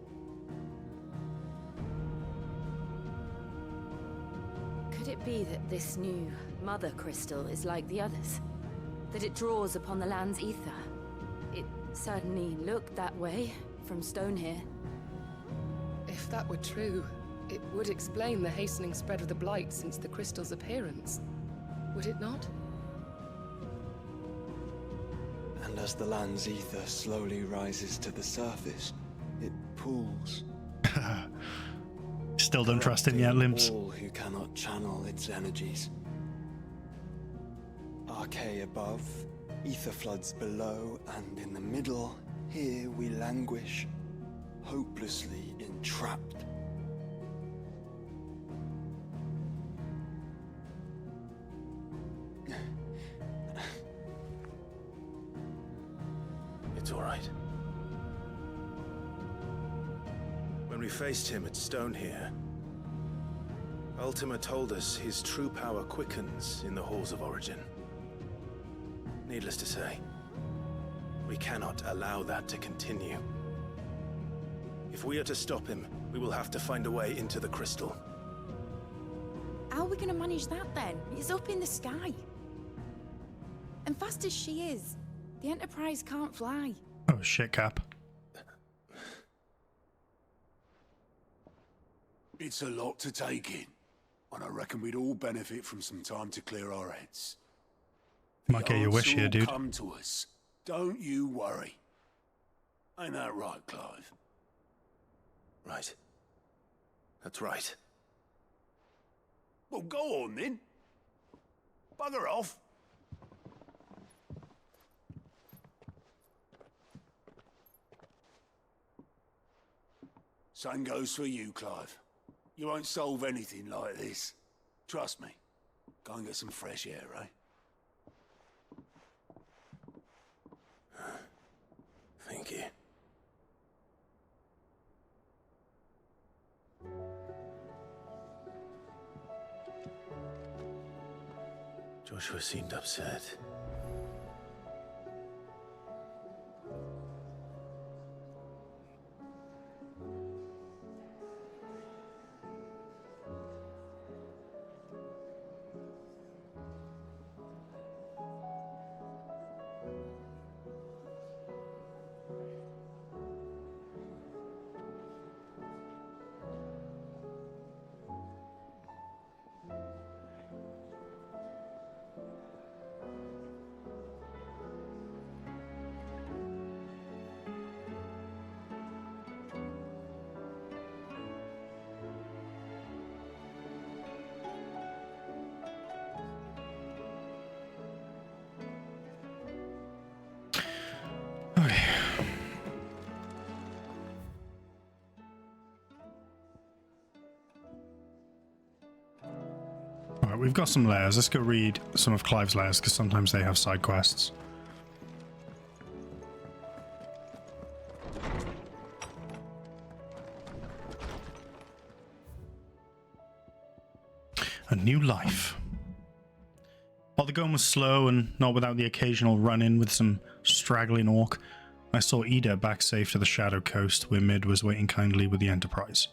Could it be that this new mother crystal is like the others? That it draws upon the land's ether? It certainly looked that way from stone here. If that were true, it would explain the hastening spread of the Blight since the crystal's appearance. Would it not? And as the land's ether slowly rises to the surface, it pools. Still don't trust him yet, Limbs. All who cannot channel its energies. Archay above, ether floods below, and in the middle, here we languish, hopelessly entrapped. It's all right. When we faced him at Stone here, Ultima told us his true power quickens in the halls of Origin. Needless to say, we cannot allow that to continue. If we are to stop him, we will have to find a way into the crystal. How are we gonna manage that then? It's up in the sky. And fast as she is, the Enterprise can't fly. Oh shit, Cap. It's a lot to take in, and I reckon we'd all benefit from some time to clear our heads. Might get your wish answer here, will dude. come to us. Don't you worry. Ain't that right, Clive? Right. That's right. Well, go on then. Bugger off. Same goes for you, Clive. You won't solve anything like this. Trust me. Go and get some fresh air, eh? Thank you. Joshua seemed upset. Alright, we've got some layers. Let's go read some of Clive's layers, because sometimes they have side quests. A new life. While the going was slow and not without the occasional run-in with some straggling orc, I saw Ida back safe to the Shadow Coast, where Mid was waiting kindly with the Enterprise.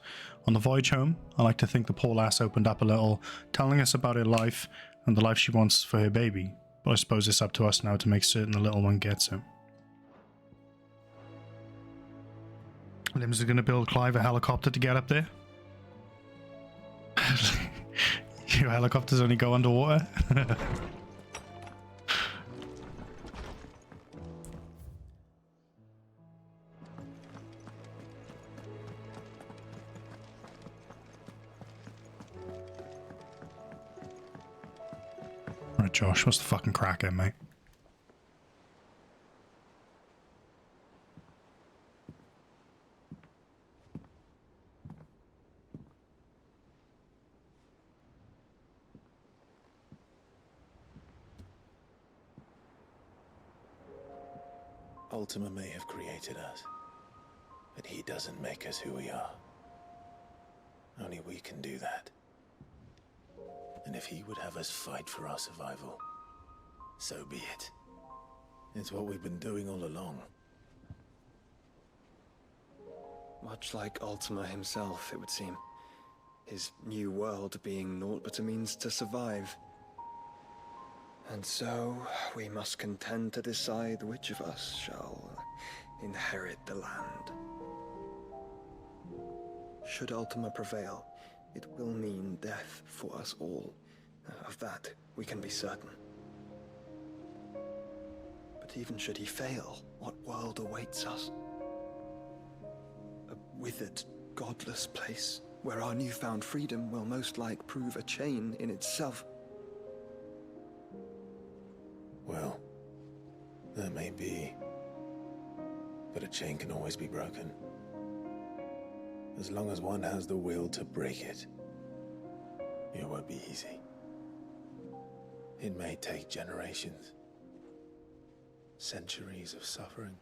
On the voyage home, I like to think the poor lass opened up a little, telling us about her life and the life she wants for her baby, but I suppose it's up to us now to make certain the little one gets it. Limbs are going to build Clive a helicopter to get up there. Your helicopters only go underwater. Right, Josh, what's the fucking crack in, mate? Ultima may have created us, but he doesn't make us who we are. Only we can do that. And if he would have us fight for our survival, so be it. It's what we've been doing all along. Much like Ultima himself, it would seem. His new world being naught but a means to survive. And so, we must contend to decide which of us shall inherit the land. Should Ultima prevail, it will mean death for us all. Of that, we can be certain. But even should he fail, what world awaits us? A withered, godless place, where our newfound freedom will most like prove a chain in itself. Well, that may be. But a chain can always be broken. As long as one has the will to break it. It won't be easy. It may take generations. Centuries of suffering.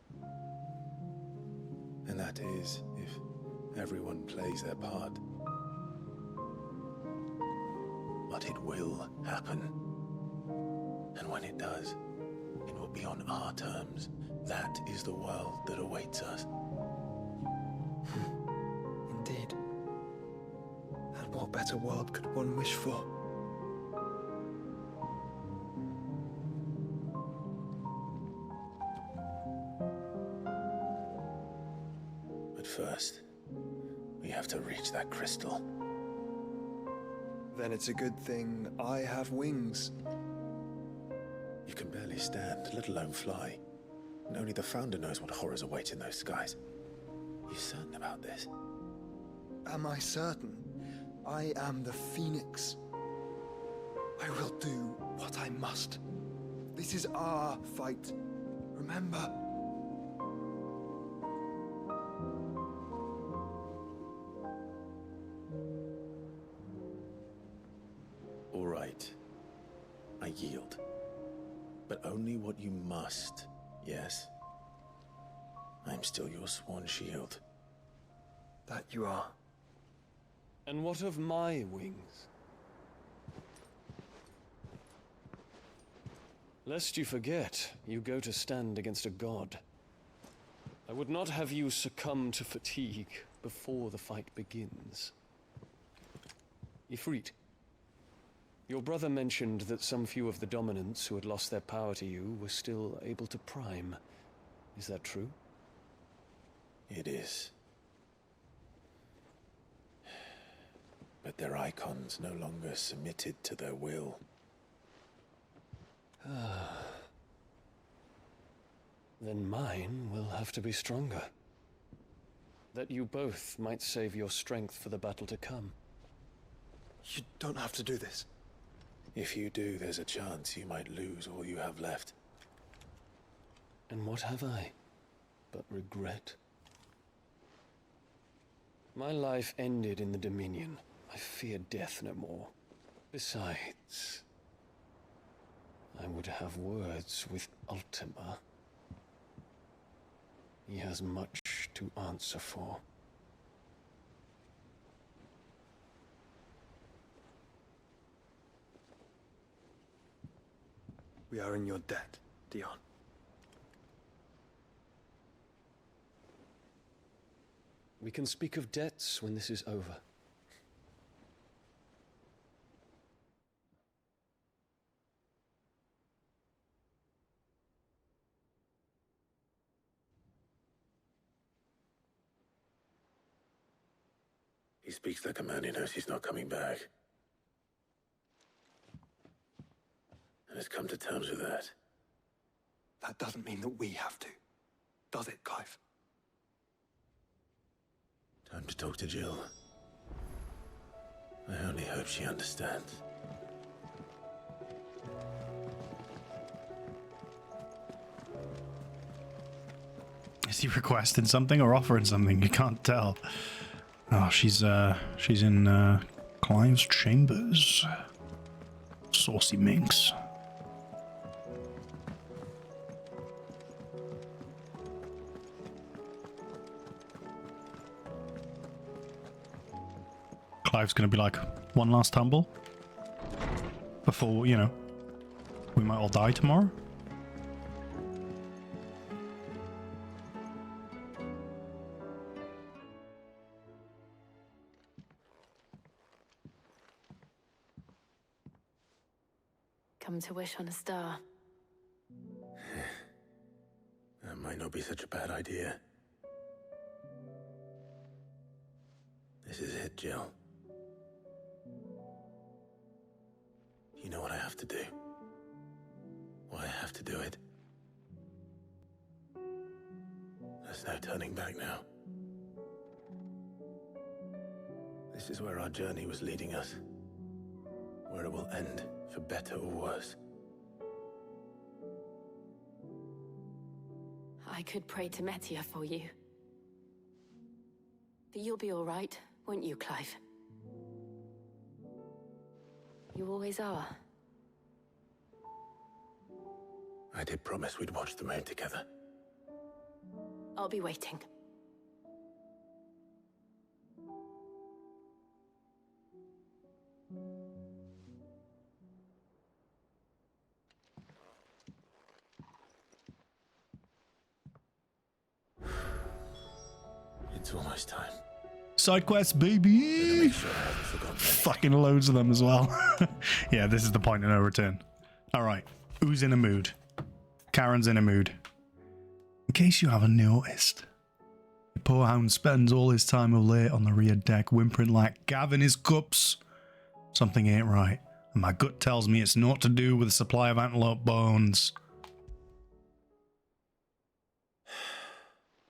And that is, if everyone plays their part. But it will happen. And when it does, it will be on our terms. That is the world that awaits us. Indeed. And what better world could one wish for? But first, we have to reach that crystal. Then it's a good thing I have wings. You can barely stand, let alone fly. And only the Founder knows what horrors await in those skies. You certain about this? Am I certain? I am the Phoenix. I will do what I must. This is our fight. Remember? All right. I yield. But only what you must, yes? I'm still your sworn shield. That you are. And what of my wings? Lest you forget, you go to stand against a god. I would not have you succumb to fatigue before the fight begins. Ifrit, your brother mentioned that some few of the dominants who had lost their power to you were still able to prime. Is that true? It is. But their icons no longer submitted to their will. Then mine will have to be stronger. That you both might save your strength for the battle to come. You don't have to do this. If you do, there's a chance you might lose all you have left. And what have I but regret? My life ended in the Dominion. I fear death no more. Besides, I would have words with Ultima. He has much to answer for. We are in your debt, Dion. We can speak of debts when this is over. He speaks like a man who knows he's not coming back. And has come to terms with that. That doesn't mean that we have to, does it, Clive? Time to talk to Jill. I only hope she understands. Is he requesting something or offering something? You can't tell. Oh, she's in Clive's chambers. Saucy minx. Clive's gonna be like, one last tumble before, you know, we might all die tomorrow. Come to wish on a star. That might not be such a bad idea. This is it, Jill. You know what I have to do. Why I have to do it. There's no turning back now. This is where our journey was leading us. Where it will end, for better or worse. I could pray to Metia for you. But you'll be all right, won't you, Clive? You always are. I did promise we'd watch the moon together. I'll be waiting. It's almost time. Side quests, baby! Fucking loads of them as well. Yeah, this is the point of no return. Alright, who's in a mood? Karen's in a mood. In case you haven't noticed, the poor hound spends all his time of late on the rear deck whimpering like Gav in his cups. Something ain't right, and my gut tells me it's not to do with the supply of antelope bones.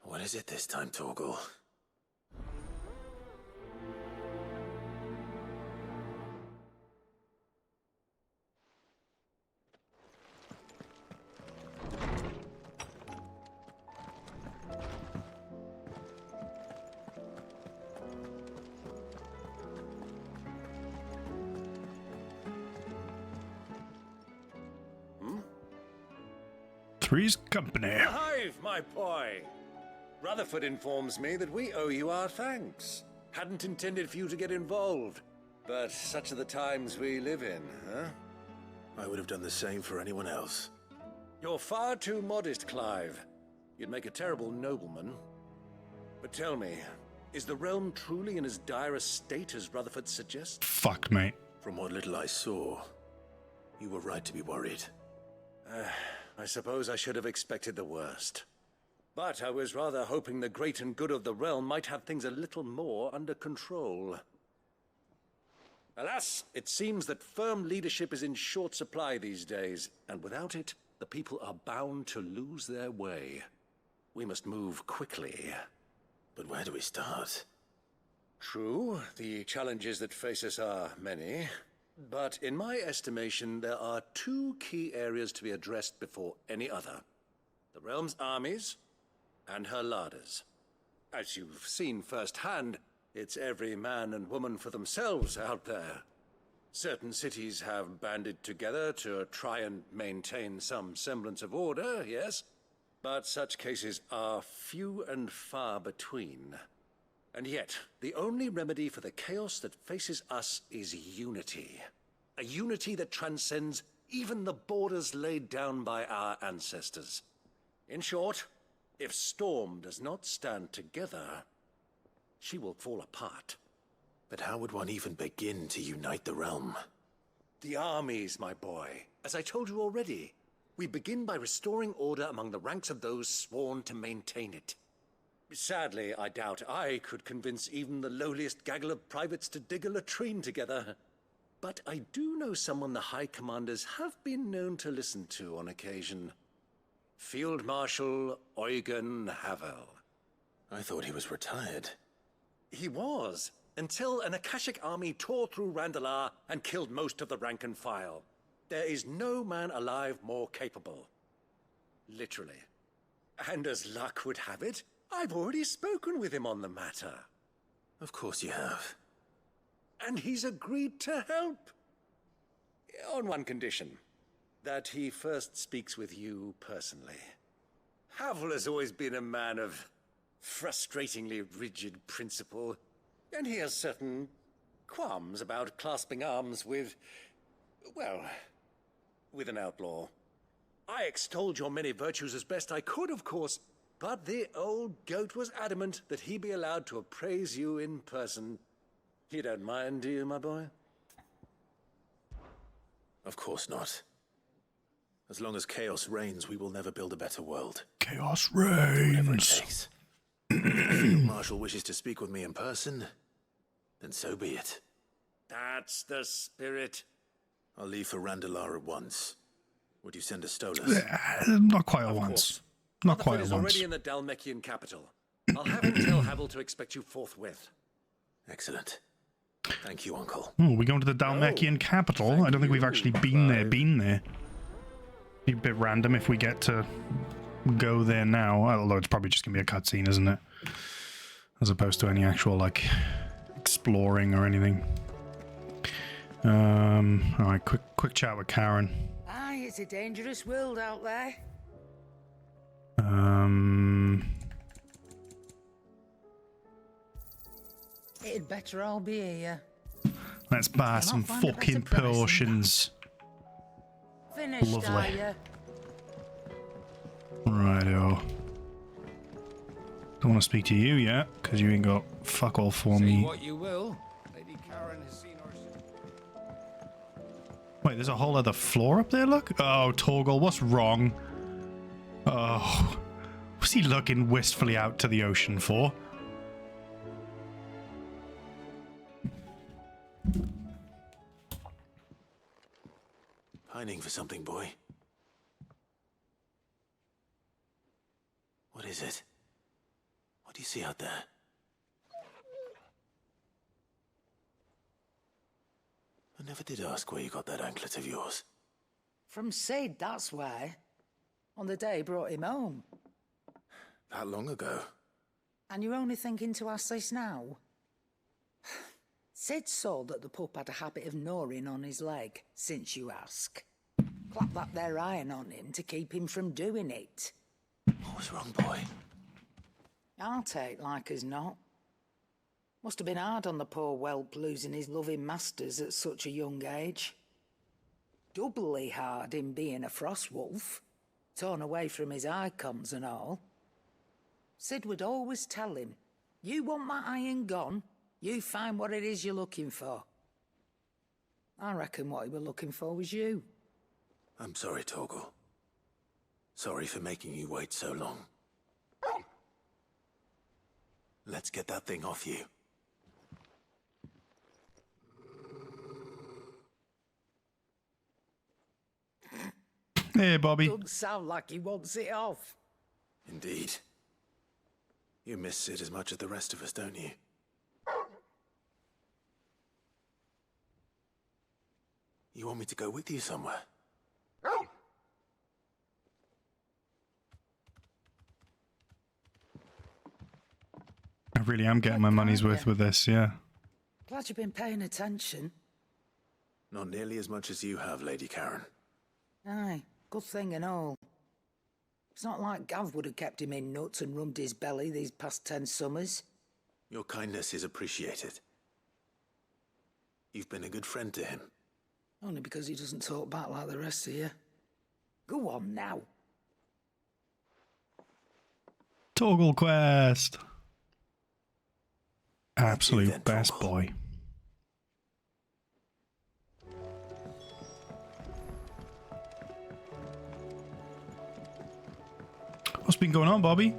What is it this time, Torgal? Three's company. Hive, my boy! Rutherford informs me that we owe you our thanks. Hadn't intended for you to get involved, but such are the times we live in, huh? I would have done the same for anyone else. You're far too modest, Clive. You'd make a terrible nobleman. But tell me, is the realm truly in as dire a state as Rutherford suggests? Fuck, mate. From what little I saw, you were right to be worried. I suppose I should have expected the worst. But I was rather hoping the great and good of the realm might have things a little more under control. Alas, it seems that firm leadership is in short supply these days, and without it, the people are bound to lose their way. We must move quickly. But where do we start? True, the challenges that face us are many. But in my estimation, there are two key areas to be addressed before any other. The realm's armies and her larders. As you've seen firsthand, it's every man and woman for themselves out there. Certain cities have banded together to try and maintain some semblance of order, yes? But such cases are few and far between. And yet, the only remedy for the chaos that faces us is unity. A unity that transcends even the borders laid down by our ancestors. In short, if Storm does not stand together, she will fall apart. But how would one even begin to unite the realm? The armies, my boy. As I told you already, we begin by restoring order among the ranks of those sworn to maintain it. Sadly, I doubt I could convince even the lowliest gaggle of privates to dig a latrine together. But I do know someone the High Commanders have been known to listen to on occasion. Field Marshal Eugen Havel. I thought he was retired. He was, until an Akashic army tore through Randalar and killed most of the rank and file. There is no man alive more capable. Literally. And as luck would have it, I've already spoken with him on the matter. Of course you have. And he's agreed to help. On one condition. That he first speaks with you personally. Havel has always been a man of frustratingly rigid principle, and he has certain qualms about clasping arms with, well, with an outlaw. I extolled your many virtues as best I could, of course, but the old goat was adamant that he be allowed to appraise you in person. You don't mind, do you, my boy? Of course not. As long as chaos reigns, we will never build a better world. Chaos Whatever it reigns. takes. If the Field Marshal wishes to speak with me in person, then so be it. That's the spirit. I'll leave for Randalar at once. Would you send a Stolas? Not quite at Of once. course. Not quite Rutherford at is once. already in the Dalmekian capital. I'll have him tell Havel to expect you forthwith. Excellent. Thank you, Uncle. Oh, we're going to the Dalmekian capital. I don't think we've actually been there. Be a bit random if we get to go there now. Although it's probably just gonna be a cutscene, isn't it? As opposed to any actual like exploring or anything. All right, quick chat with Karen. Aye, it's a dangerous world out there. It'd better all be here. Let's buy some find a better fucking price than that. potions. Finished, Lovely. are ya? Righto. Don't want to speak to you yet, because you ain't got fuck all for Say me. what you will. Lady Karen has seen our... Wait, there's a whole other floor up there, look? Oh, Torgal, what's wrong? Oh, what's he looking wistfully out to the ocean for? Pining for something, boy. What is it? What do you see out there? I never did ask where you got that anklet of yours. From Sid, that's why. On the day he brought him home. That long ago? And you're only thinking to ask this now? Sid saw that the pup had a habit of gnawing on his leg, since you ask. Clap that there iron on him to keep him from doing it. What was wrong, boy? I'll take like as not. Must have been hard on the poor whelp losing his loving masters at such a young age. Doubly hard in being a frost wolf, torn away from his icons and all. Sid would always tell him, you want that iron gone, you find what it is you're looking for. I reckon what he were looking for was you. I'm sorry, Torgal. Sorry for making you wait so long. Let's get that thing off you. Hey, Bobby. Doesn't sound like he wants it off. Indeed. You miss Sid as much as the rest of us, don't you? You want me to go with you somewhere? I really am getting my money's worth with this, yeah. Glad you've been paying attention. Not nearly as much as you have, Lady Karen. Aye, good thing and all. It's not like Gav would have kept him in nuts and rubbed his belly these past 10 summers. Your kindness is appreciated. You've been a good friend to him. Only because he doesn't talk back like the rest of you. Go on now. Toggle quest. Absolute best boy. What's been going on, Bobby?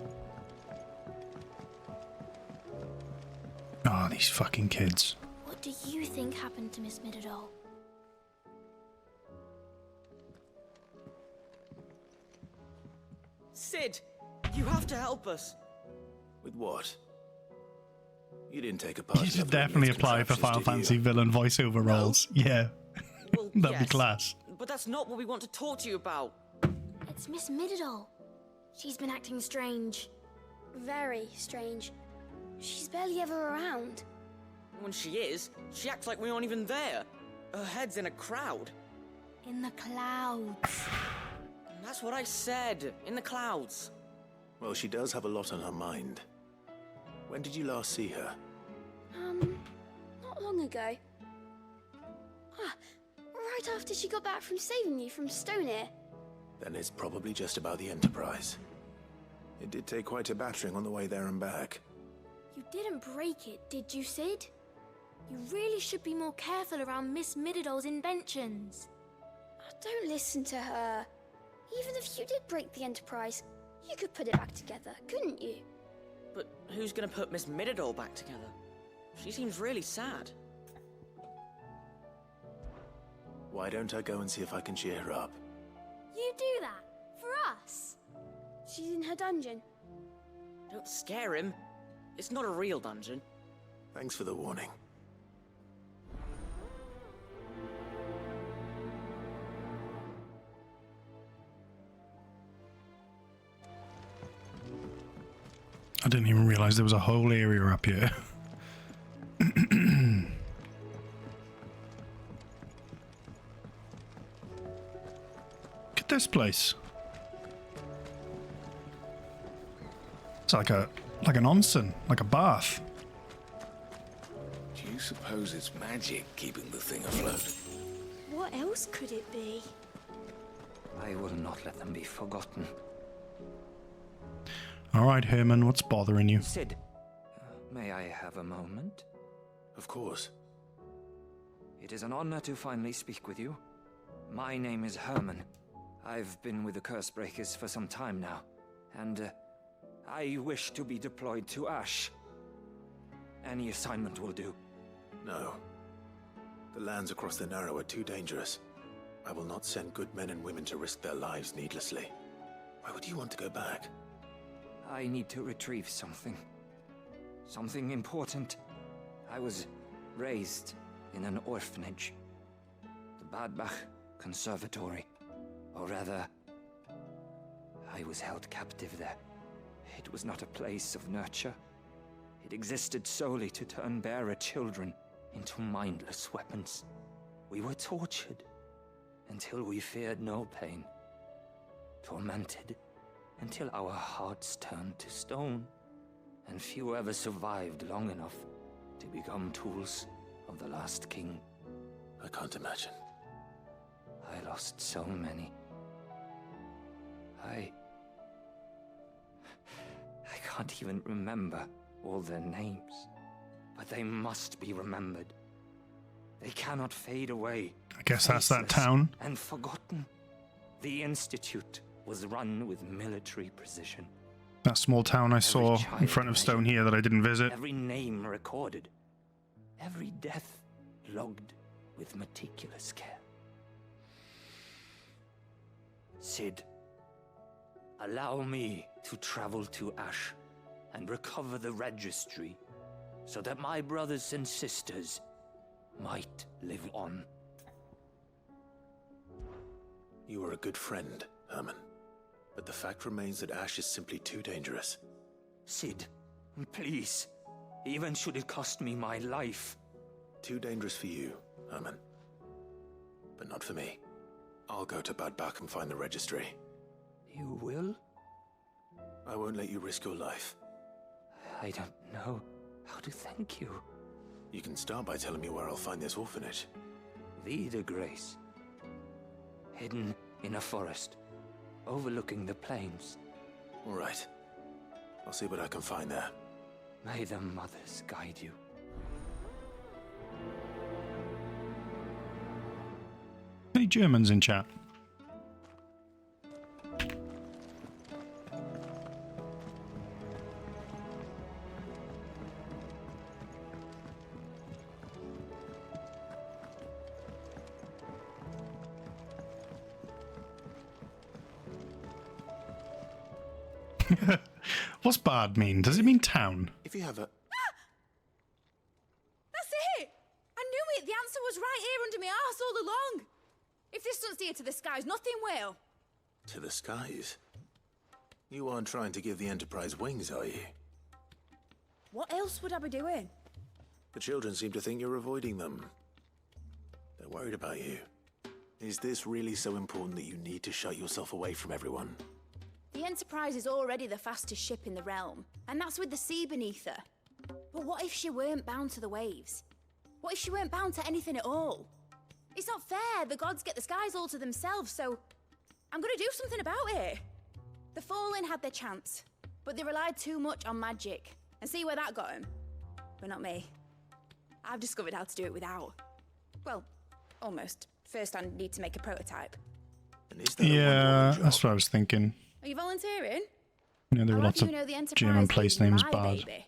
Oh, these fucking kids. What do you think happened to Miss Midadol? Sid, you have to help us. With what? You didn't take a part You in should every definitely of these apply for Final contraptions, Fantasy villain voiceover roles. Yeah. Well, That'd be yes, class. But that's not what we want to talk to you about. It's Miss Midadol. She's been acting strange. Very strange. She's barely ever around. When she is, she acts like we aren't even there. Her head's in a crowd. In the clouds. That's what I said. In the clouds. Well, she does have a lot on her mind. When did you last see her? Not long ago. Right after she got back from saving you from Stoneir. Then it's probably just about the Enterprise. It did take quite a battering on the way there and back. You didn't break it, did you, Sid? You really should be more careful around Miss Midadol's inventions. Don't listen to her. Even if you did break the Enterprise, you could put it back together, couldn't you? But who's gonna put Miss Midadol back together? She seems really sad. Why don't I go and see if I can cheer her up? You do that? For us? She's in her dungeon. Don't scare him. It's not a real dungeon. Thanks for the warning. I didn't even realize there was a whole area up here. Look at this place. It's like an onsen, like a bath. Do you suppose it's magic keeping the thing afloat? What else could it be? I will not let them be forgotten. All right, Herman, what's bothering you? Sid, may I have a moment? Of course. It is an honor to finally speak with you. My name is Herman. I've been with the Cursebreakers for some time now, and I wish to be deployed to Ash. Any assignment will do. No. The lands across the Narrow are too dangerous. I will not send good men and women to risk their lives needlessly. Why would you want to go back? I need to retrieve something. Something important. I was raised in an orphanage. The Badbach Conservatory. Or rather, I was held captive there. It was not a place of nurture. It existed solely to turn bearer children into mindless weapons. We were tortured until we feared no pain. Tormented until our hearts turned to stone, and few ever survived long enough to become tools of the last king. I can't imagine. I lost so many. I can't even remember all their names, but they must be remembered. They cannot fade away. I guess that's that faceless town. And forgotten. The Institute was run with military precision. That small town I saw in front of Stone here that I didn't visit. Every name recorded. Every death logged with meticulous care. Sid, allow me to travel to Ash and recover the registry so that my brothers and sisters might live on. You are a good friend, Herman. But the fact remains that Ash is simply too dangerous. Sid, please. Even should it cost me my life. Too dangerous for you, Herman. But not for me. I'll go to Badbach and find the registry. You will? I won't let you risk your life. I don't know how to thank you. You can start by telling me where I'll find this orphanage. Vie de Grace. Hidden in a forest, overlooking the plains. All right. I'll see what I can find there. May the mothers guide you. Any Germans in chat? What's bad mean? Does it mean town? If you have a... That's it! I knew it! The answer was right here under my arse all along! If this doesn't steer to the skies, nothing will! To the skies? You aren't trying to give the Enterprise wings, are you? What else would I be doing? The children seem to think you're avoiding them. They're worried about you. Is this really so important that you need to shut yourself away from everyone? The Enterprise is already the fastest ship in the realm, and that's with the sea beneath her. But what if she weren't bound to the waves? What if she weren't bound to anything at all? It's not fair. The gods get the skies all to themselves, so I'm gonna do something about it. The Fallen had their chance, but they relied too much on magic. And see where that got them? But not me. I've discovered how to do it without. Well, almost. First I need to make a prototype. Yeah, that's what I was thinking. Are you volunteering? You know, there were I'll lots have of you know the Enterprise German place is names my bad. baby.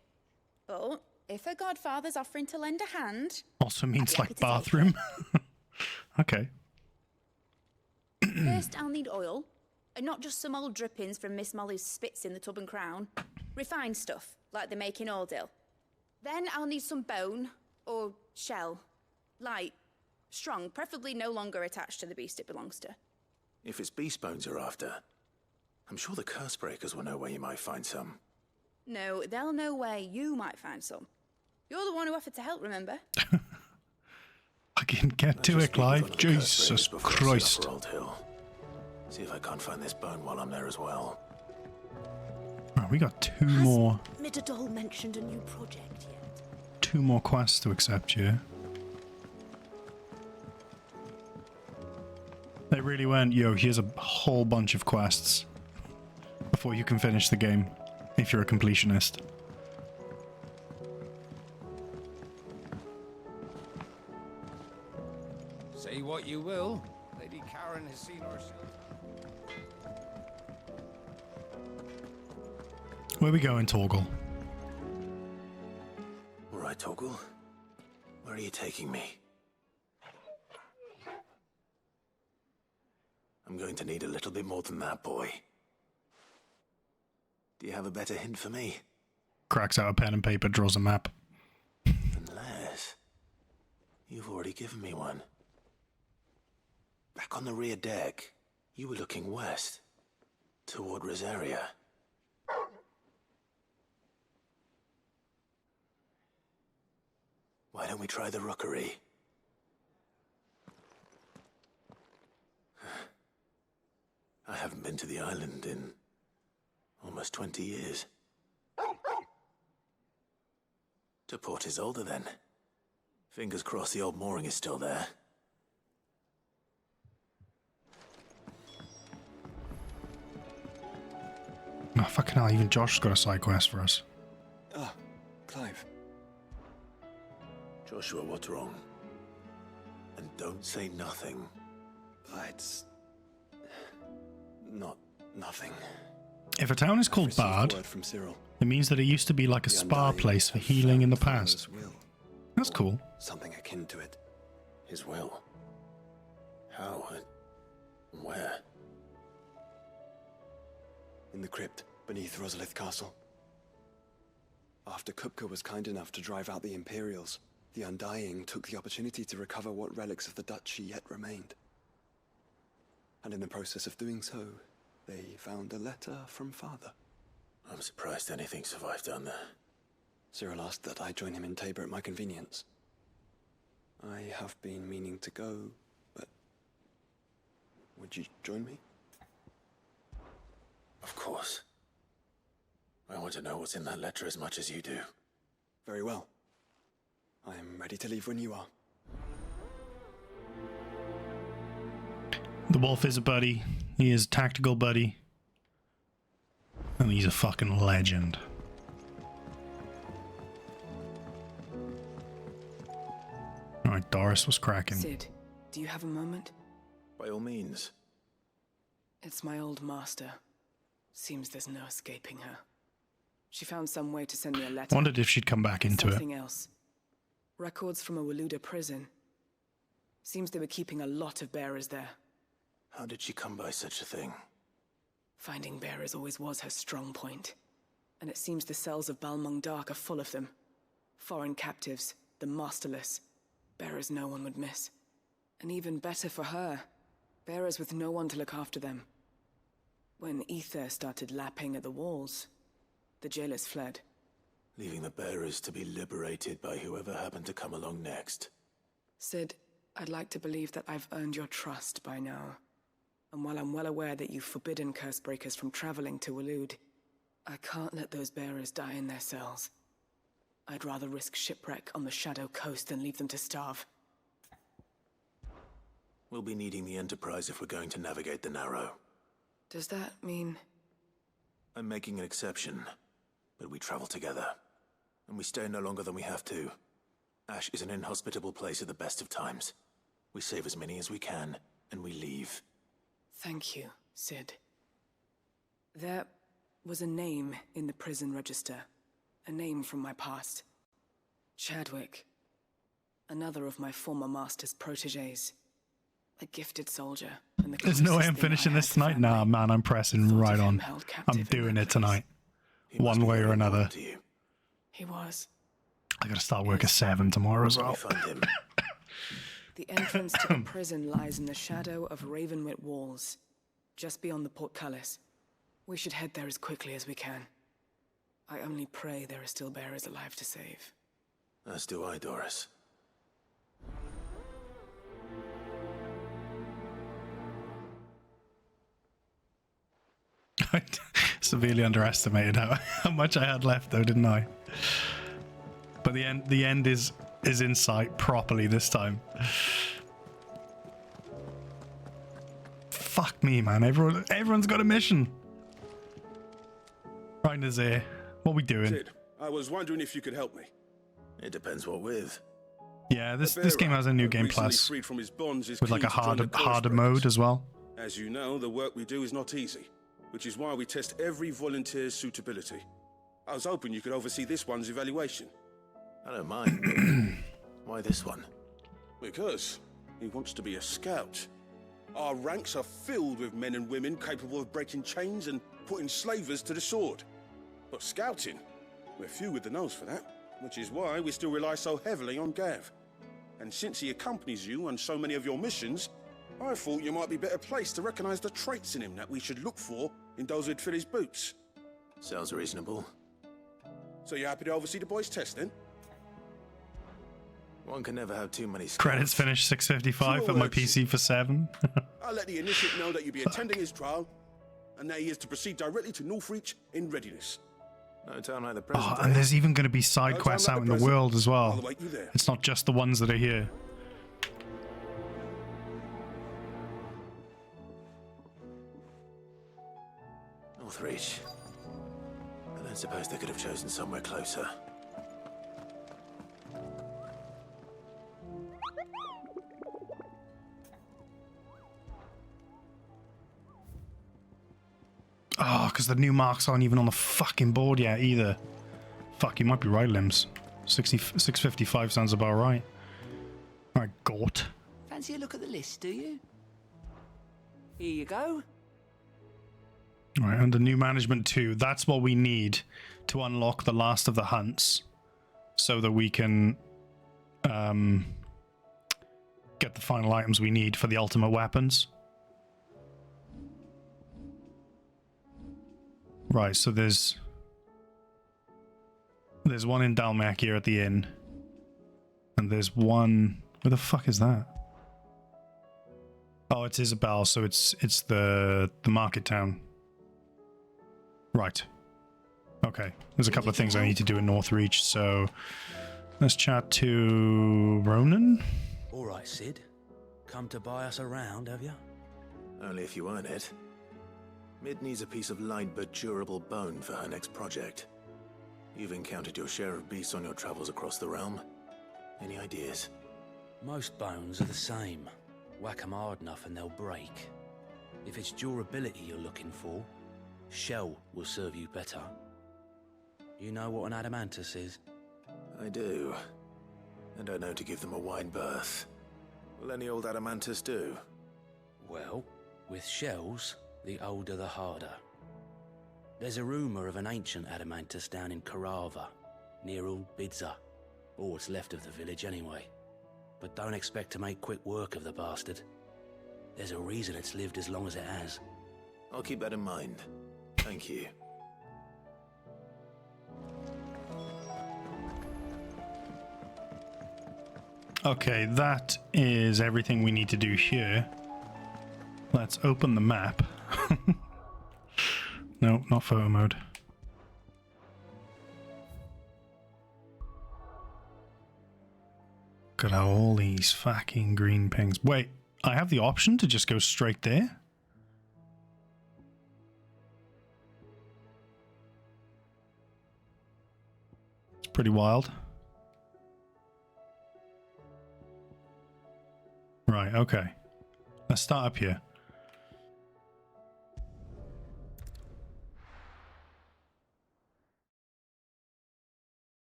But if her godfather's offering to lend a hand, Also means happy like to take bathroom. Okay. first I'll need oil, and not just some old drippings from Miss Molly's spits in the Tub and Crown. Refined stuff, like they make in Ordil. Then I'll need some bone, or shell. Light, strong, preferably no longer attached to the beast it belongs to. If it's beast bones you're after, I'm sure the curse breakers will know where you might find some. No, they'll know where you might find some. You're the one who offered to help, remember? I can get to it, Clive. Jesus Christ. Old Hill. See if I can't find this bone while I'm there as well. Right, we got two more Midadol mentioned a new project yet? two more quests to accept here. They really went, yo, here's a whole bunch of quests before you can finish the game, if you're a completionist. Say what you will, Lady Karen has seen herself. Where we going, Torgal? All right, Torgal. Where are you taking me? I'm going to need a little bit more than that, boy. Do you have a better hint for me? Cracks out a pen and paper, draws a map. Unless... you've already given me one. Back on the rear deck, you were looking west, toward Rosaria. Why don't we try the rookery? I haven't been to the island in almost 20 years. To Port Isolde, then. Fingers crossed the old mooring is still there. Oh, fucking hell, even Josh's got a side quest for us. Ah, Clive. Joshua, what's wrong? And don't say nothing. It's... nothing. If a town is called Bard, it means that it used to be like a spa place for healing in the past. That's cool. Something akin to it. His will? How? Where? In the crypt beneath Rosalith Castle. After Kupka was kind enough to drive out the Imperials, the Undying took the opportunity to recover what relics of the Duchy yet remained. And in the process of doing so, they found a letter from Father. I'm surprised anything survived down there. Cyril asked that I join him in Tabor at my convenience. I have been meaning to go, but... would you join me? Of course. I want to know what's in that letter as much as you do. Very well. I am ready to leave when you are. The wolf is a buddy. He is a tactical buddy. And he's a fucking legend. Alright, Doris was cracking. Sid, do you have a moment? By all means. It's my old master. Seems there's no escaping her. She found some way to send me a letter. Wondered if she'd come back into Something else. Records from a Waluda prison. Seems they were keeping a lot of bearers there. How did she come by such a thing? Finding bearers always was her strong point. And it seems the cells of Balmung Dark are full of them. Foreign captives, the masterless. Bearers no one would miss. And even better for her, bearers with no one to look after them. When ether started lapping at the walls, the jailers fled. Leaving the bearers to be liberated by whoever happened to come along next. Sid, I'd like to believe that I've earned your trust by now. And while I'm well aware that you've forbidden Cursebreakers from traveling to Waloed, I can't let those bearers die in their cells. I'd rather risk shipwreck on the Shadow Coast than leave them to starve. We'll be needing the Enterprise if we're going to navigate the Narrow. Does that mean... I'm making an exception, but we travel together. And we stay no longer than we have to. Ash is an inhospitable place at the best of times. We save as many as we can, and we leave. Thank you, Sid. There was a name in the prison register. A name from my past. Chadwick. Another of my former master's protégés. A gifted soldier. And the There's no way I'm finishing this tonight. Nah, man, I'm pressing right on. I'm doing it tonight. One way or another. He was. I gotta start work at 7 tomorrow as well. The entrance to the prison lies in the shadow of Ravenwit walls, just beyond the portcullis. We should head there as quickly as we can. I only pray there are still bearers alive to save. As do I, Doris. I severely underestimated how much I had left, though, didn't I? But the end is in sight properly this time. Fuck me, man. Everyone's got a mission. Right, Nazir. What we doing? Sid, I was wondering if you could help me. It depends what with. Yeah, this game has a new game plus with like a harder mode as well. As you know, the work we do is not easy, which is why we test every volunteer's suitability. I was hoping you could oversee this one's evaluation. I don't mind. Why this one? Because he wants to be a scout. Our ranks are filled with men and women capable of breaking chains and putting slavers to the sword. But scouting, we're few with the nose for that, which is why we still rely so heavily on Gav. And since he accompanies you on so many of your missions, I thought you might be better placed to recognize the traits in him that we should look for in those who'd fill his boots. Sounds reasonable. So you're happy to oversee the boys' test, then? One can never have too many scouts. Credits finished 6:55 at my PC for 7. I'll let the initiate know that you'll be attending his trial, and that he is to proceed directly to Northreach in readiness. No time like the present. Oh, and there's even going to be side quests out in the world as well. I'll await you there. It's not just the ones that are here. Northreach. I don't suppose they could have chosen somewhere closer. Oh, because the new marks aren't even on the fucking board yet either. Fuck, you might be right, Limbs. 655 sounds about right. Alright, Gort. Fancy a look at the list, do you? Here you go. Alright, under new management 2, that's what we need to unlock the last of the hunts. So that we can get the final items we need for the ultimate weapons. Right, so there's one in Dalmac here at the inn. And there's one... Where the fuck is that? Oh, it's Isabel, so it's the market town. Right. Okay, there's a couple of things I need to do in Northreach, so... Let's chat to Ronan. Alright, Sid. Come to buy us around, have you? Only if you earn it. Mid needs a piece of light but durable bone for her next project. You've encountered your share of beasts on your travels across the realm. Any ideas? Most bones are the same. Whack 'em hard enough and they'll break. If it's durability you're looking for, shell will serve you better. You know what an adamantus is? I do. And I know to give them a wide berth. Will any old adamantus do? Well, with shells, the older the harder. There's a rumour of an ancient adamantus down in Karava, near Old Bidza, or what's left of the village anyway. But don't expect to make quick work of the bastard. There's a reason it's lived as long as it has. I'll keep that in mind. Thank you. Okay, that is everything we need to do here. Let's open the map. No, not photo mode. Look at all these fucking green pings. Wait, I have the option to just go straight there? It's pretty wild. Right, okay. Let's start up here.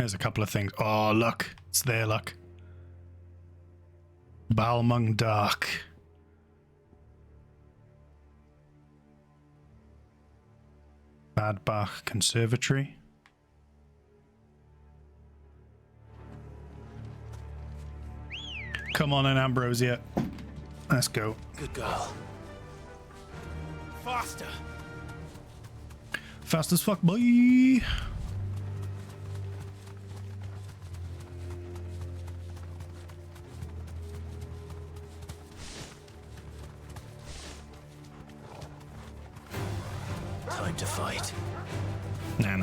There's a couple of things. Oh, look. It's there, look. Balmung Dark. Badbach Conservatory. Come on in, Ambrosia. Let's go. Good girl. Faster! Fast as fuck, boy. Time to fight. Nah.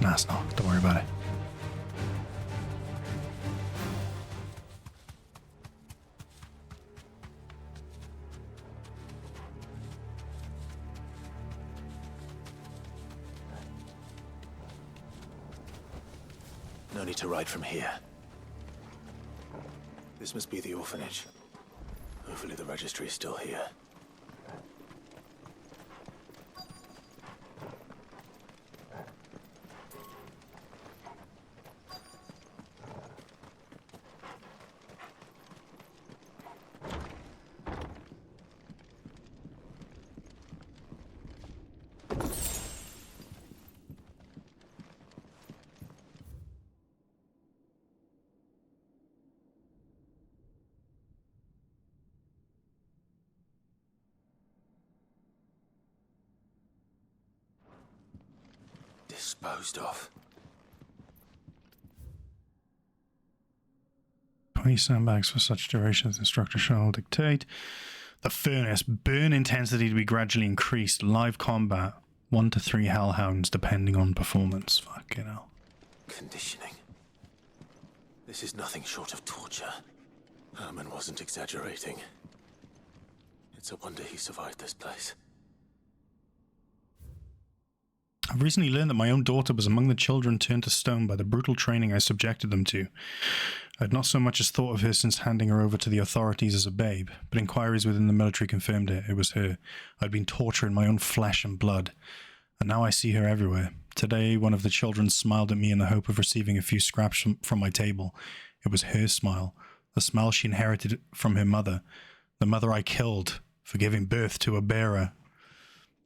Nah, it's not. Don't worry about it. No need to ride from here. This must be the orphanage. Hopefully the registry is still here. Disposed of. 20 sandbags for such duration as the instructor shall dictate. The furnace. Burn intensity to be gradually increased. Live combat. 1 to 3 hellhounds depending on performance. Fucking hell. Conditioning. This is nothing short of torture. Herman wasn't exaggerating. It's a wonder he survived this place. I've recently learned that my own daughter was among the children turned to stone by the brutal training I subjected them to. I had not so much as thought of her since handing her over to the authorities as a babe, but inquiries within the military confirmed it. It was her. I'd been torturing my own flesh and blood, and now I see her everywhere. Today, one of the children smiled at me in the hope of receiving a few scraps from my table. It was her smile, the smile she inherited from her mother, the mother I killed for giving birth to a bearer.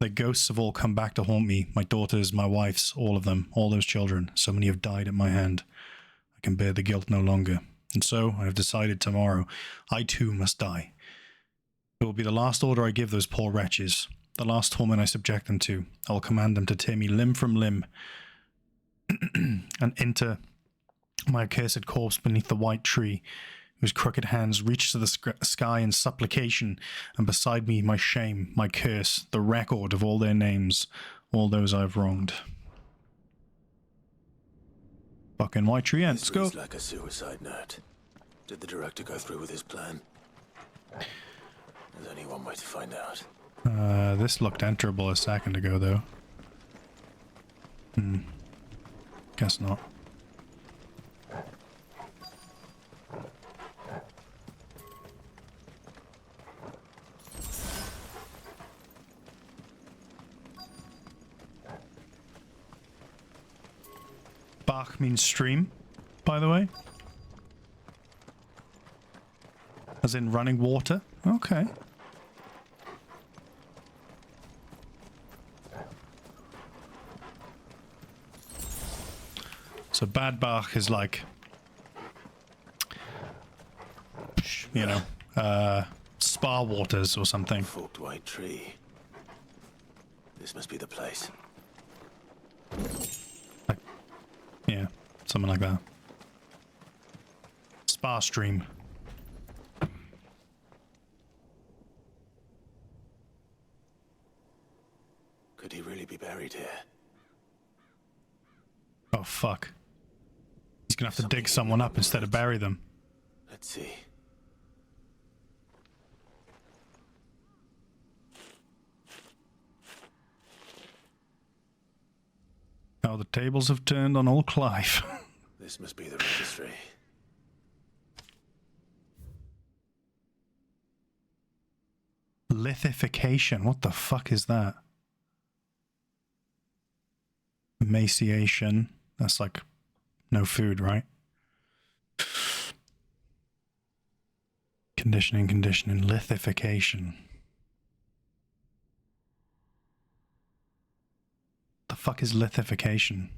The ghosts have all come back to haunt me, my daughters, my wife's, all of them, all those children. So many have died at my hand. I can bear the guilt no longer. And so I have decided tomorrow, I too must die. It will be the last order I give those poor wretches, the last torment I subject them to. I will command them to tear me limb from limb and enter my accursed corpse beneath the white tree, whose crooked hands reach to the sky in supplication, and beside me my shame, my curse, the record of all their names, all those I've wronged. Fucking white tree ants, go. This reads like a suicide note. Did the director go through with his plan? There's only one way to find out. This looked enterable a second ago, though. Guess not. Bach means stream, by the way. As in running water? Okay. So Bad Bach is like, you know, spa waters or something. Forked white tree. This must be the place. Yeah, something like that. Spa stream. Could he really be buried here? Oh, fuck. He's gonna have to dig someone up instead of bury them. Let's see. Oh, the tables have turned on old Clive. This must be the registry. Lithification. What the fuck is that? Emaciation. That's like No food, right? Conditioning, lithification. The fuck is lithification?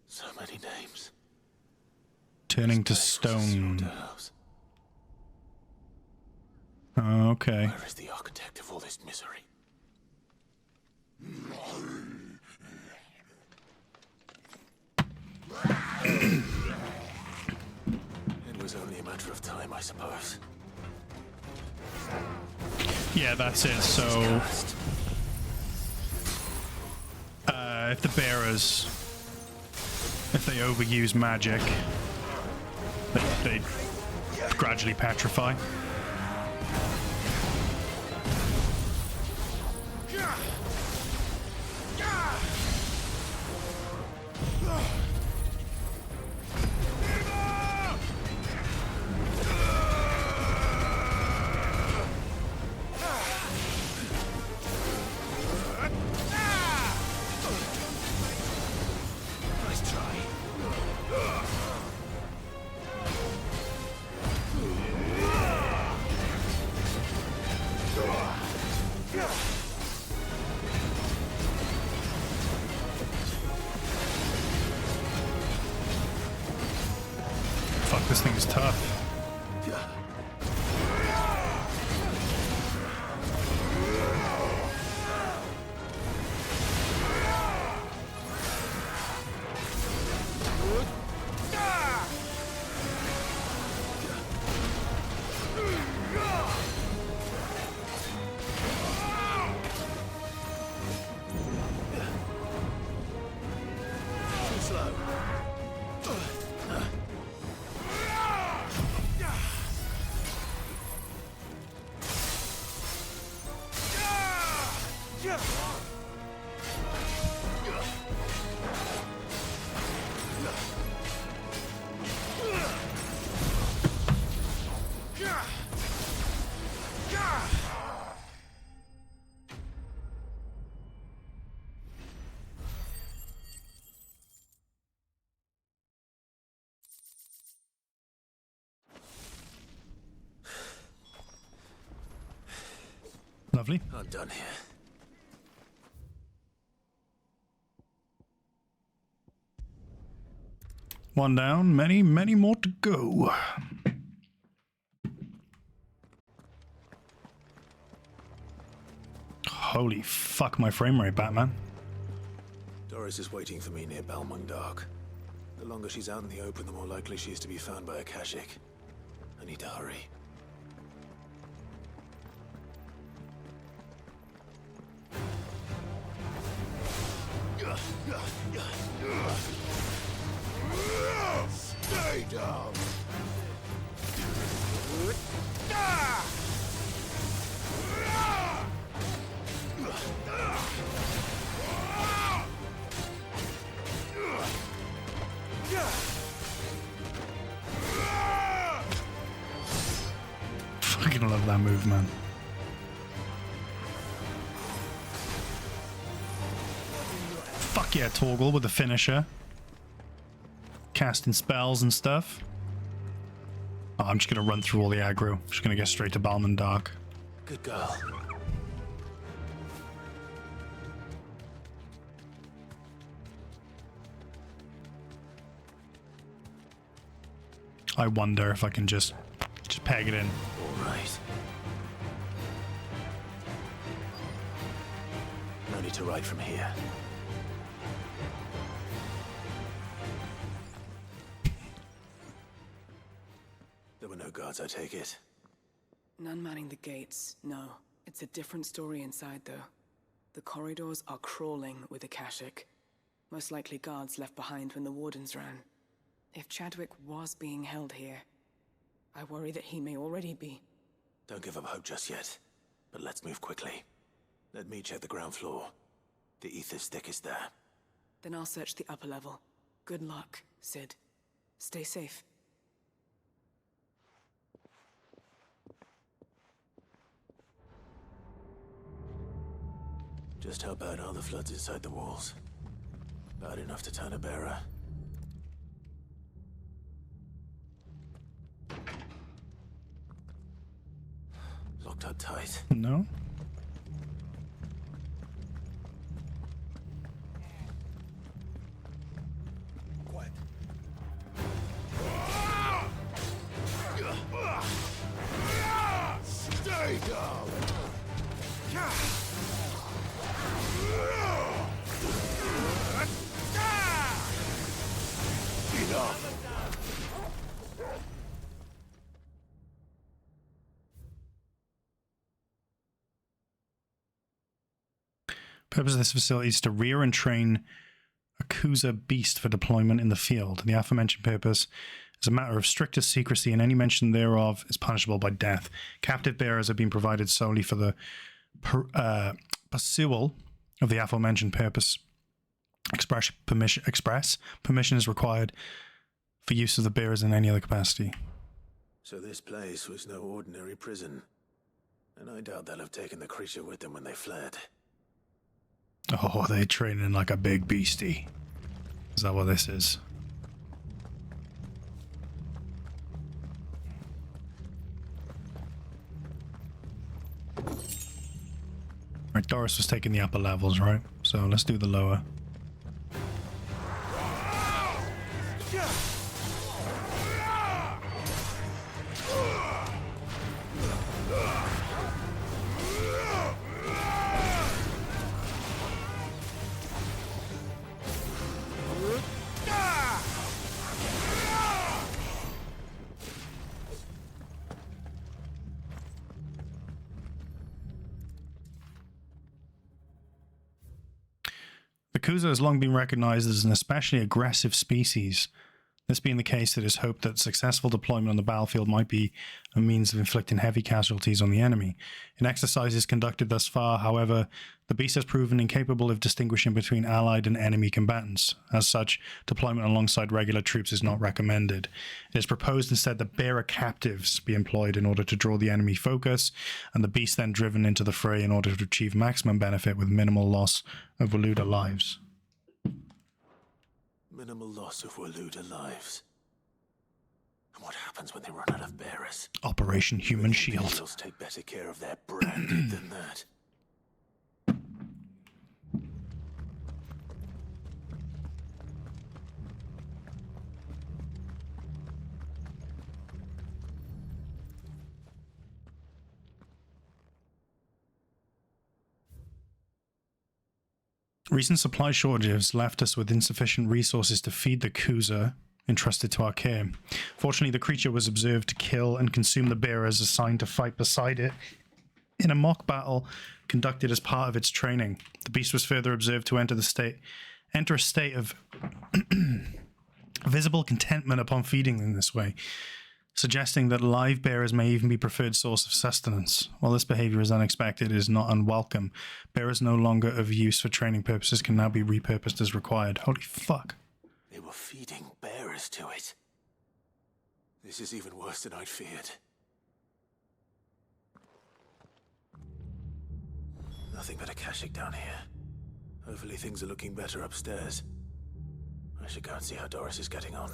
So many names. Turning to stone. Okay. Where is the architect of all this misery? It was only a matter of time, I suppose. Yeah, that's it. So, if the bearers, if they overuse magic, they gradually petrify. Fuck, this thing is tough. Too slow. Lovely. I'm done here. One down, many, many more to go. Holy fuck, my frame rate, Batman. Doris is waiting for me near Balmung Dark. The longer she's out in the open, the more likely she is to be found by a Kashyyyk. I need to hurry. Stay down! Fucking love that move, man. Fuck yeah, Torgal with the finisher. Casting spells and stuff. Oh, I'm just gonna run through all the aggro. Just gonna get straight to Balmung Dark. Good girl. I wonder if I can just peg it in. All right. No need to ride from here. There were no guards, I take it. None manning the gates, no. It's a different story inside, though. The corridors are crawling with the Kashyyyk. Most likely guards left behind when the wardens ran. If Chadwick was being held here, I worry that he may already be. Don't give up hope just yet, but let's move quickly. Let me check the ground floor. The ether stick is there. Then I'll search the upper level. Good luck, Sid. Stay safe. Just how bad are the floods inside the walls? Bad enough to turn a bearer. right? No? Quiet. Stay down! Enough! Purpose of this facility is to rear and train a Kuza beast for deployment in the field. The aforementioned purpose is a matter of strictest secrecy, and any mention thereof is punishable by death. Captive bearers have been provided solely for the pursual of the aforementioned purpose. Express permission is required for use of the bearers in any other capacity. So this place was no ordinary prison. And I doubt they'll have taken the creature with them when they fled. Oh, they're training like a big beastie. Is that what this is? Right, Doris was taking the upper levels, right? So let's do the lower. The Kuza has long been recognized as an especially aggressive species. This being the case, it is hoped that successful deployment on the battlefield might be a means of inflicting heavy casualties on the enemy. In exercises conducted thus far, however, the beast has proven incapable of distinguishing between allied and enemy combatants. As such, deployment alongside regular troops is not recommended. It is proposed instead that bearer captives be employed in order to draw the enemy focus, and the beast then driven into the fray in order to achieve maximum benefit with minimal loss of Waluda lives. Minimal loss of Waluda lives. And what happens when they run out of bearers? Operation Human Shield. Imperials take better care of their branded than that. Recent supply shortages left us with insufficient resources to feed the Kuza entrusted to our care. Fortunately, the creature was observed to kill and consume the bearers assigned to fight beside it in a mock battle conducted as part of its training. The beast was further observed to enter a state of visible contentment upon feeding in this way, suggesting that live bearers may even be preferred source of sustenance. While this behavior is unexpected, it is not unwelcome. Bearers no longer of use for training purposes can now be repurposed as required. Holy fuck. They were feeding bearers to it. This is even worse than I'd feared. Nothing but a Kashyyyk down here. Hopefully things are looking better upstairs. I should go and see how Doris is getting on.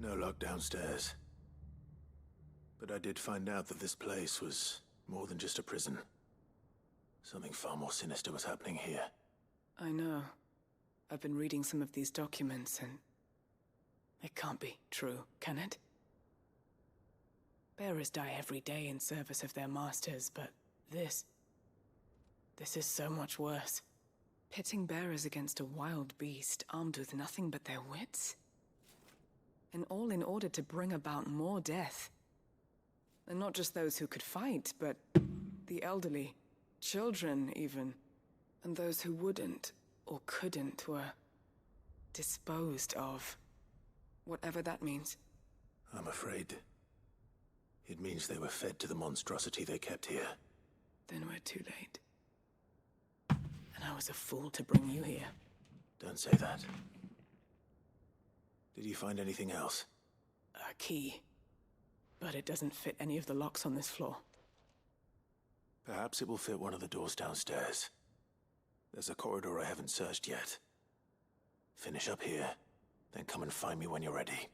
No lock downstairs. But I did find out that this place was more than just a prison. Something far more sinister was happening here. I know. I've been reading some of these documents, and it can't be true, can it? Bearers die every day in service of their masters, but this... This is so much worse. Pitting bearers against a wild beast armed with nothing but their wits? And all in order to bring about more death. And not just those who could fight, but the elderly, children even, and those who wouldn't or couldn't were disposed of. Whatever that means. I'm afraid it means they were fed to the monstrosity they kept here. Then we're too late. And I was a fool to bring you here. Don't say that. Did you find anything else? A key. But it doesn't fit any of the locks on this floor. Perhaps it will fit one of the doors downstairs. There's a corridor I haven't searched yet. Finish up here, then come and find me when you're ready.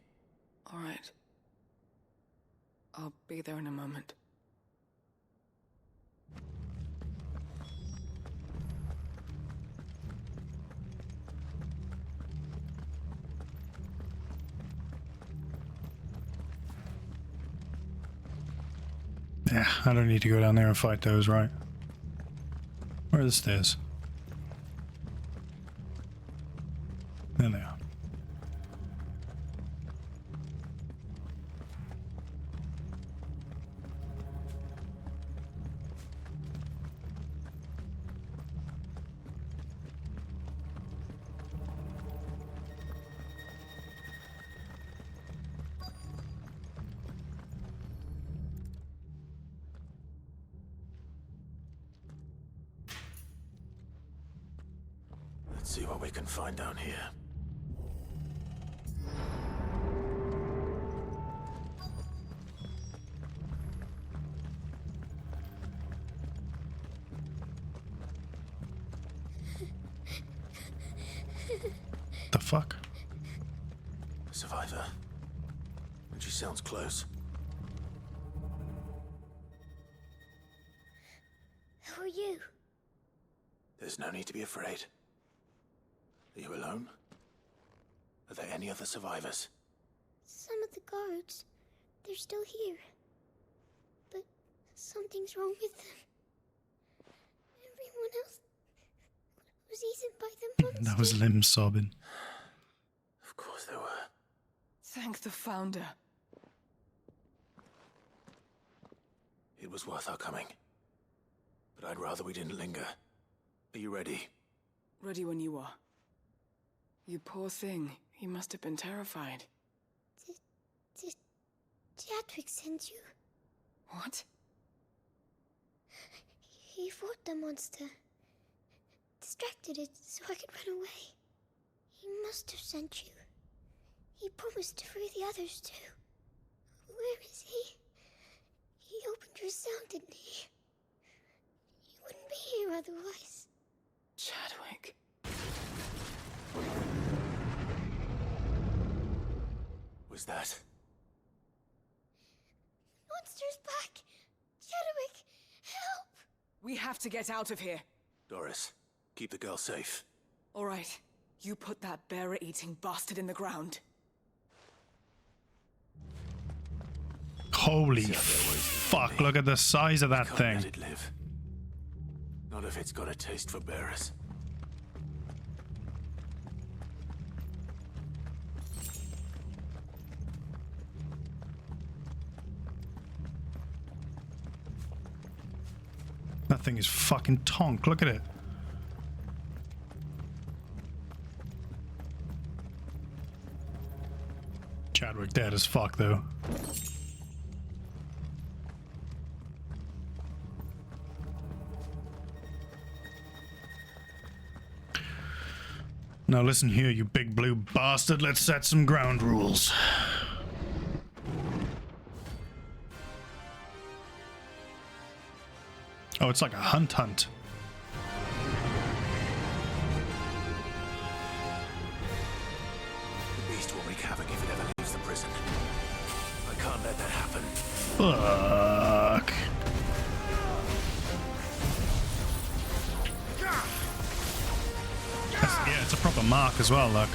All right. I'll be there in a moment. Yeah, I don't need to go down there and fight those, right? Where are the stairs? There they are. Let's see what we can find down here. The fuck? A survivor. And she sounds close. Who are you? There's no need to be afraid. Are you alone? Are there any other survivors? Some of the guards. They're still here. But something's wrong with them. Everyone else was eaten by the monster. That was Lim sobbing. Of course there were. Thank the Founder. It was worth our coming. But I'd rather we didn't linger. Are you ready? Ready when you are. You poor thing. He must have been terrified. Did Chadwick send you? What? He fought the monster. Distracted it so I could run away. He must have sent you. He promised to free the others too. Where is he? He opened your cell, didn't he? He wouldn't be here otherwise. Chadwick. Was that? Monster's back! Chadwick, help! We have to get out of here. Doris, keep the girl safe. All right. You put that bearer-eating bastard in the ground. Holy fuck, look at the size of that thing. Let it live. Not if it's got a taste for bearers. That thing is fucking tonk, look at it. Chadwick dead as fuck though. Now listen here, you big blue bastard, let's set some ground rules. Oh, it's like a hunt. The beast will wreak havoc if it ever leaves the prison. I can't let that happen. Fuck. Yeah, it's a proper mark as well, look.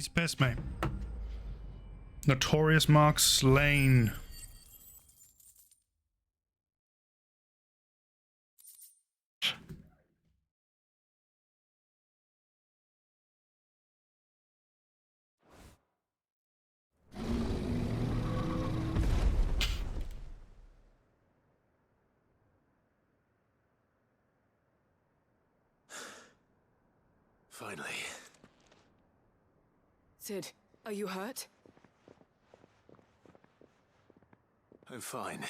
He's pissed, mate. Notorious Mark slain. Finally. Sid, are you hurt? I'm fine.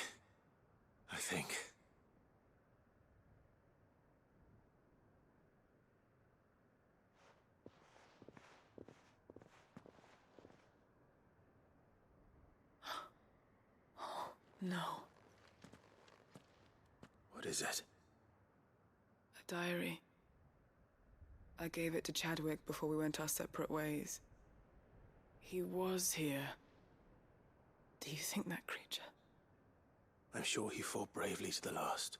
I think. No. What is it? A diary. I gave it to Chadwick before we went our separate ways. He was here. Do you think that creature? I'm sure he fought bravely to the last.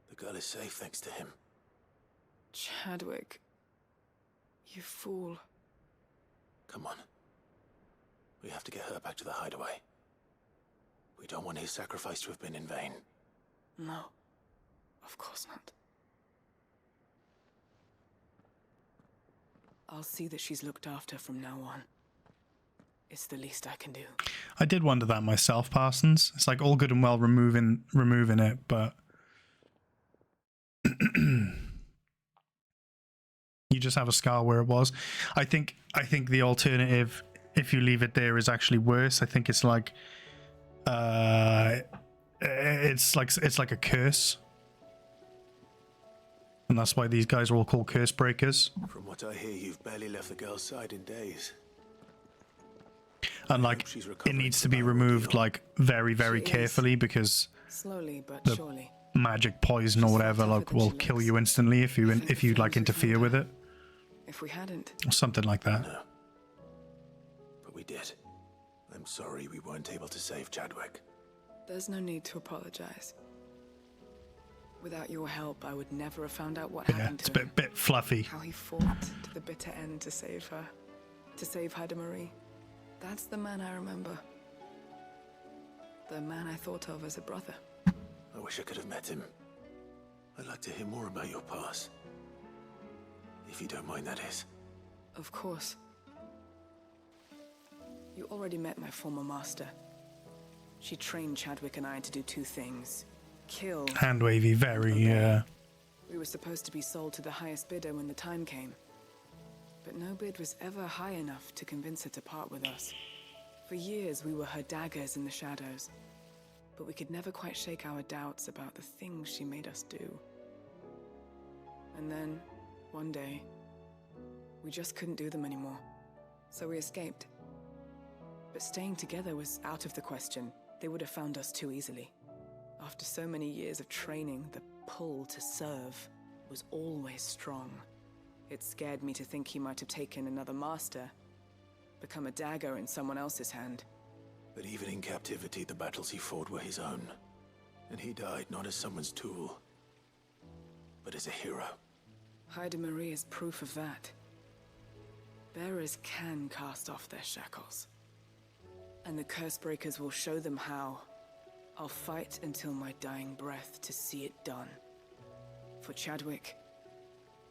The girl is safe thanks to him. Chadwick. You fool. Come on. We have to get her back to the hideaway. We don't want his sacrifice to have been in vain. No. Of course not. I'll see that she's looked after from now on. It's the least I can do. I did wonder that myself, Parsons. It's like all good and well removing it, but you just have a scar where it was. I think the alternative, if you leave it there, is actually worse. I think it's like it's like a curse. And that's why these guys are all called curse breakers. From what I hear, you've barely left the girl's side in days. And like, it needs to be removed like very, very carefully because slowly but the surely. magic poison or whatever like will kill you instantly if you like interfere with it. If we hadn't. Or something like that. No. But we did. I'm sorry we weren't able to save Chadwick. There's no need to apologize. Without your help, I would never have found out what Yeah, happened it's to a him. bit fluffy. How he fought to the bitter end to save her. To save Haida Marie. That's the man I remember. The man I thought of as a brother. I wish I could have met him. I'd like to hear more about your past. If you don't mind, that is. Of course. You already met my former master. She trained Chadwick and I to do two things. Kill. Hand wavy, very, We were supposed to be sold to the highest bidder when the time came. But no bid was ever high enough to convince her to part with us. For years, we were her daggers in the shadows. But we could never quite shake our doubts about the things she made us do. And then, one day, we just couldn't do them anymore. So we escaped. But staying together was out of the question. They would have found us too easily. After so many years of training, the pull to serve was always strong. It scared me to think he might have taken another master, become a dagger in someone else's hand. But even in captivity, the battles he fought were his own. And he died not as someone's tool, but as a hero. Haida Marie is proof of that. Bearers can cast off their shackles. And the Cursebreakers will show them how. I'll fight until my dying breath to see it done. For Chadwick,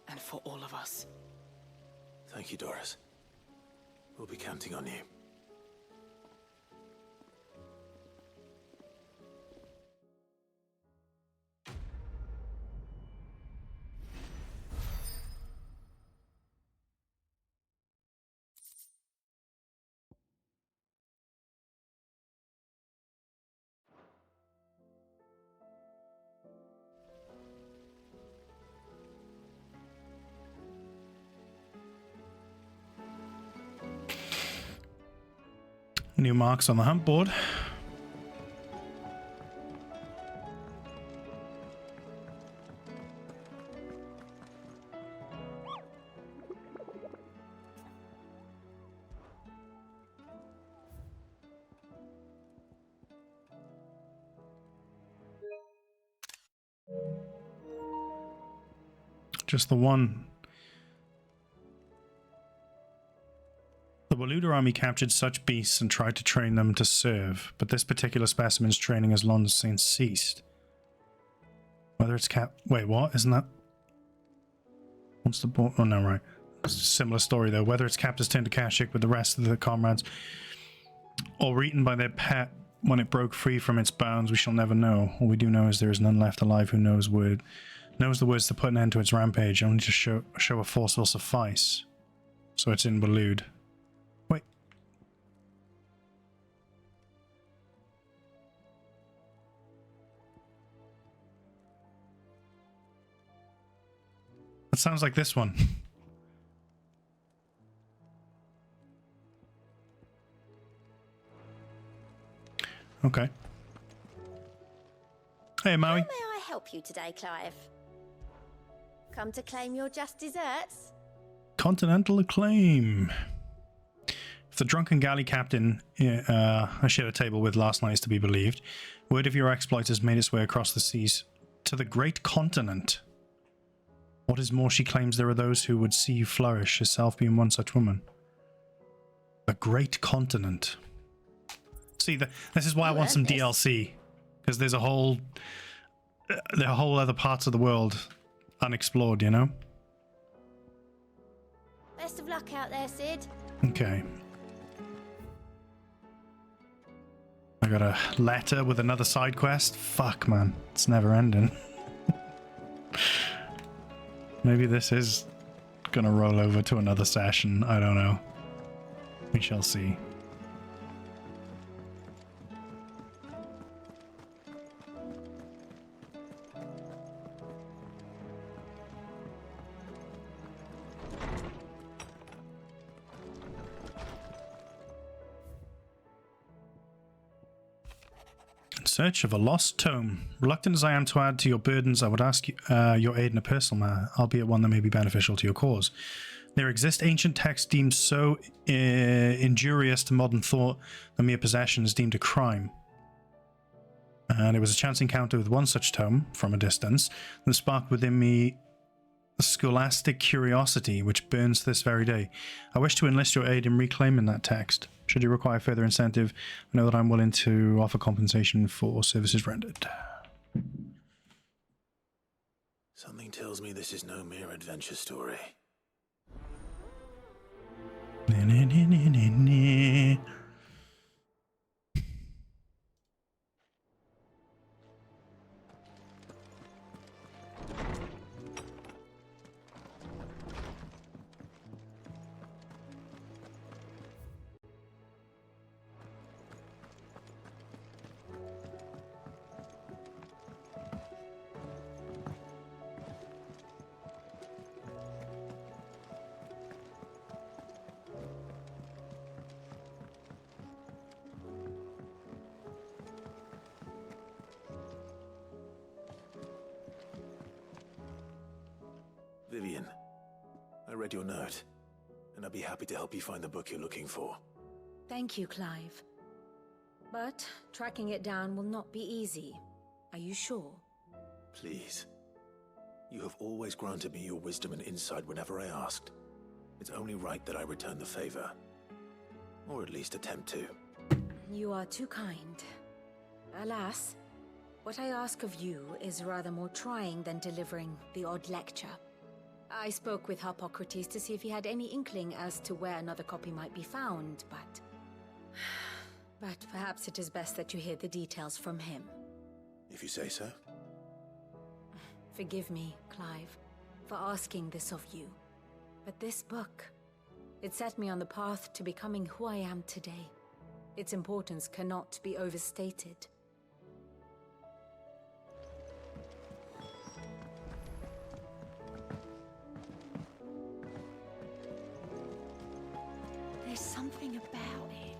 and for all of us. Thank you, Doris. We'll be counting on you. New marks on the hunt board. Just the one. The Waluda army captured such beasts and tried to train them to serve, but this particular specimen's training has long since ceased. Whether it's Wait, what? Isn't that... What's the... Oh, no, right. It's a similar story, though. Whether its captors turned to Kashyyyk with the rest of the comrades, or were eaten by their pet when it broke free from its bounds, we shall never know. All we do know is there is none left alive who knows the words to put an end to its rampage, only to show a force will suffice. So it's in Walud. Wait. That sounds like this one. Okay. Hey, Maui. How may I help you today, Clive? Come to claim your just desserts? Continental acclaim. If the drunken galley captain I shared a table with last night is to be believed, word of your exploits has made its way across the seas to the great continent. What is more, she claims there are those who would see you flourish, herself being one such woman. The great continent. See, this is why I want some DLC, because there's a whole other parts of the world unexplored, you know? Best of luck out there, Sid. Okay. I got a letter with another side quest. Fuck, man. It's never ending. Maybe this is gonna roll over to another session. I don't know. We shall see. In search of a lost tome. Reluctant as I am to add to your burdens, I would ask you, your aid in a personal manner, albeit one that may be beneficial to your cause. There exist ancient texts deemed so injurious to modern thought that mere possession is deemed a crime. And it was a chance encounter with one such tome, from a distance, that sparked within me a scholastic curiosity which burns to this very day. I wish to enlist your aid in reclaiming that text. Should you require further incentive, I know that I'm willing to offer compensation for services rendered. Something tells me this is no mere adventure story. Vivian, I read your note, and I'd be happy to help you find the book you're looking for. Thank you, Clive. But tracking it down will not be easy. Are you sure? Please. You have always granted me your wisdom and insight whenever I asked. It's only right that I return the favor. Or at least attempt to. You are too kind. Alas, what I ask of you is rather more trying than delivering the odd lecture. I spoke with Hippocrates to see if he had any inkling as to where another copy might be found, but perhaps it is best that you hear the details from him. If you say so. Forgive me, Clive, for asking this of you. But this book, it set me on the path to becoming who I am today. Its importance cannot be overstated. There's something about it.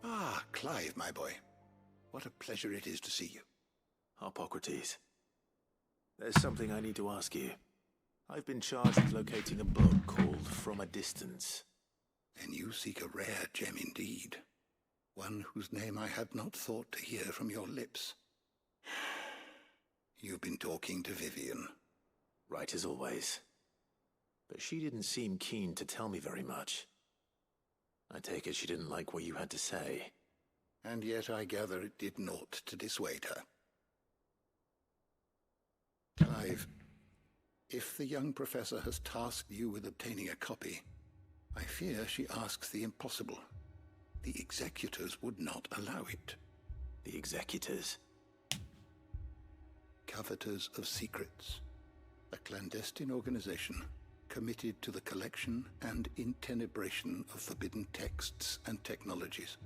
Ah, Clive, my boy. What a pleasure it is to see you. Hippocrates. There's something I need to ask you. I've been charged with locating a book called From a Distance. Then you seek a rare gem indeed. One whose name I had not thought to hear from your lips. You've been talking to Vivian. Right as always. But she didn't seem keen to tell me very much. I take it she didn't like what you had to say. And yet I gather it did naught to dissuade her. Clive, if the young professor has tasked you with obtaining a copy, I fear she asks the impossible. The executors would not allow it. The executors? Coveters of Secrets. A clandestine organization committed to the collection and intenebration of forbidden texts and technologies.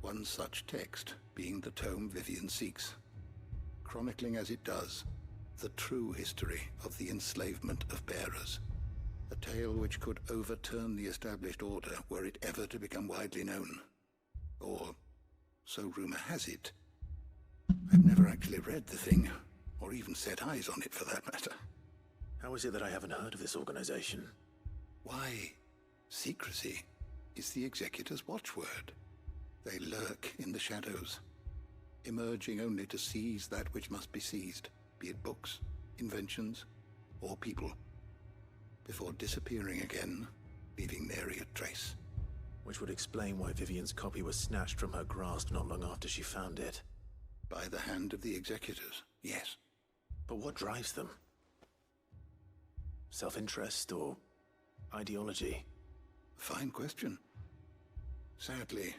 One such text being the tome Vivian seeks, chronicling as it does the true history of the enslavement of bearers. A tale which could overturn the established order were it ever to become widely known. Or, so rumor has it. I've never actually read the thing, or even set eyes on it for that matter. How is it that I haven't heard of this organization? Why, secrecy is the Executor's watchword. They lurk in the shadows, emerging only to seize that which must be seized, be it books, inventions, or people, before disappearing again, leaving nary a trace. Which would explain why Vivian's copy was snatched from her grasp not long after she found it. By the hand of the Executors, yes. But what drives them? Self-interest or ideology? Fine question. Sadly,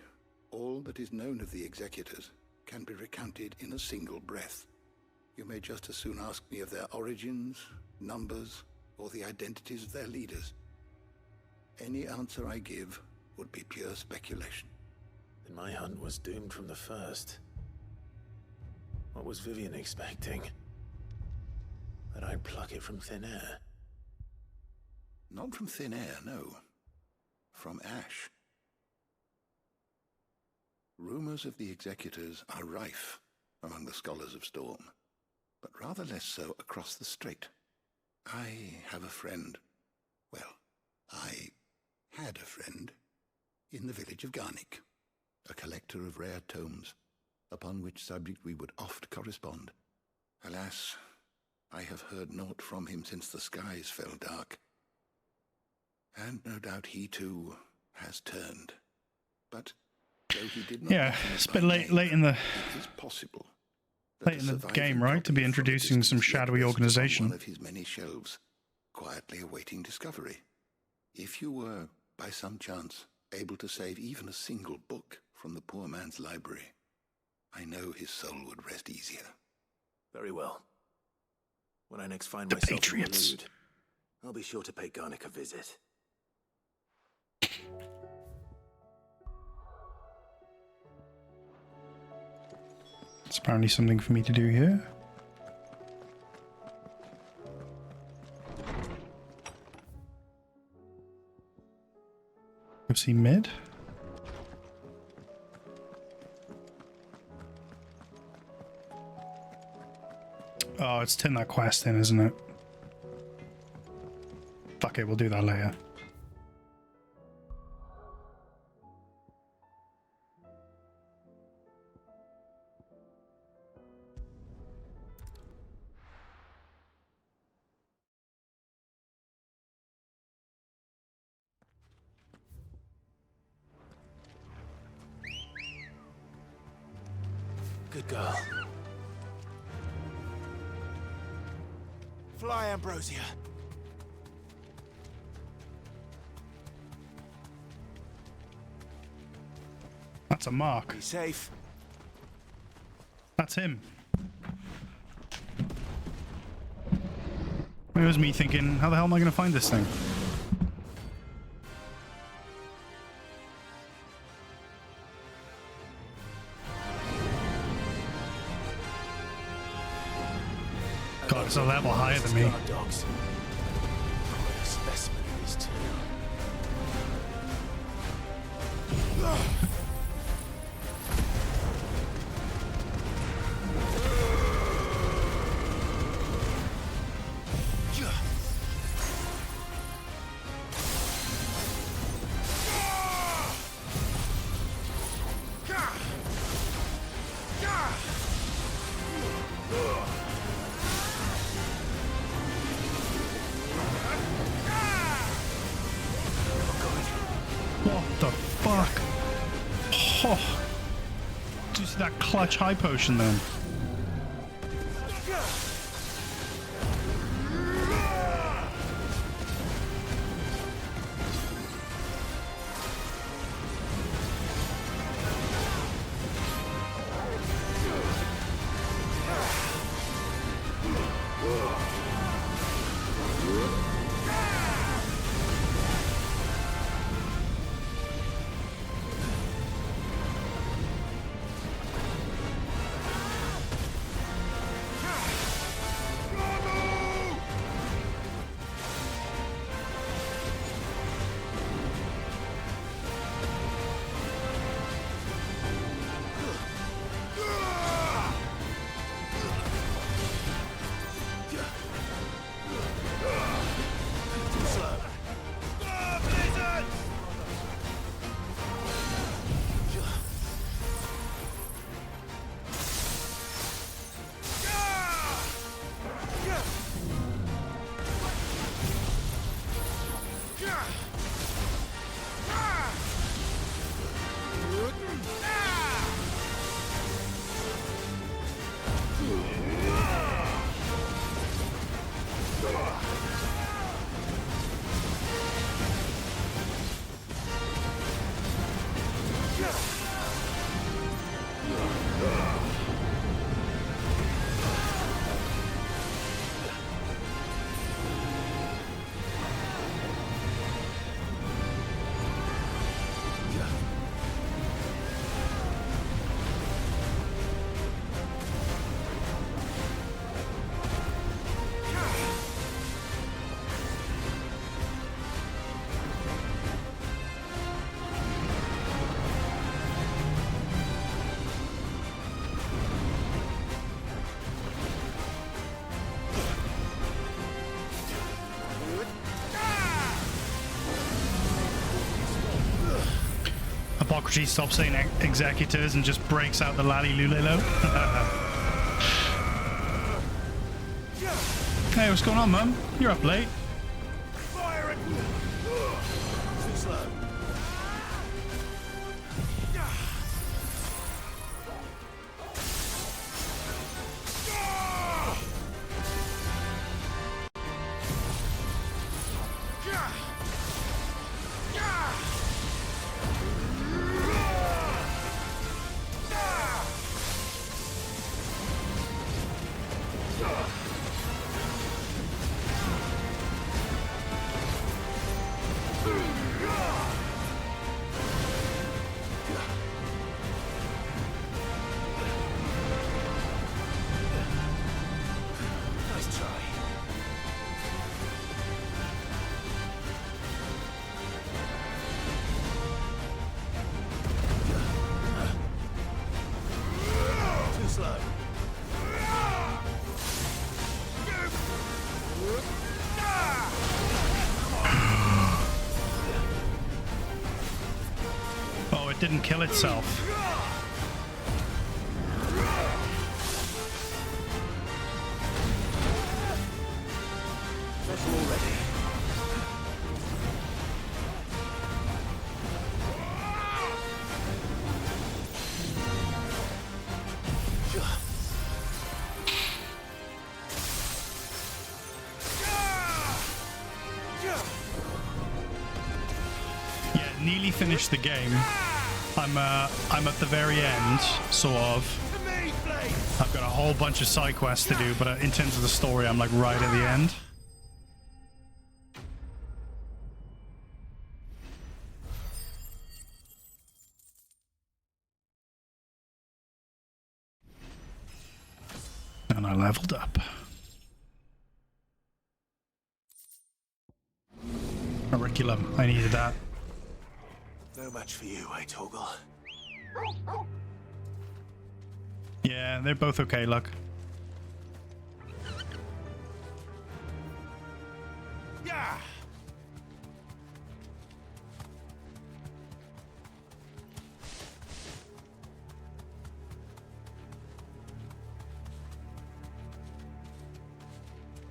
all that is known of the Executors can be recounted in a single breath. You may just as soon ask me of their origins, numbers, or the identities of their leaders. Any answer I give would be pure speculation. Then my hunt was doomed from the first. What was Vivian expecting? That I'd pluck it from thin air? Not from thin air, no. From ash. Rumors of the Executors are rife among the scholars of Storm, but rather less so across the strait. I have a friend. Well, I had a friend in the village of Garnick, a collector of rare tomes, upon which subject we would oft correspond. Alas, I have heard naught from him since the skies fell dark. And no doubt he too has turned. But though he did not, yeah, it's a bit late in the it is possible late in the game, right, to be introducing some shadowy organization. One of his many shelves, quietly awaiting discovery. If you were, by some chance, able to save even a single book from the poor man's library, I know his soul would rest easier. Very well. When I next find myself in the mood, I'll be sure to pay Garnick a visit. It's apparently something for me to do here. Go see mid. Oh, it's turn that quest in, isn't it? Fuck it, we'll do that later. Good girl. Fly, Ambrosia. That's a mark. Be safe. That's him. It was me thinking, how the hell am I going to find this thing? God, it's a level higher than me. Dogs. Quite a specimen of these two. Oh. Did you see that clutch high potion then? Hippocrates stops saying executors and just breaks out the lally lulelo. Hey, what's going on, Mum? You're up late. Too slow. Oh, it didn't kill itself. Nearly finished the game. I'm at the very end, sort of. I've got a whole bunch of side quests to do, but in terms of the story, I'm like right at the end. And I leveled up. Curriculum. I needed that. No match for you, eh, Torgal? Yeah, they're both okay, look. Yeah.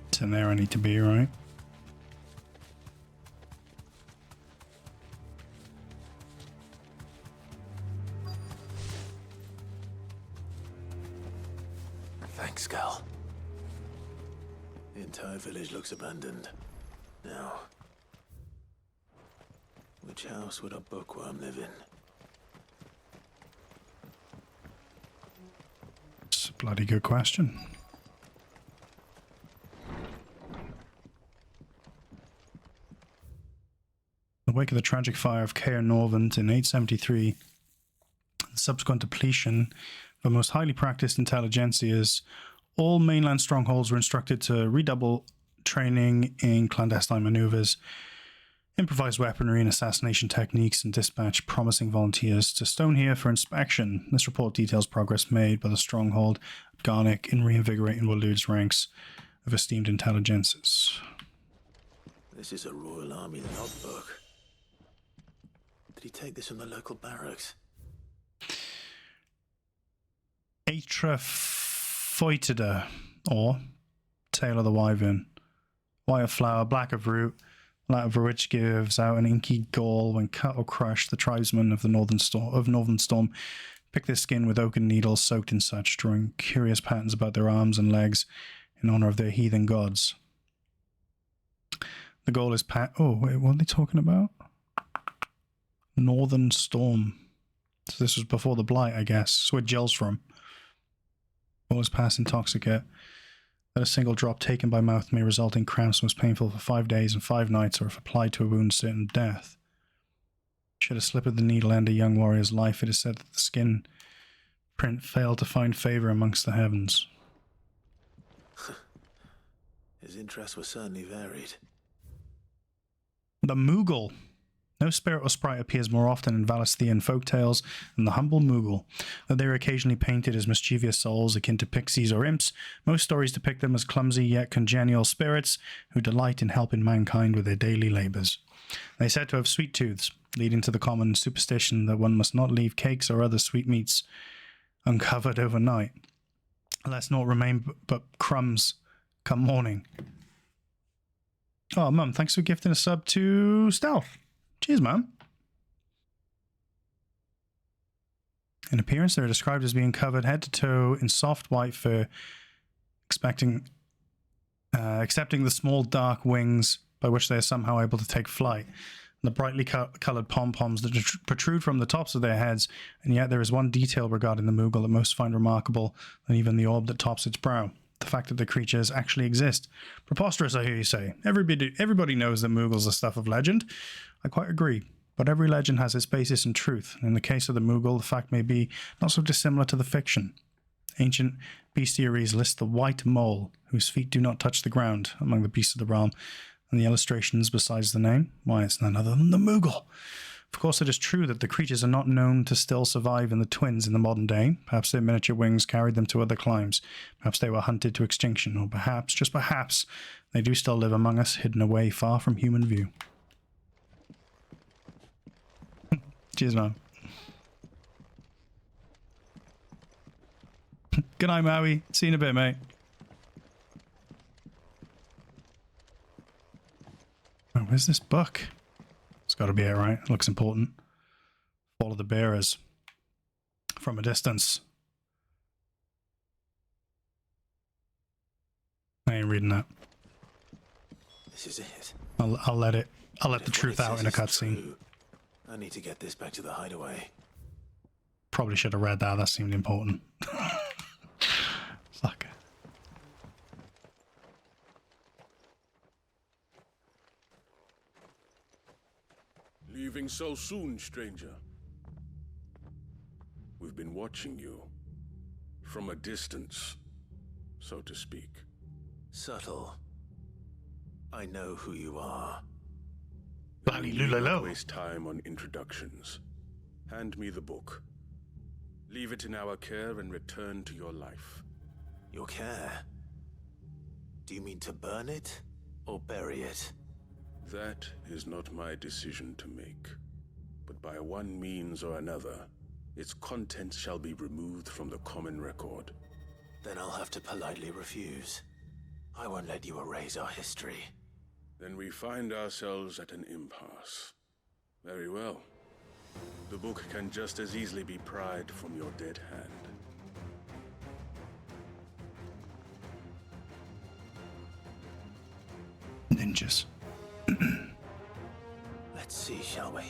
It's in there I need to be, right? next, Gal? The entire village looks abandoned. Now, which house would a bookworm live in? It's a bloody good question. In the wake of the tragic fire of Caer Norvent in 873, the subsequent depletion of the most highly practiced intelligentsias, all mainland strongholds were instructed to redouble training in clandestine maneuvers, improvised weaponry and assassination techniques, and dispatch promising volunteers to Stonehere for inspection. This report details progress made by the stronghold at Garnick in reinvigorating Walud's ranks of esteemed intelligences. This is a Royal Army logbook. Did he take this from the local barracks? Atra Foetida, or Tail of the Wyvern. White of flower, black of root, light of which gives out an inky gall when cut or crushed. The tribesmen of the Northern Storm pick their skin with oaken needles soaked in such, drawing curious patterns about their arms and legs in honor of their heathen gods. The goal is oh, wait, what are they talking about? Northern Storm. So this was before the Blight, I guess. It's where Jill's from. Goal is pass intoxicate. That a single drop taken by mouth may result in cramps most painful for 5 days and 5 nights, or if applied to a wound, certain death. Should a slip of the needle end a young warrior's life, it is said that the skin print failed to find favor amongst the heavens. His interests were certainly varied. The Moogle. No spirit or sprite appears more often in Valisthian folktales than the humble Moogle. Though they are occasionally painted as mischievous souls akin to pixies or imps, most stories depict them as clumsy yet congenial spirits who delight in helping mankind with their daily labours. They are said to have sweet tooths, leading to the common superstition that one must not leave cakes or other sweetmeats uncovered overnight, lest naught remain but crumbs come morning. Oh, Mum, thanks for gifting a sub to Stealth. Cheers, Mum. In appearance, they're described as being covered head to toe in soft white fur, excepting the small dark wings by which they are somehow able to take flight, and the brightly coloured pom-poms that protrude from the tops of their heads, and yet there is one detail regarding the Moogle that most find remarkable than even the orb that tops its brow. The fact that the creatures actually exist. Preposterous, I hear you say. Everybody knows that Moogles are stuff of legend. I quite agree. But every legend has its basis in truth. In the case of the Moogle, the fact may be not so dissimilar to the fiction. Ancient bestiaries list the white mole, whose feet do not touch the ground, among the beasts of the realm. And the illustrations besides the name? Why, it's none other than the Moogle. Of course, it is true that the creatures are not known to still survive in the Twins in the modern day. Perhaps their miniature wings carried them to other climes. Perhaps they were hunted to extinction. Or perhaps, just perhaps, they do still live among us, hidden away far from human view. Cheers, man. Good night, Maui. See you in a bit, mate. Oh, where's this book? It's got to be it, right? It looks important. Follow the bearers from a distance. I ain't reading that. This is it. I'll let the truth out in a cutscene. I need to get this back to the hideaway. Probably should have read that. That seemed important. Fuck. Leaving so soon, stranger? We've been watching you. From a distance, so to speak. Subtle. I know who you are. Don't waste time on introductions. Hand me the book. Leave it in our care and return to your life. Your care? Do you mean to burn it or bury it? That is not my decision to make. But by one means or another, its contents shall be removed from the common record. Then I'll have to politely refuse. I won't let you erase our history. Then we find ourselves at an impasse. Very well. The book can just as easily be pried from your dead hand. gorgeous. Let's see, shall we?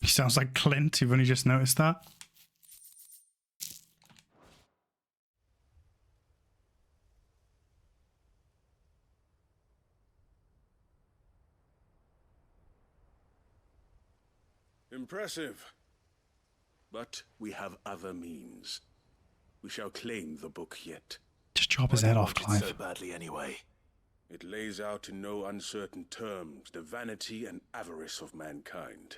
He sounds like Clint. You've only just noticed that. Impressive. But we have other means. We shall claim the book yet. Just chop his head off, Clive. So badly anyway. It lays out in no uncertain terms the vanity and avarice of mankind.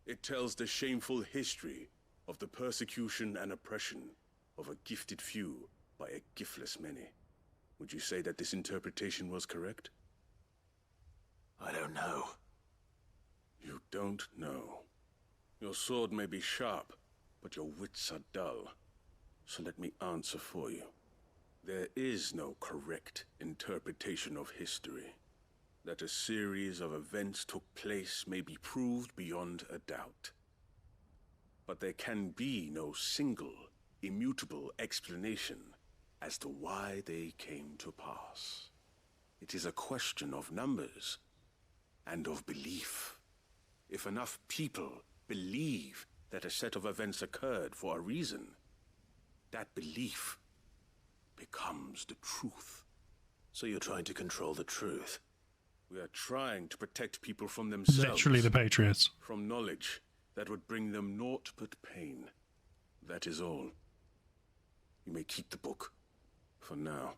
It tells the shameful history of the persecution and oppression of a gifted few by a giftless many. Would you say that this interpretation was correct? I don't know. You don't know. Your sword may be sharp, but your wits are dull. So let me answer for you. There is no correct interpretation of history. That a series of events took place may be proved beyond a doubt. But there can be no single, immutable explanation as to why they came to pass. It is a question of numbers and of belief. If enough people believe that a set of events occurred for a reason, that belief becomes the truth. So you're trying to control the truth? We are trying to protect people from themselves. Literally the Patriots. From knowledge that would bring them naught but pain. That is all. You may keep the book. For now.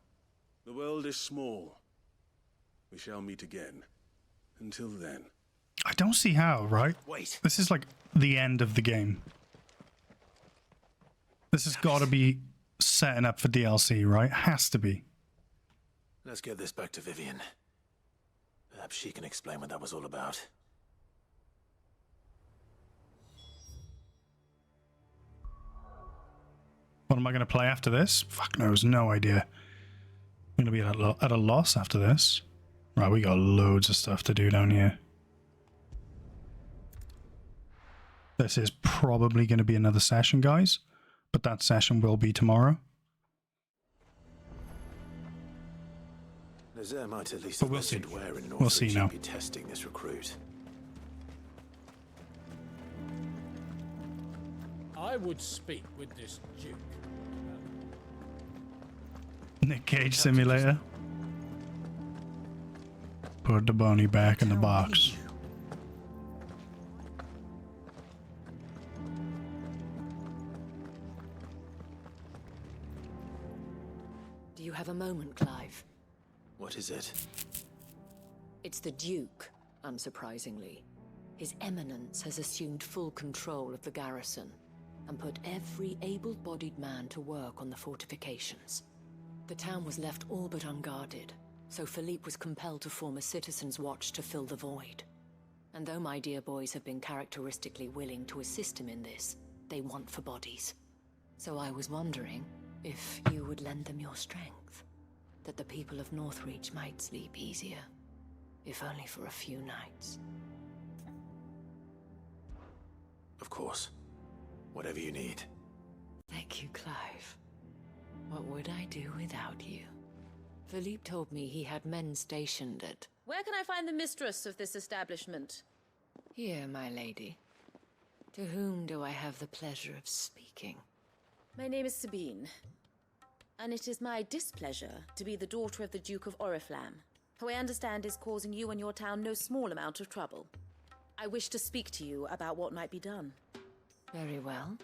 The world is small. We shall meet again. Until then. I don't see how, right? Wait. This is like the end of the game. This has got to be setting up for DLC, right? Has to be. Let's get this back to Vivian. Perhaps she can explain what that was all about. What am I going to play after this? Fuck knows, no idea. I'm going to be at a loss after this. Right, we got loads of stuff to do down here. This is probably going to be another session, guys. But that session will be tomorrow. Nazaire might at least But we'll see. where in We'll see now. be testing this recruit. I would speak with this Duke. Nick Cage simulator. Put the bunny back in the box. Do you have a moment, Clive? What is it? It's the Duke, unsurprisingly. His Eminence has assumed full control of the garrison and put every able-bodied man to work on the fortifications. The town was left all but unguarded, so Philippe was compelled to form a citizen's watch to fill the void. And though my dear boys have been characteristically willing to assist him in this, they want for bodies. So I was wondering if you would lend them your strength, that the people of Northreach might sleep easier, if only for a few nights. Of course. Whatever you need. Thank you, Clive. What would I do without you? Philippe told me he had men stationed at... Where can I find the mistress of this establishment? Here, my lady. To whom do I have the pleasure of speaking? My name is Sabine, and it is my displeasure to be the daughter of the Duke of Oriflamme, who I understand is causing you and your town no small amount of trouble. I wish to speak to you about what might be done. Very well.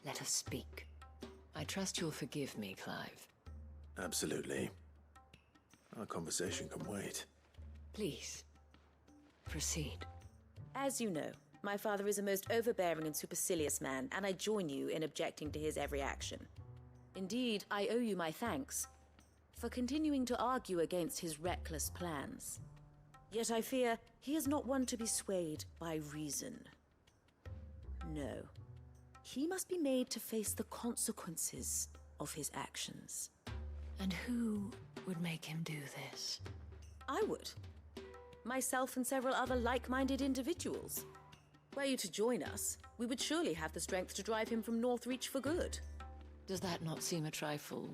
Let us speak. I trust you'll forgive me, Clive. Absolutely. Our conversation can wait. Please, proceed. As you know, my father is a most overbearing and supercilious man, and I join you in objecting to his every action. Indeed, I owe you my thanks for continuing to argue against his reckless plans. Yet I fear he is not one to be swayed by reason. No. He must be made to face the consequences of his actions. And who would make him do this? I would. Myself and several other like-minded individuals. Were you to join us, we would surely have the strength to drive him from Northreach for good. Does that not seem a trifle...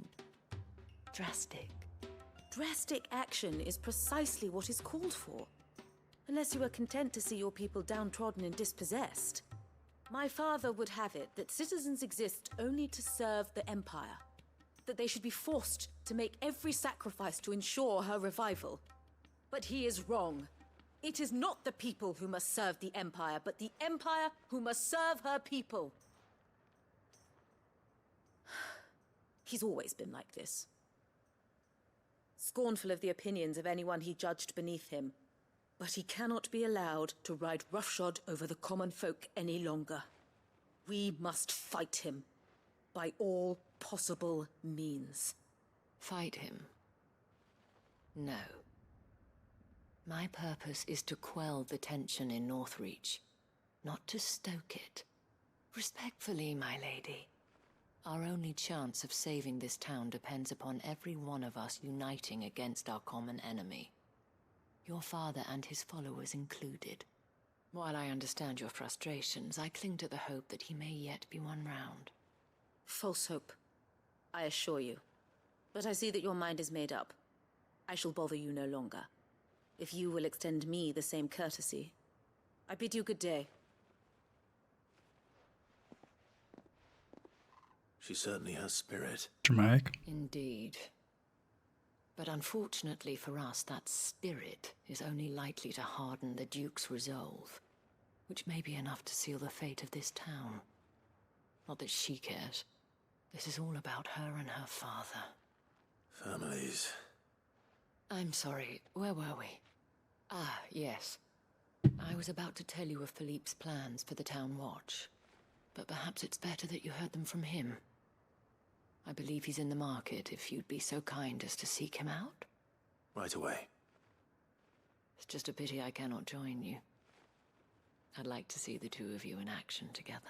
drastic? Drastic action is precisely what is called for. Unless you are content to see your people downtrodden and dispossessed. My father would have it that citizens exist only to serve the Empire. That they should be forced to make every sacrifice to ensure her revival. But he is wrong. It is not the people who must serve the Empire, but the Empire who must serve her people. He's always been like this. Scornful of the opinions of anyone he judged beneath him. But he cannot be allowed to ride roughshod over the common folk any longer. We must fight him. By all possible means. Fight him? No. My purpose is to quell the tension in Northreach, not to stoke it. Respectfully, my lady. Our only chance of saving this town depends upon every one of us uniting against our common enemy. Your father and his followers included. While I understand your frustrations, I cling to the hope that he may yet be won round. False hope, I assure you. But I see that your mind is made up. I shall bother you no longer. If you will extend me the same courtesy, I bid you good day. She certainly has spirit. Dramatic. Indeed. But unfortunately for us, that spirit is only likely to harden the Duke's resolve, which may be enough to seal the fate of this town. Not that she cares. This is all about her and her father. Families. I'm sorry, where were we? Ah, yes. I was about to tell you of Philippe's plans for the town watch, but perhaps it's better that you heard them from him. I believe he's in the market, if you'd be so kind as to seek him out. Right away. It's just a pity I cannot join you. I'd like to see the two of you in action together.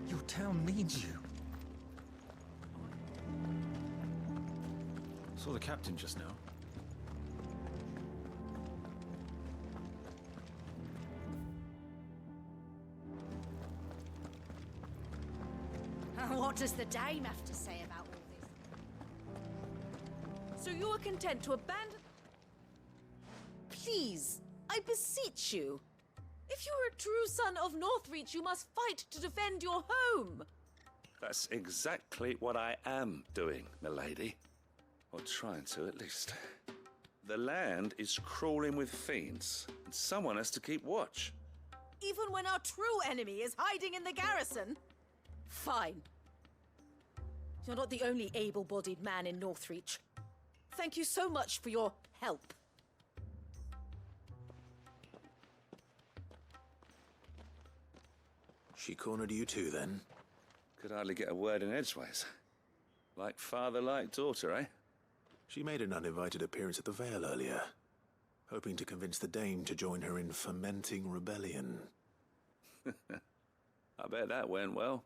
Your town needs you. Saw the captain just now. What does the dame have to say about all this? So you are content to abandon... Please, I beseech you. If you are a true son of Northreach, you must fight to defend your home. That's exactly what I am doing, milady. Or trying to, at least. The land is crawling with fiends, and someone has to keep watch. Even when our true enemy is hiding in the garrison? Fine. You're not the only able-bodied man in Northreach. Thank you so much for your help. She cornered you too, then? Could hardly get a word in edgeways. Like father, like daughter, eh? She made an uninvited appearance at the Vale earlier, hoping to convince the Dame to join her in fomenting rebellion. I bet that went well.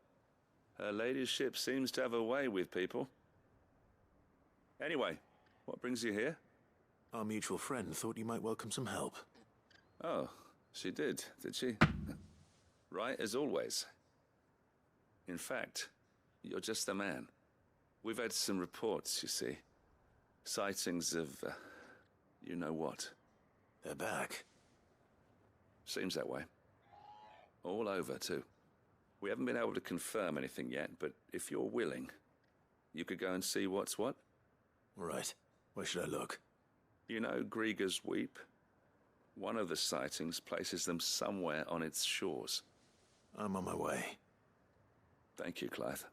Her ladyship seems to have a way with people. Anyway, what brings you here? Our mutual friend thought you might welcome some help. Oh, she did she? Right, as always. In fact, you're just the man. We've had some reports, you see. Sightings of, you know what. They're back. Seems that way. All over, too. We haven't been able to confirm anything yet, but if you're willing, you could go and see what's what. Right. Where should I look? You know Grieger's Weep? One of the sightings places them somewhere on its shores. I'm on my way. Thank you, Clive.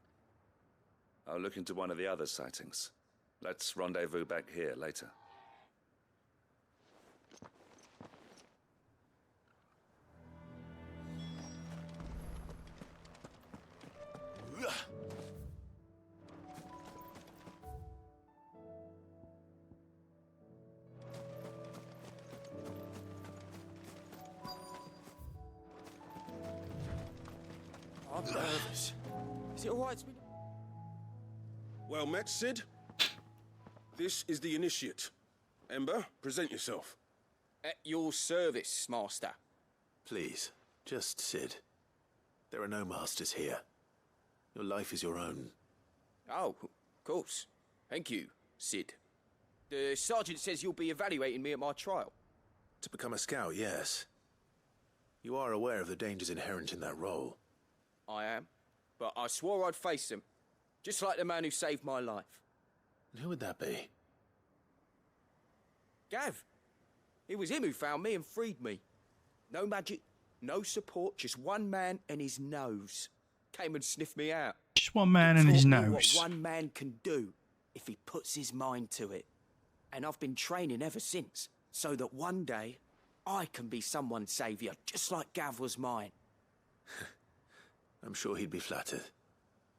I'll look into one of the other sightings. Let's rendezvous back here later. I'm nervous. Is it all right? Well met, Sid. This is the initiate. Ember, present yourself. At your service, Master. Please, just Sid. There are no masters here. Your life is your own. Oh, of course. Thank you, Sid. The sergeant says you'll be evaluating me at my trial. To become a scout, yes. You are aware of the dangers inherent in that role. I am. But I swore I'd face them. Just like the man who saved my life. And who would that be? Gav. It was him who found me and freed me. No magic, no support, just one man and his nose. Came and sniffed me out. Just one man and his Taught me nose. what one man can do if he puts his mind to it. And I've been training ever since, so that one day I can be someone's saviour, just like Gav was mine. I'm sure he'd be flattered.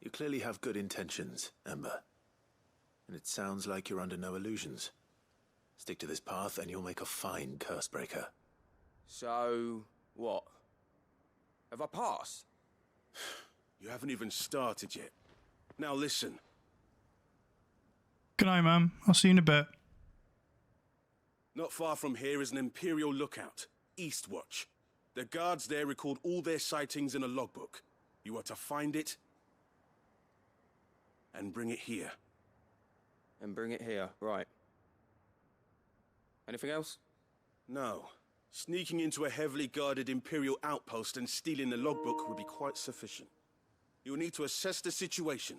You clearly have good intentions, Ember. And it sounds like you're under no illusions. Stick to this path and you'll make a fine Cursebreaker. So, what? Have I passed? You haven't even started yet. Now listen. Good night, ma'am. I'll see you in a bit. Not far from here is an Imperial lookout, Eastwatch. The guards there record all their sightings in a logbook. You are to find it and bring it here. And bring it here, right. Anything else? No. Sneaking into a heavily guarded Imperial outpost and stealing the logbook would be quite sufficient. You will need to assess the situation,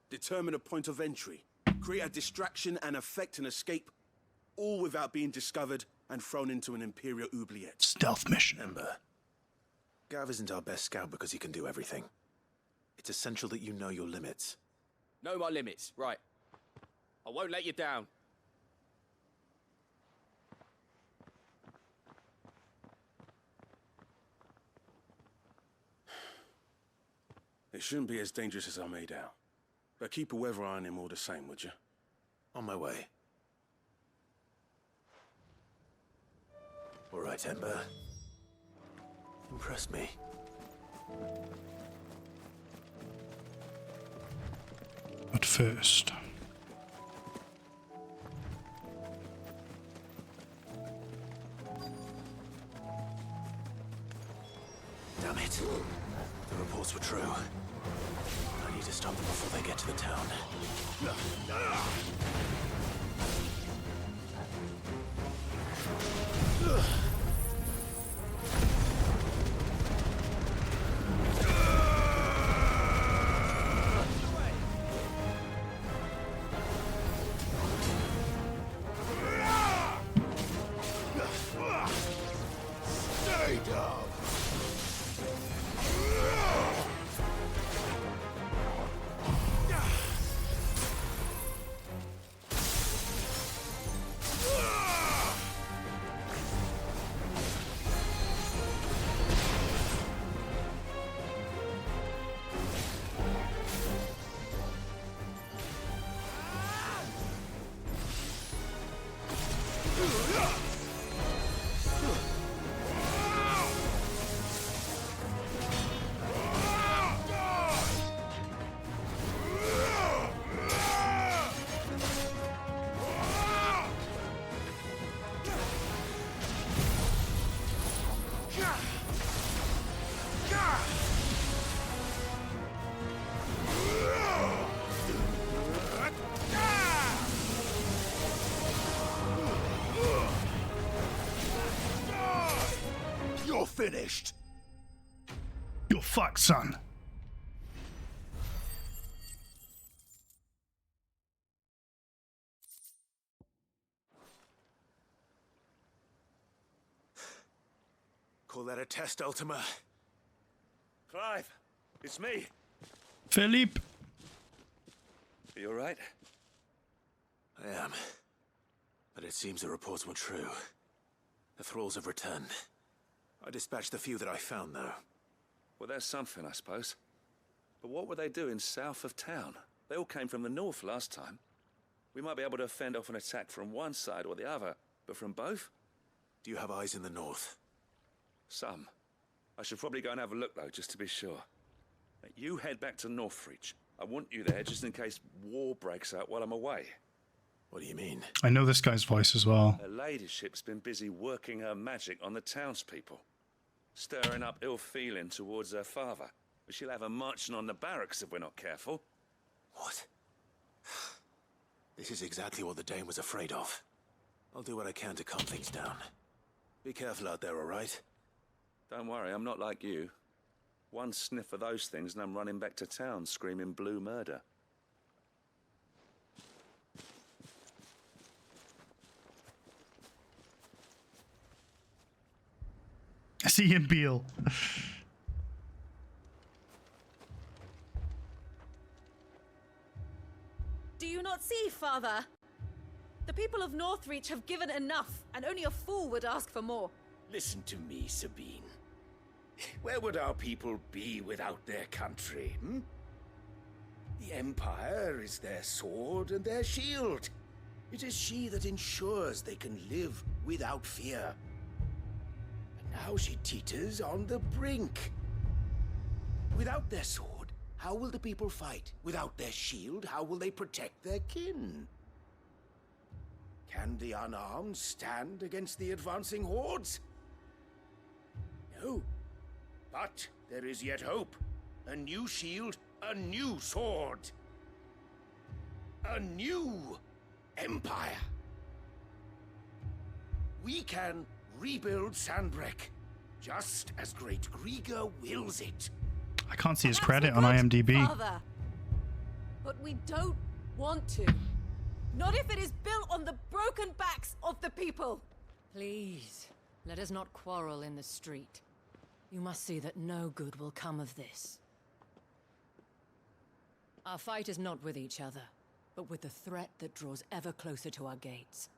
determine a point of entry, create a distraction and effect an escape, all without being discovered and thrown into an Imperial oubliette. Stealth mission. Ember, Gav isn't our best scout because he can do everything. It's essential that you know your limits. Know my limits, right. I won't let you down. It shouldn't be as dangerous as I made out. But keep a weather eye on him all the same, would you? On my way. All right, Ember. Impress me. But first... Damn it. The reports were true. I need to stop them before they get to the town. Stay down! finished. You're fucked, son. Call that a test, Ultima? Clive, it's me. Philippe. Are you alright? I am. But it seems the reports were true. The thralls have returned. I dispatched the few that I found, though. Well, there's something, I suppose. But what were they doing south of town? They all came from the north last time. We might be able to fend off an attack from one side or the other, but from both? Do you have eyes in the north? Some. I should probably go and have a look, though, just to be sure. You head back to Northreach. I want you there just in case war breaks out while I'm away. What do you mean? I know this guy's voice as well. Her ladyship's been busy working her magic on the townspeople, stirring up ill feeling towards her father. But she'll have her marching on the barracks if we're not careful. What? This is exactly what the Dane was afraid of. I'll do what I can to calm things down. Be careful out there, all right? Don't worry, I'm not like you. One sniff of those things and I'm running back to town screaming blue murder. I see him, Beale. Do you not see, Father? The people of Northreach have given enough, and only a fool would ask for more. Listen to me, Sabine. Where would our people be without their country, hmm? The Empire is their sword and their shield. It is she that ensures they can live without fear. But now she teeters on the brink. Without their sword, how will the people fight? Without their shield, how will they protect their kin? Can the unarmed stand against the advancing hordes? No. But there is yet hope. A new shield, a new sword. A new empire. We can rebuild Sandbreck, just as Great Grieger wills it. I can't see his credit on IMDb. Father. But we don't want to. Not if it is built on the broken backs of the people. Please, let us not quarrel in the street. You must see that no good will come of this. Our fight is not with each other, but with the threat that draws ever closer to our gates.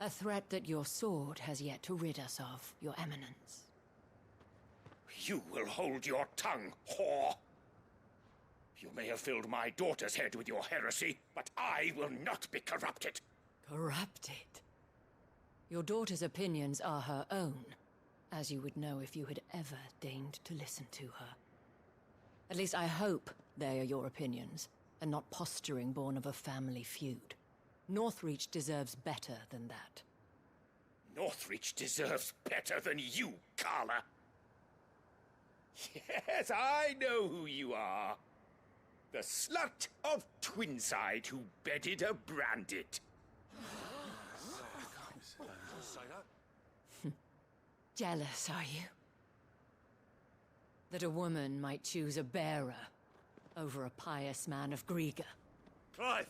A threat that your sword has yet to rid us of, Your Eminence. You will hold your tongue, whore! You may have filled my daughter's head with your heresy, but I will not be corrupted. Corrupted? Your daughter's opinions are her own, as you would know if you had ever deigned to listen to her. At least I hope they are your opinions, and not posturing born of a family feud. Northreach deserves better than that. Northreach deserves better than you, Carla. Yes, I know who you are. The slut of Twinside who bedded a Brandit. Jealous, are you? That a woman might choose a bearer over a pious man of Grieger. Clive!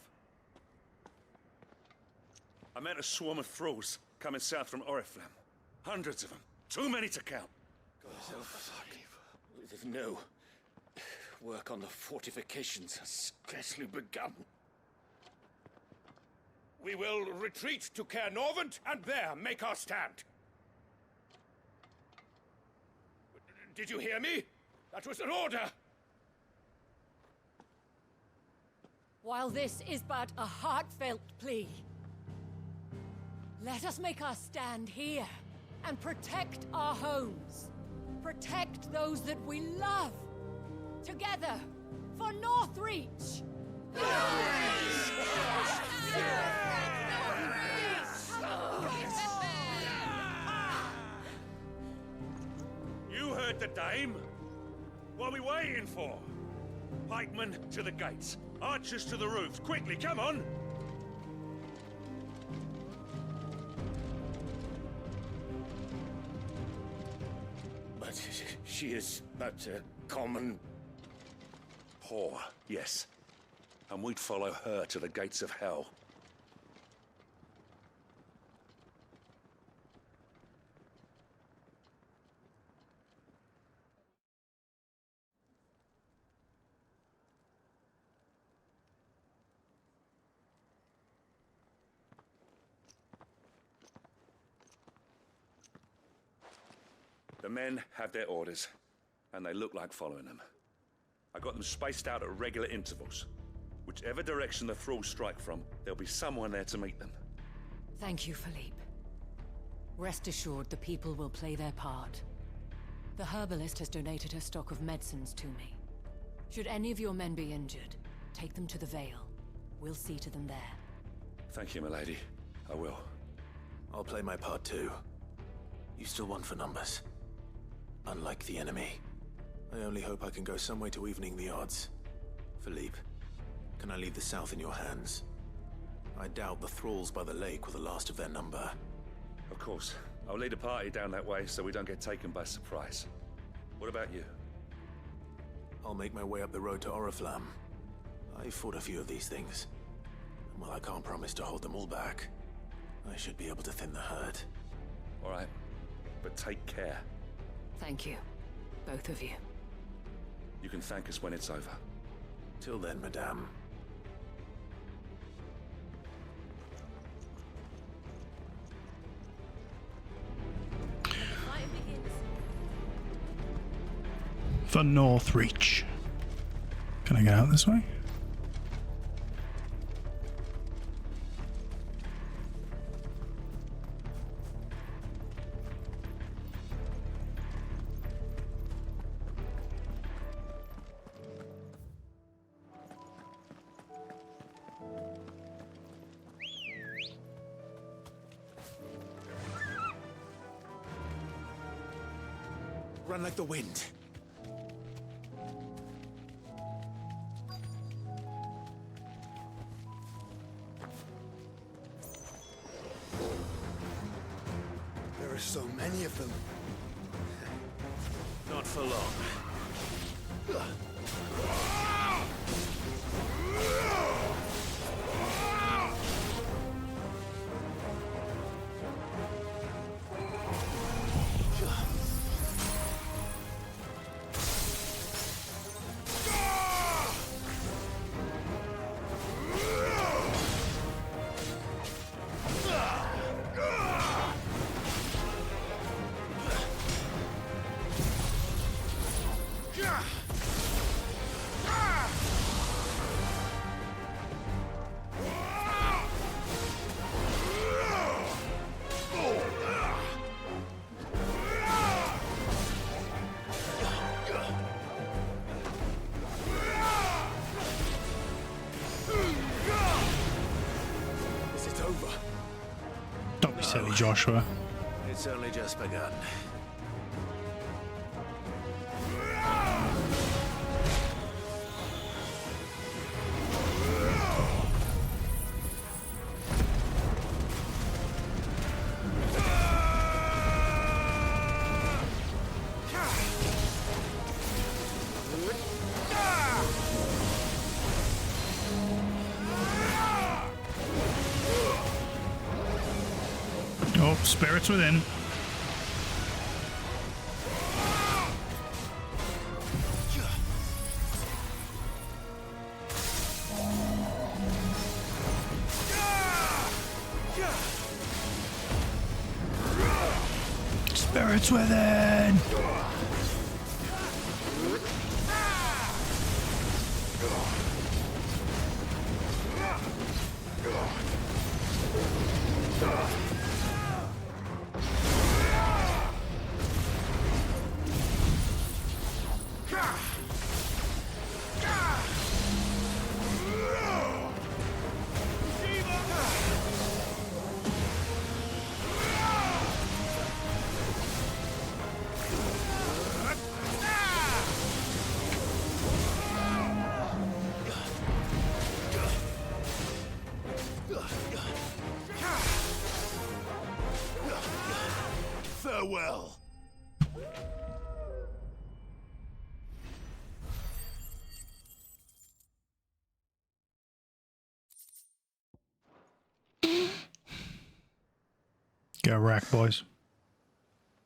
I met a swarm of thralls coming south from Oriflamme. Hundreds of them. Too many to count. Oh, fuck. With no work on the fortifications has scarcely begun. We will retreat to Caer Norvent and there make our stand. Did you hear me? That was an order! While this is but a heartfelt plea, let us make our stand here and protect our homes. Protect those that we love. Together, for Northreach! You heard the dame. What are we waiting for? Pikemen to the gates. Archers to the roofs. Quickly, come on! But She is but a common... Whore, yes. And we'd follow her to the gates of hell. The men have their orders, and they look like following them. I got them spaced out at regular intervals. Whichever direction the thralls strike from, there'll be someone there to meet them. Thank you, Philippe. Rest assured, the people will play their part. The herbalist has donated her stock of medicines to me. Should any of your men be injured, take them to the Vale. We'll see to them there. Thank you, milady. I will. I'll play my part too. You still want for numbers. Unlike the enemy. I only hope I can go some way to evening the odds. Philippe, can I leave the south in your hands? I doubt the thralls by the lake were the last of their number. Of course. I'll lead a party down that way so we don't get taken by surprise. What about you? I'll make my way up the road to Oriflamme. I fought a few of these things. And while I can't promise to hold them all back, I should be able to thin the herd. All right. But take care. Thank you. Both of you. You can thank us when it's over. Till then, madame. For Northreach. Can I get out this way? Run like the wind. There are so many of them. Not for long. Don't be silly, Joshua. It's only just begun. Oh, spirits within. Spirits within. Farewell. Get wrecked, boys.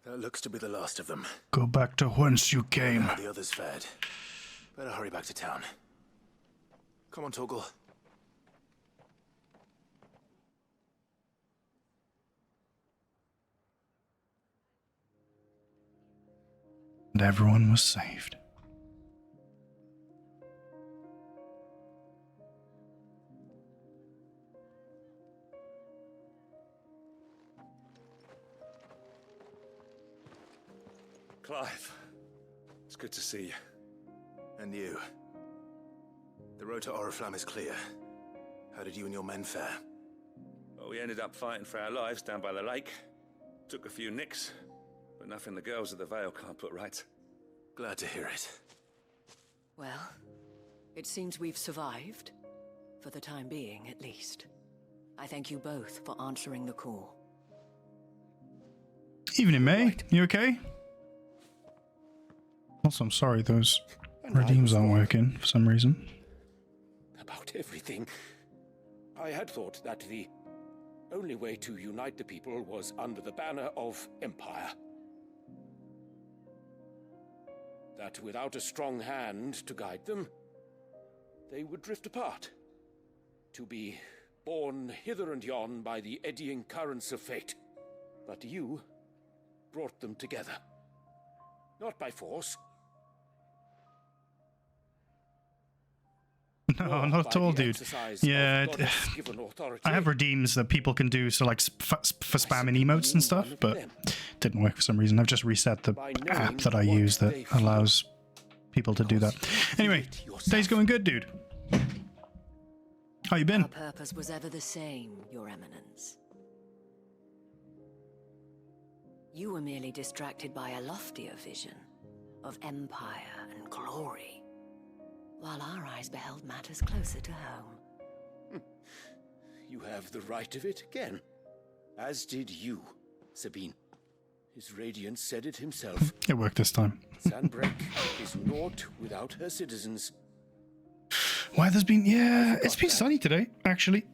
That looks to be the last of them. Go back to whence you came. How the others fared. Better hurry back to town. Come on, Torgal. And everyone was saved. Clive, it's good to see you. And you. The road to Oriflamme is clear. How did you and your men fare? Well, we ended up fighting for our lives down by the lake. Took a few nicks, but nothing the girls of the Vale can't put right. Glad to hear it. Well, it seems we've survived. For the time being, at least. I thank you both for answering the call. Evening, May. You okay? Also, I'm sorry, those redeems aren't working for some reason. About everything. I had thought that the only way to unite the people was under the banner of Empire. That without a strong hand to guide them, they would drift apart. To be borne hither and yon by the eddying currents of fate. But you brought them together. Not by force. No, not at all, dude. Yeah, I have redeems that people can do, so like for spamming emotes and stuff, but didn't work for some reason. I've just reset the app that I use that allows people to do that. Anyway, day's going good, dude. How you been? Our purpose was ever the same, Your Eminence. You were merely distracted by a loftier vision of empire and glory, while our eyes beheld matters closer to home. You have the right of it again. As did you, Sabine. His radiance said it himself. It worked this time. Sanbreque is naught without her citizens. Why there's been... Yeah, it's been sunny today, actually.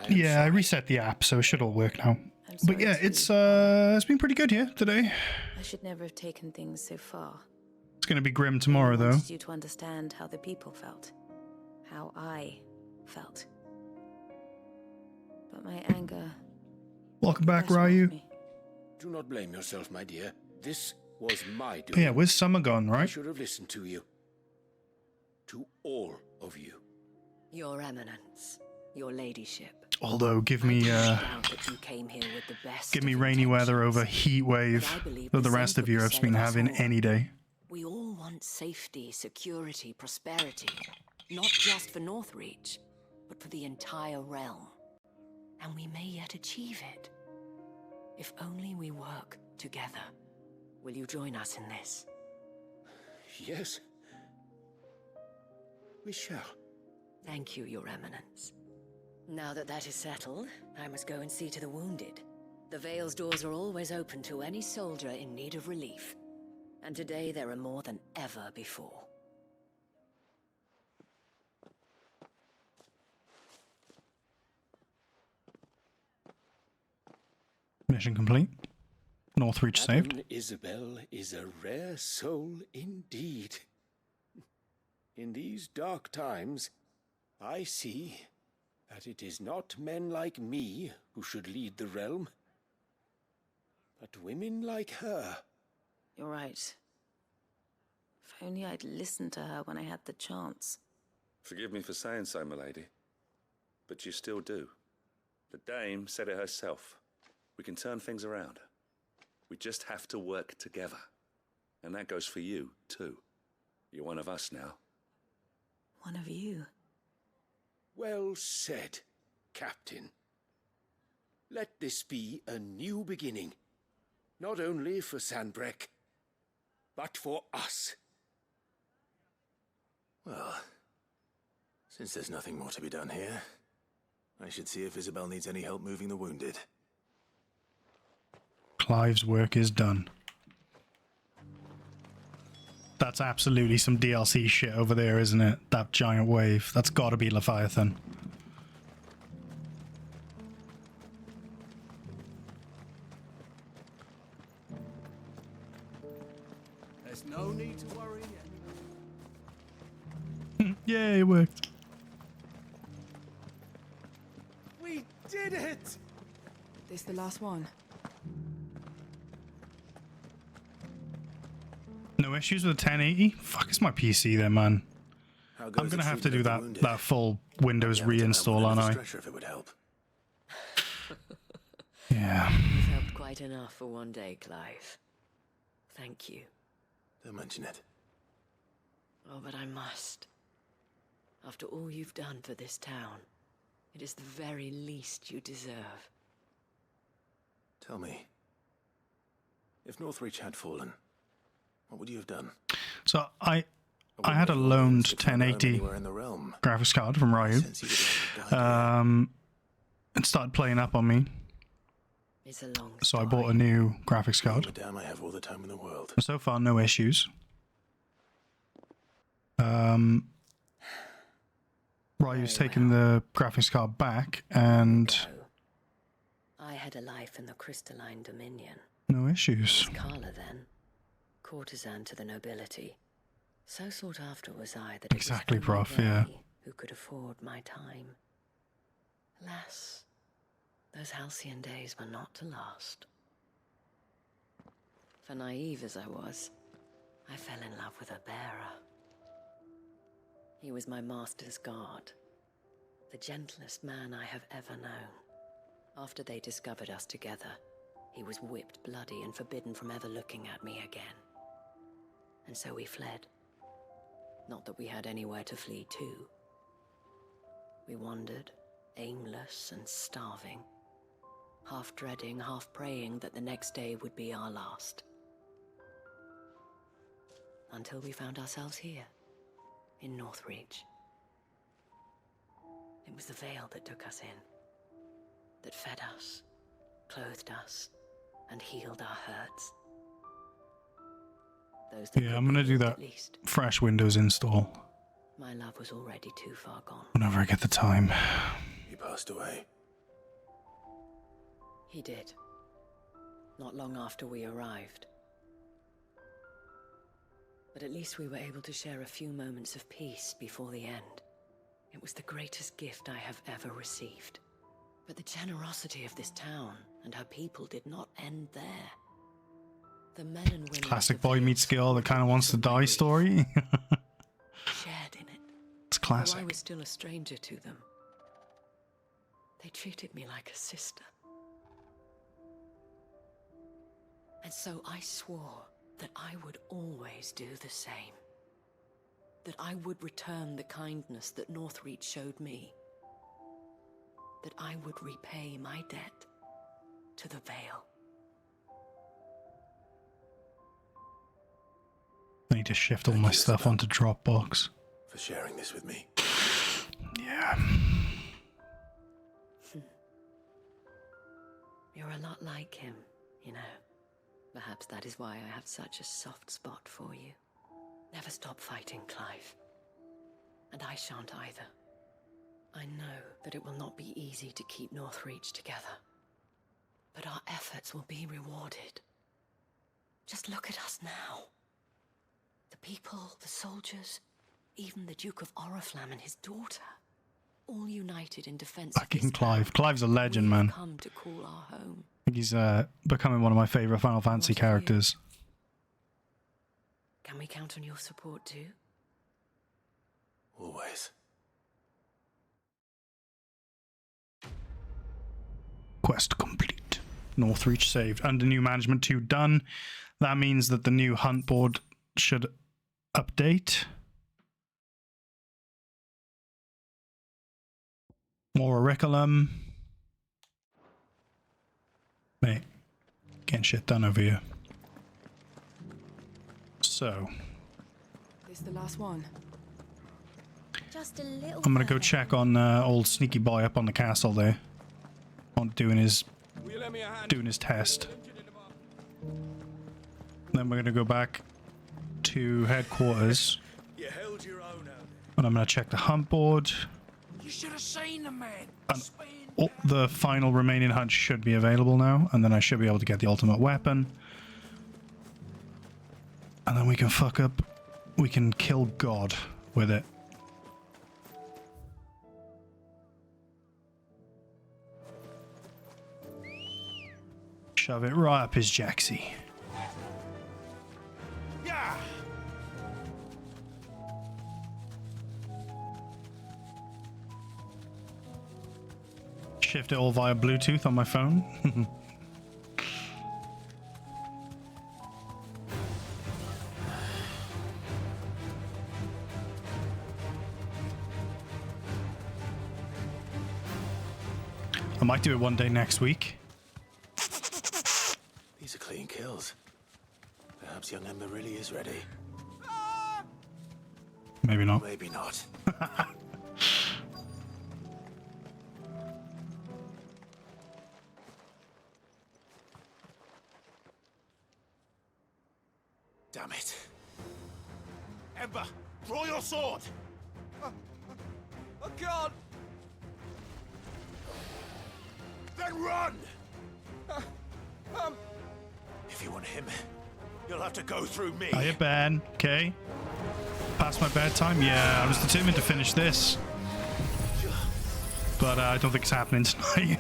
Yeah, I reset the app, so it should all work now. But yeah, it's been pretty good here today. I should never have taken things so far. It's going to be grim tomorrow, though. I wanted you to understand how the people felt. How I felt. But my anger... Welcome back, Ryu. Do not blame yourself, my dear. This was my doing. Yeah, where's Summer gone, I right? should have listened to you. To all of you. Your Eminence, your ladyship. Although, give me rainy weather over heat wave that the rest of Europe's been having any day. We all want safety, security, prosperity. Not just for Northreach, but for the entire realm. And we may yet achieve it. If only we work together. Will you join us in this? Yes. We shall. Thank you, Your Eminence. Now that that is settled, I must go and see to the wounded. The Vale's doors are always open to any soldier in need of relief. And today there are more than ever before. Mission complete. Northreach saved. Madame Isabel is a rare soul indeed. In these dark times, I see that it is not men like me who should lead the realm, but women like her. You're right. If only I'd listened to her when I had the chance. Forgive me for saying so, milady, but you still do. The dame said it herself. We can turn things around. We just have to work together. And that goes for you, too. You're one of us now. One of you. Well said, Captain. Let this be a new beginning. Not only for Sanbreque, but for us. Well, since there's nothing more to be done here, I should see if Isabel needs any help moving the wounded. Clive's work is done. That's absolutely some DLC shit over there, isn't it? That giant wave. That's gotta be Leviathan. Yeah, it worked. We did it! This the last one? No issues with the 1080? Fuck, it's my PC then, man. How goes I'm the gonna have to treatment do of the wounded? that full Windows I'll be able to reinstall, hand one aren't over I? the stretcher if it would help. Yeah. You've helped quite enough for one day, Clive. Thank you. Don't mention it. Oh, but I must. After all you've done for this town, it is the very least you deserve. Tell me, if Northreach had fallen, what would you have done? So I had a loaned 1080 graphics card from Ryu. It started playing up on me. It's a long So I bought a new graphics card. Madame, I have all the time in the world. And so far, no issues. Ryu's taken the graphics card back, and I had a life in the crystalline dominion. no issues. I was Carla then, courtesan to the nobility. So sought after was I that Exactly, it was Prof, only yeah. they who could afford my time. Alas, those halcyon days were not to last. For naive as I was, I fell in love with a bearer. He was my master's guard, the gentlest man I have ever known. After they discovered us together, he was whipped bloody and forbidden from ever looking at me again. And so we fled. Not that we had anywhere to flee to. We wandered, aimless and starving, half dreading, half praying that the next day would be our last. Until we found ourselves here, in Northreach. It was the Veil that took us in, that fed us, clothed us, and healed our hurts. Those that Yeah, could I'm gonna be do healed that at least. fresh Windows install My love was already too far gone. whenever I get the time. He passed away. He did. Not long after we arrived. But at least we were able to share a few moments of peace before the end. It was the greatest gift I have ever received. But the generosity of this town and her people did not end there. The men and women Classic boy meets girl that kind of wants to die story. shared in it. It's Though classic. I was still a stranger to them. They treated me like a sister. And so I swore that I would always do the same. That I would return the kindness that Northreach showed me. That I would repay my debt to the Veil. I need to shift all my stuff onto Dropbox. For sharing this with me. Yeah. You're a lot like him, you know. Perhaps that is why I have such a soft spot for you. Never stop fighting, Clive. And I shan't either. I know that it will not be easy to keep Northreach together. But our efforts will be rewarded. Just look at us now. The people, the soldiers, even the Duke of Oriflamme and his daughter. All united in defense of Fucking this Clive. town. Clive's a legend, We've man. come to call our home. I think he's becoming one of my favorite Final Fantasy characters. Can we count on your support too? Always. Quest complete. Northreach saved. Under new management 2 done. That means that the new hunt board should update. More curriculum. Mate, getting shit done over here. So, This the last one? Just a little. I'm gonna go check on old sneaky boy up on the castle there. On doing his test. Then we're gonna go back to headquarters. You held your own out. And I'm gonna check the hunt board. You should have seen the man. And all the final remaining hunts should be available now, and then I should be able to get the ultimate weapon. And then we can fuck up. We can kill God with it. Shove it right up his jacksie. Yeah. Shift it all via Bluetooth on my phone. I might do it one day next week. These are clean kills. Perhaps young Ember really is ready. Maybe not. Maybe not. Damn it. Ember, draw your sword! I can't! Then run! If you want him, you'll have to go through me. Hiya, Ben. Okay. Past my bedtime? Yeah, I was determined to finish this. But I don't think it's happening tonight.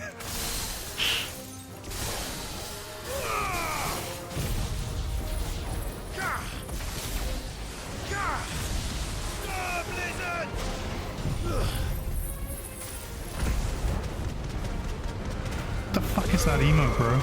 What the fuck is that emo, bro?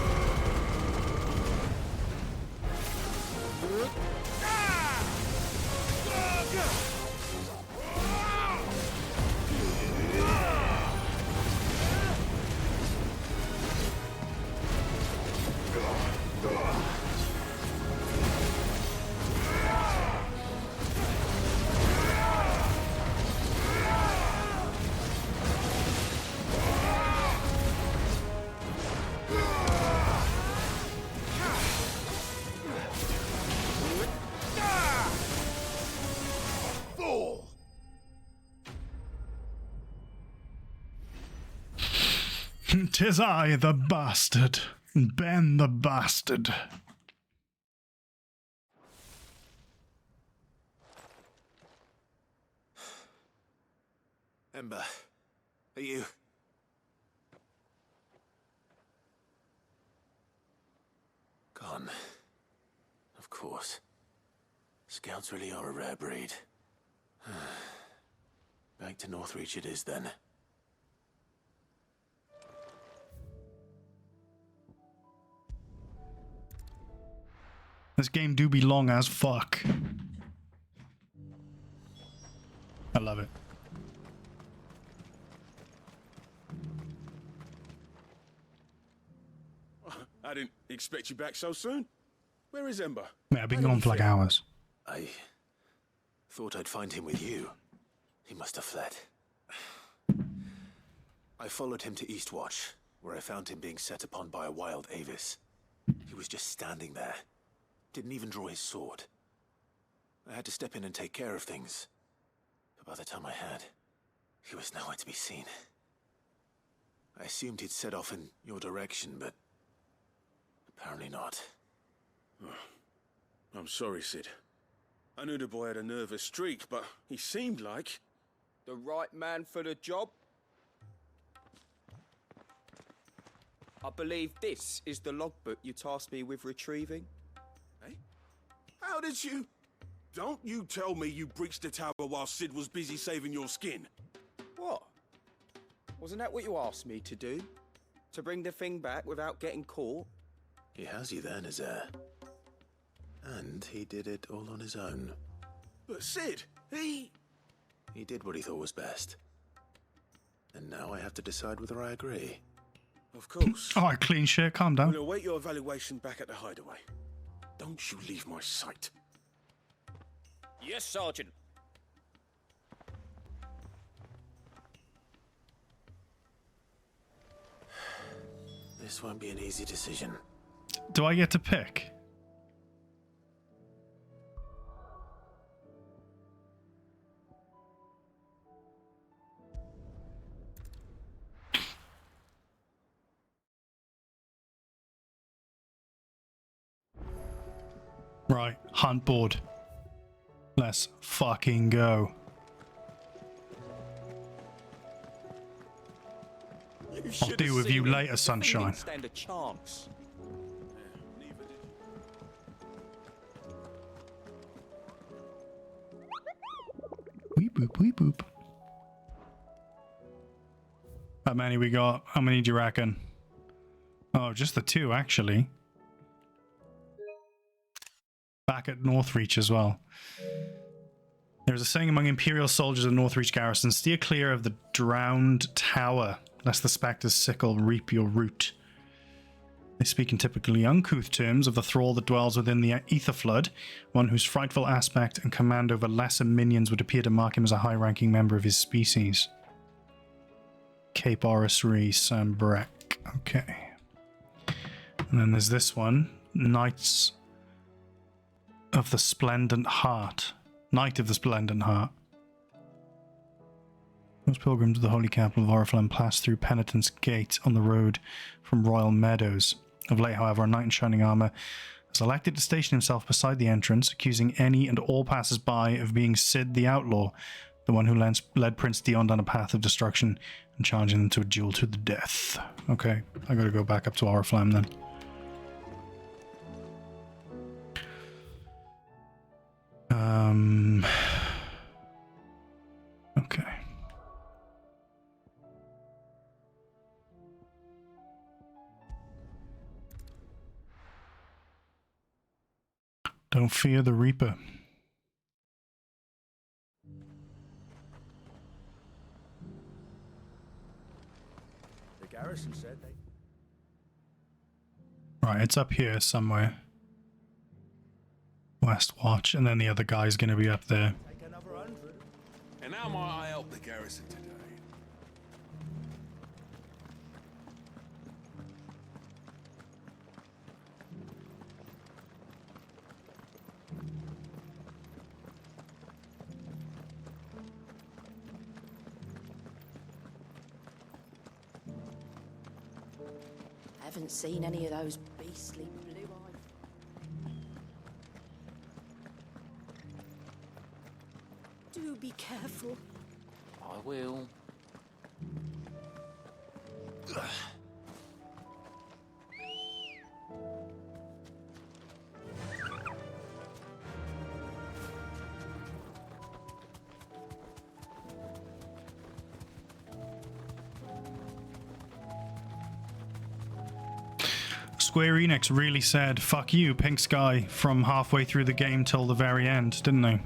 "'Tis I, the bastard, Ben the bastard." Ember, are you... Gone. Of course. Scouts really are a rare breed. Back to Northreach it is then. This game do be long as fuck. I love it. I didn't expect you back so soon. Where is Ember? Yeah, I've been gone for like hours. I thought I'd find him with you. He must have fled. I followed him to Eastwatch, where I found him being set upon by a wild Avis. He was just standing there. Didn't even draw his sword. I had to step in and take care of things. But by the time I had, he was nowhere to be seen. I assumed he'd set off in your direction, but apparently not. I'm sorry, Sid. I knew the boy had a nervous streak, but he seemed like... The right man for the job? I believe this is the logbook you tasked me with retrieving. Hey? How did you... Don't you tell me you breached the tower while Sid was busy saving your skin. What? Wasn't that what you asked me to do? To bring the thing back without getting caught? He has you there, Nazaire. And he did it all on his own. But Sid, he did what he thought was best. And now I have to decide whether I agree. Of course. Alright, clean shit, calm down. We'll await your evaluation back at the hideaway. Don't you leave my sight. Yes, Sergeant. This won't be an easy decision. Do I get to pick? Right, hunt board. Let's fucking go. I'll deal with you later, sunshine. Stand a chance. Beep boop. How many we got? How many do you reckon? Oh, just the 2, actually. Back at Northreach as well. There's a saying among Imperial soldiers of Northreach garrison, steer clear of the drowned tower, lest the spectre's sickle reap your root. They speak in typically uncouth terms of the thrall that dwells within the ether flood, one whose frightful aspect and command over lesser minions would appear to mark him as a high-ranking member of his species. Cape Orisri Sambrek. Okay. And then there's this one. Knights of the Splendent Heart. Knight of the Splendent Heart. Most pilgrims of the holy capital of Oriflamme pass through Penitence Gate on the road from Royal Meadows. Of late, however, a knight in shining armour has elected to station himself beside the entrance, accusing any and all passers-by of being Cid the Outlaw, the one who led Prince Dion down a path of destruction, and challenging them to a duel to the death. Okay, I gotta go back up to Oriflamme then. Okay. Don't fear the Reaper. The garrison said they... Right, it's up here somewhere. West Watch, and then the other guy's gonna be up there. Take another 100. And how might I help the garrison today? Haven't seen any of those beastly blue-eyed... Do be careful. I will. Square Enix really said, fuck you, Pink Sky, from halfway through the game till the very end, didn't they?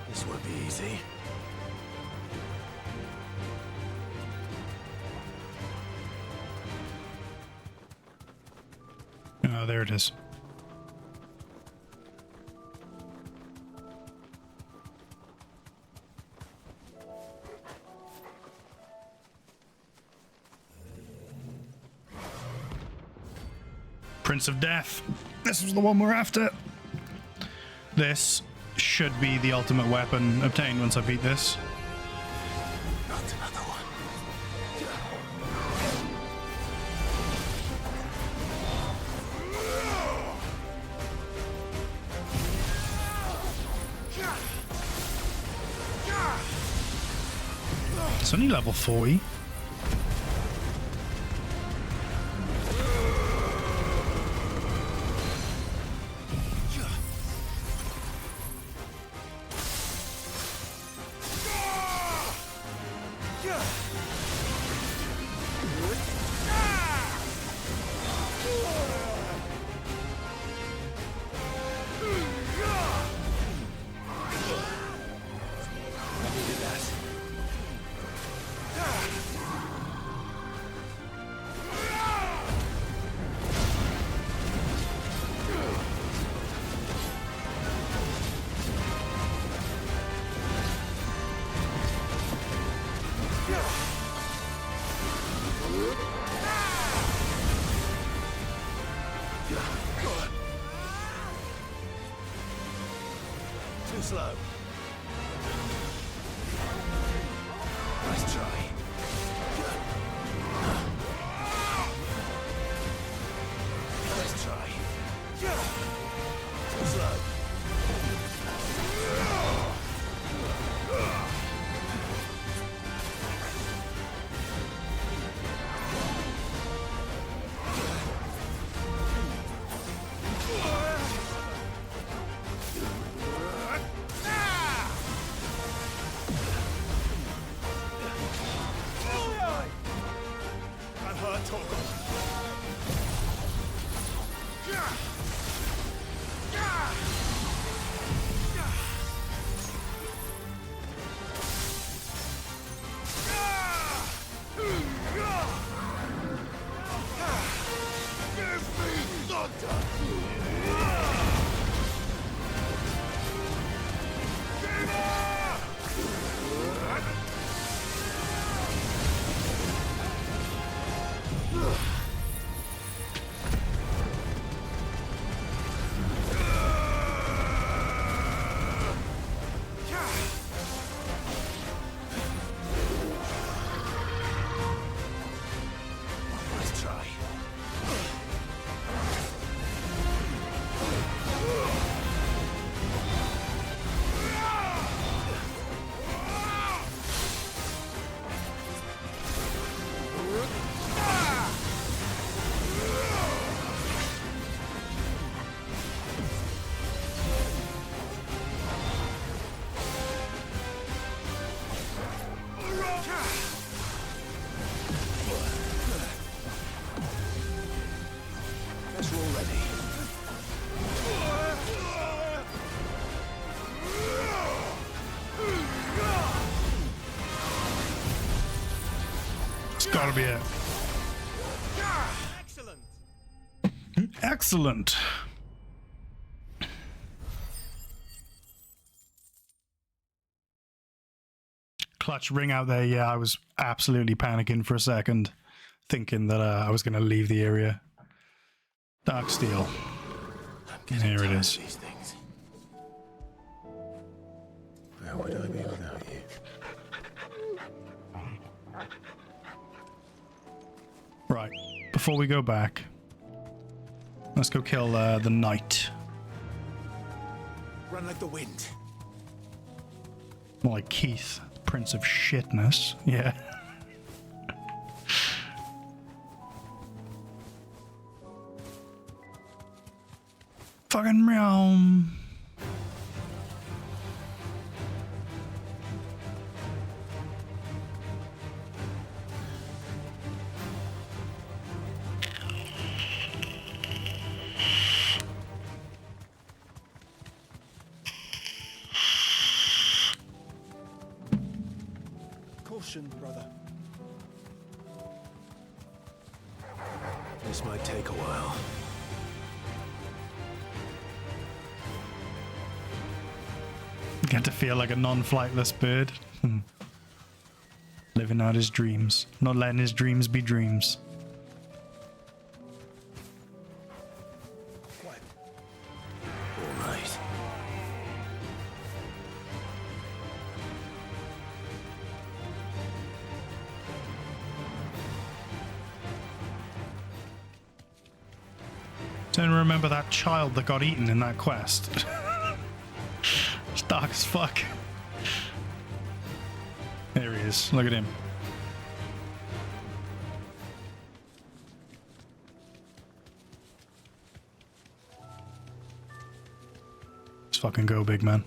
This won't be easy. Oh, there it is. Prince of Death. This was the one we're after. This should be the ultimate weapon obtained once I beat this. Not another one. It's only level 40. Too slow. Nice try. Nice try. Too slow. Gotta be it. Excellent. Clutch ring out there. Yeah, I was absolutely panicking for a second, thinking that I was going to leave the area. Dark Steel. Here it is. Where would I be without you? Right, before we go back, let's go kill the knight. Run like the wind. More like Keith, Prince of Shitness. Yeah. Fucking realm. Brother. This might take a while. Get to feel like a non-flightless bird. Living out his dreams. Not letting his dreams be dreams. What? All right. Don't remember that child that got eaten in that quest. It's dark as fuck. There he is. Look at him. Let's fucking go, big man.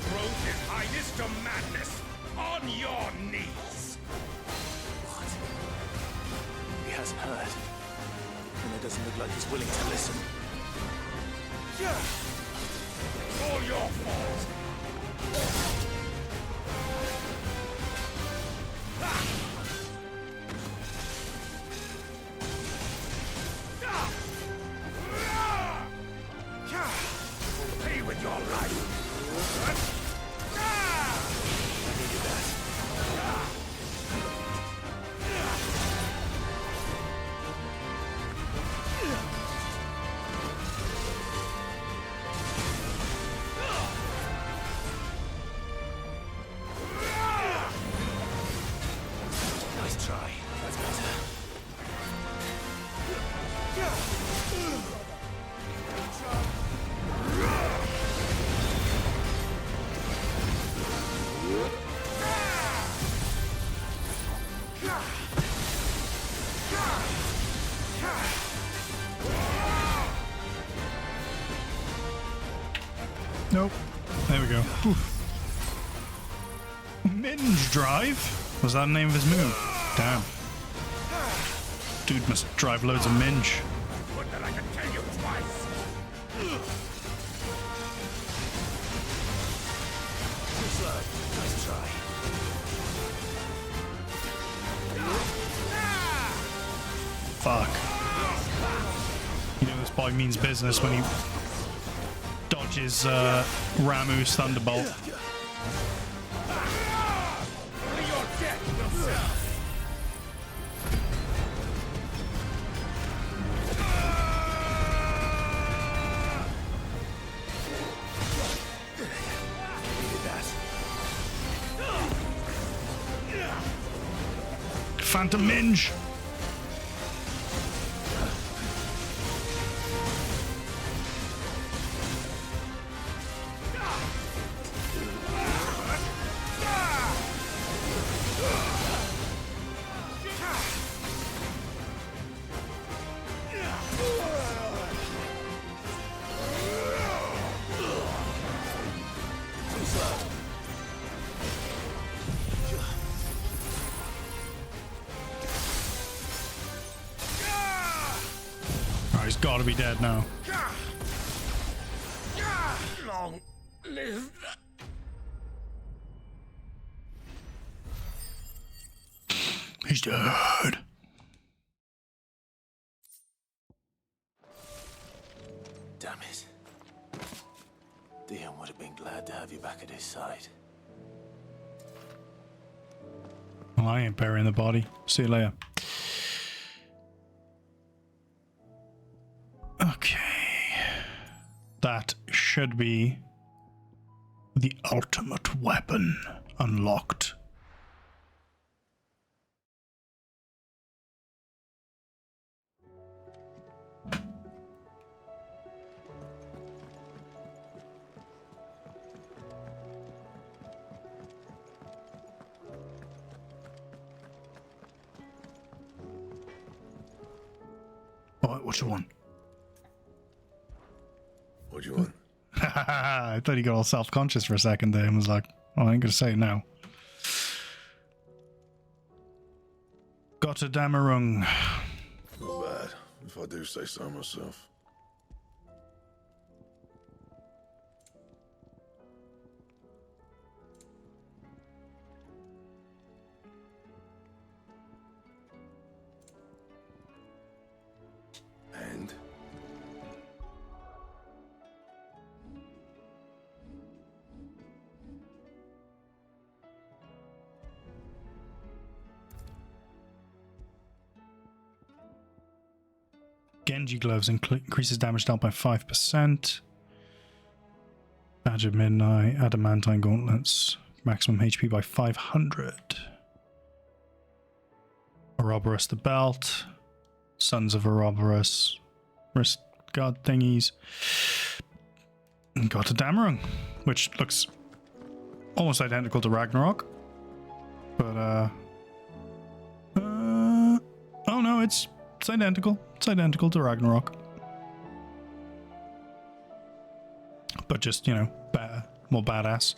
Throw His Highness to madness! On your knees! What? He hasn't heard. And it doesn't look like he's willing to listen. All your fault! Pay with your life! I needed that. Nice try. That's better. Nope. There we go. Oof. Minge Drive? Was that the name of his move? Damn. Dude must drive loads of minge. Good that I can tell you twice! Too slow. Nice try. Fuck. You know this boy means business when he dodges Ramu's Thunderbolt. Phantom Minge! He's gotta be dead now. Long live. He's dead. Damn it. Dion would have been glad to have you back at his side. Well, I ain't burying the body. See you later. Okay. That should be the ultimate weapon unlocked. What you want? What do you want? I thought he got all self-conscious for a second there and was like, oh, I ain't gonna say it now. Got a Damarung. Not bad, if I do say so myself. And? Genji gloves increases damage dealt by 5%. Badge of Midnight, adamantine gauntlets, maximum HP by 500. Ouroboros the belt, Sons of Ouroboros, wrist guard thingies. And got a Damarung, which looks almost identical to Ragnarok, but oh no, it's identical. It's identical to Ragnarok. But just, you know, better. more badass.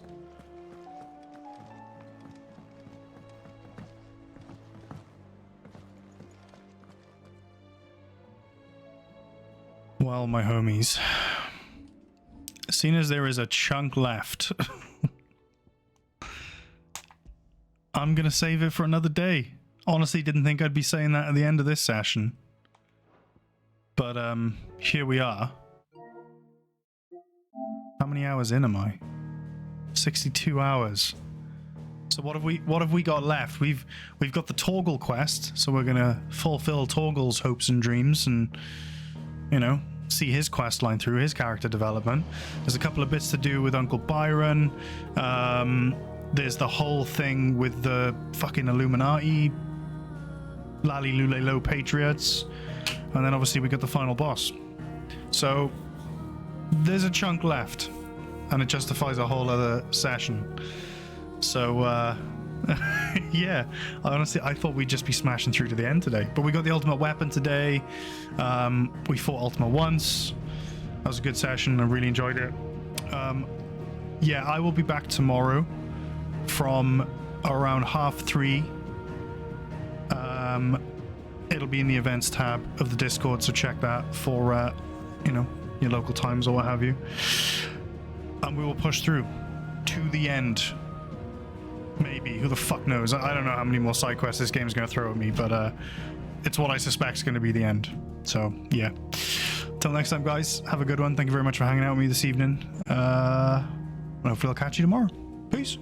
Well, my homies, seeing as there is a chunk left, I'm gonna save it for another day. Honestly, didn't think I'd be saying that at the end of this session, but here we are. How many hours in am I? 62 hours. So what have we got left? We've got the Torgal quest, so we're gonna fulfill Torgal's hopes and dreams, and you know, see his quest line through, his character development. There's a couple of bits to do with Uncle Byron. There's the whole thing with the fucking Illuminati, Lally Lule Low Patriots, and then obviously we got the final boss. So there's a chunk left, and it justifies a whole other session. So yeah, honestly, I thought we'd just be smashing through to the end today, but we got the ultimate weapon today. We fought Ultima once. That was a good session. I really enjoyed it. Yeah, I will be back tomorrow from around 3:30. It'll be in the events tab of the Discord, so check that for you know, your local times or what have you. And we will push through to the end. Maybe. Who the fuck knows? I don't know how many more side quests this game's going to throw at me, but it's what I suspect is going to be the end. So, yeah. Till next time, guys. Have a good one. Thank you very much for hanging out with me this evening. Hopefully I'll catch you tomorrow. Peace.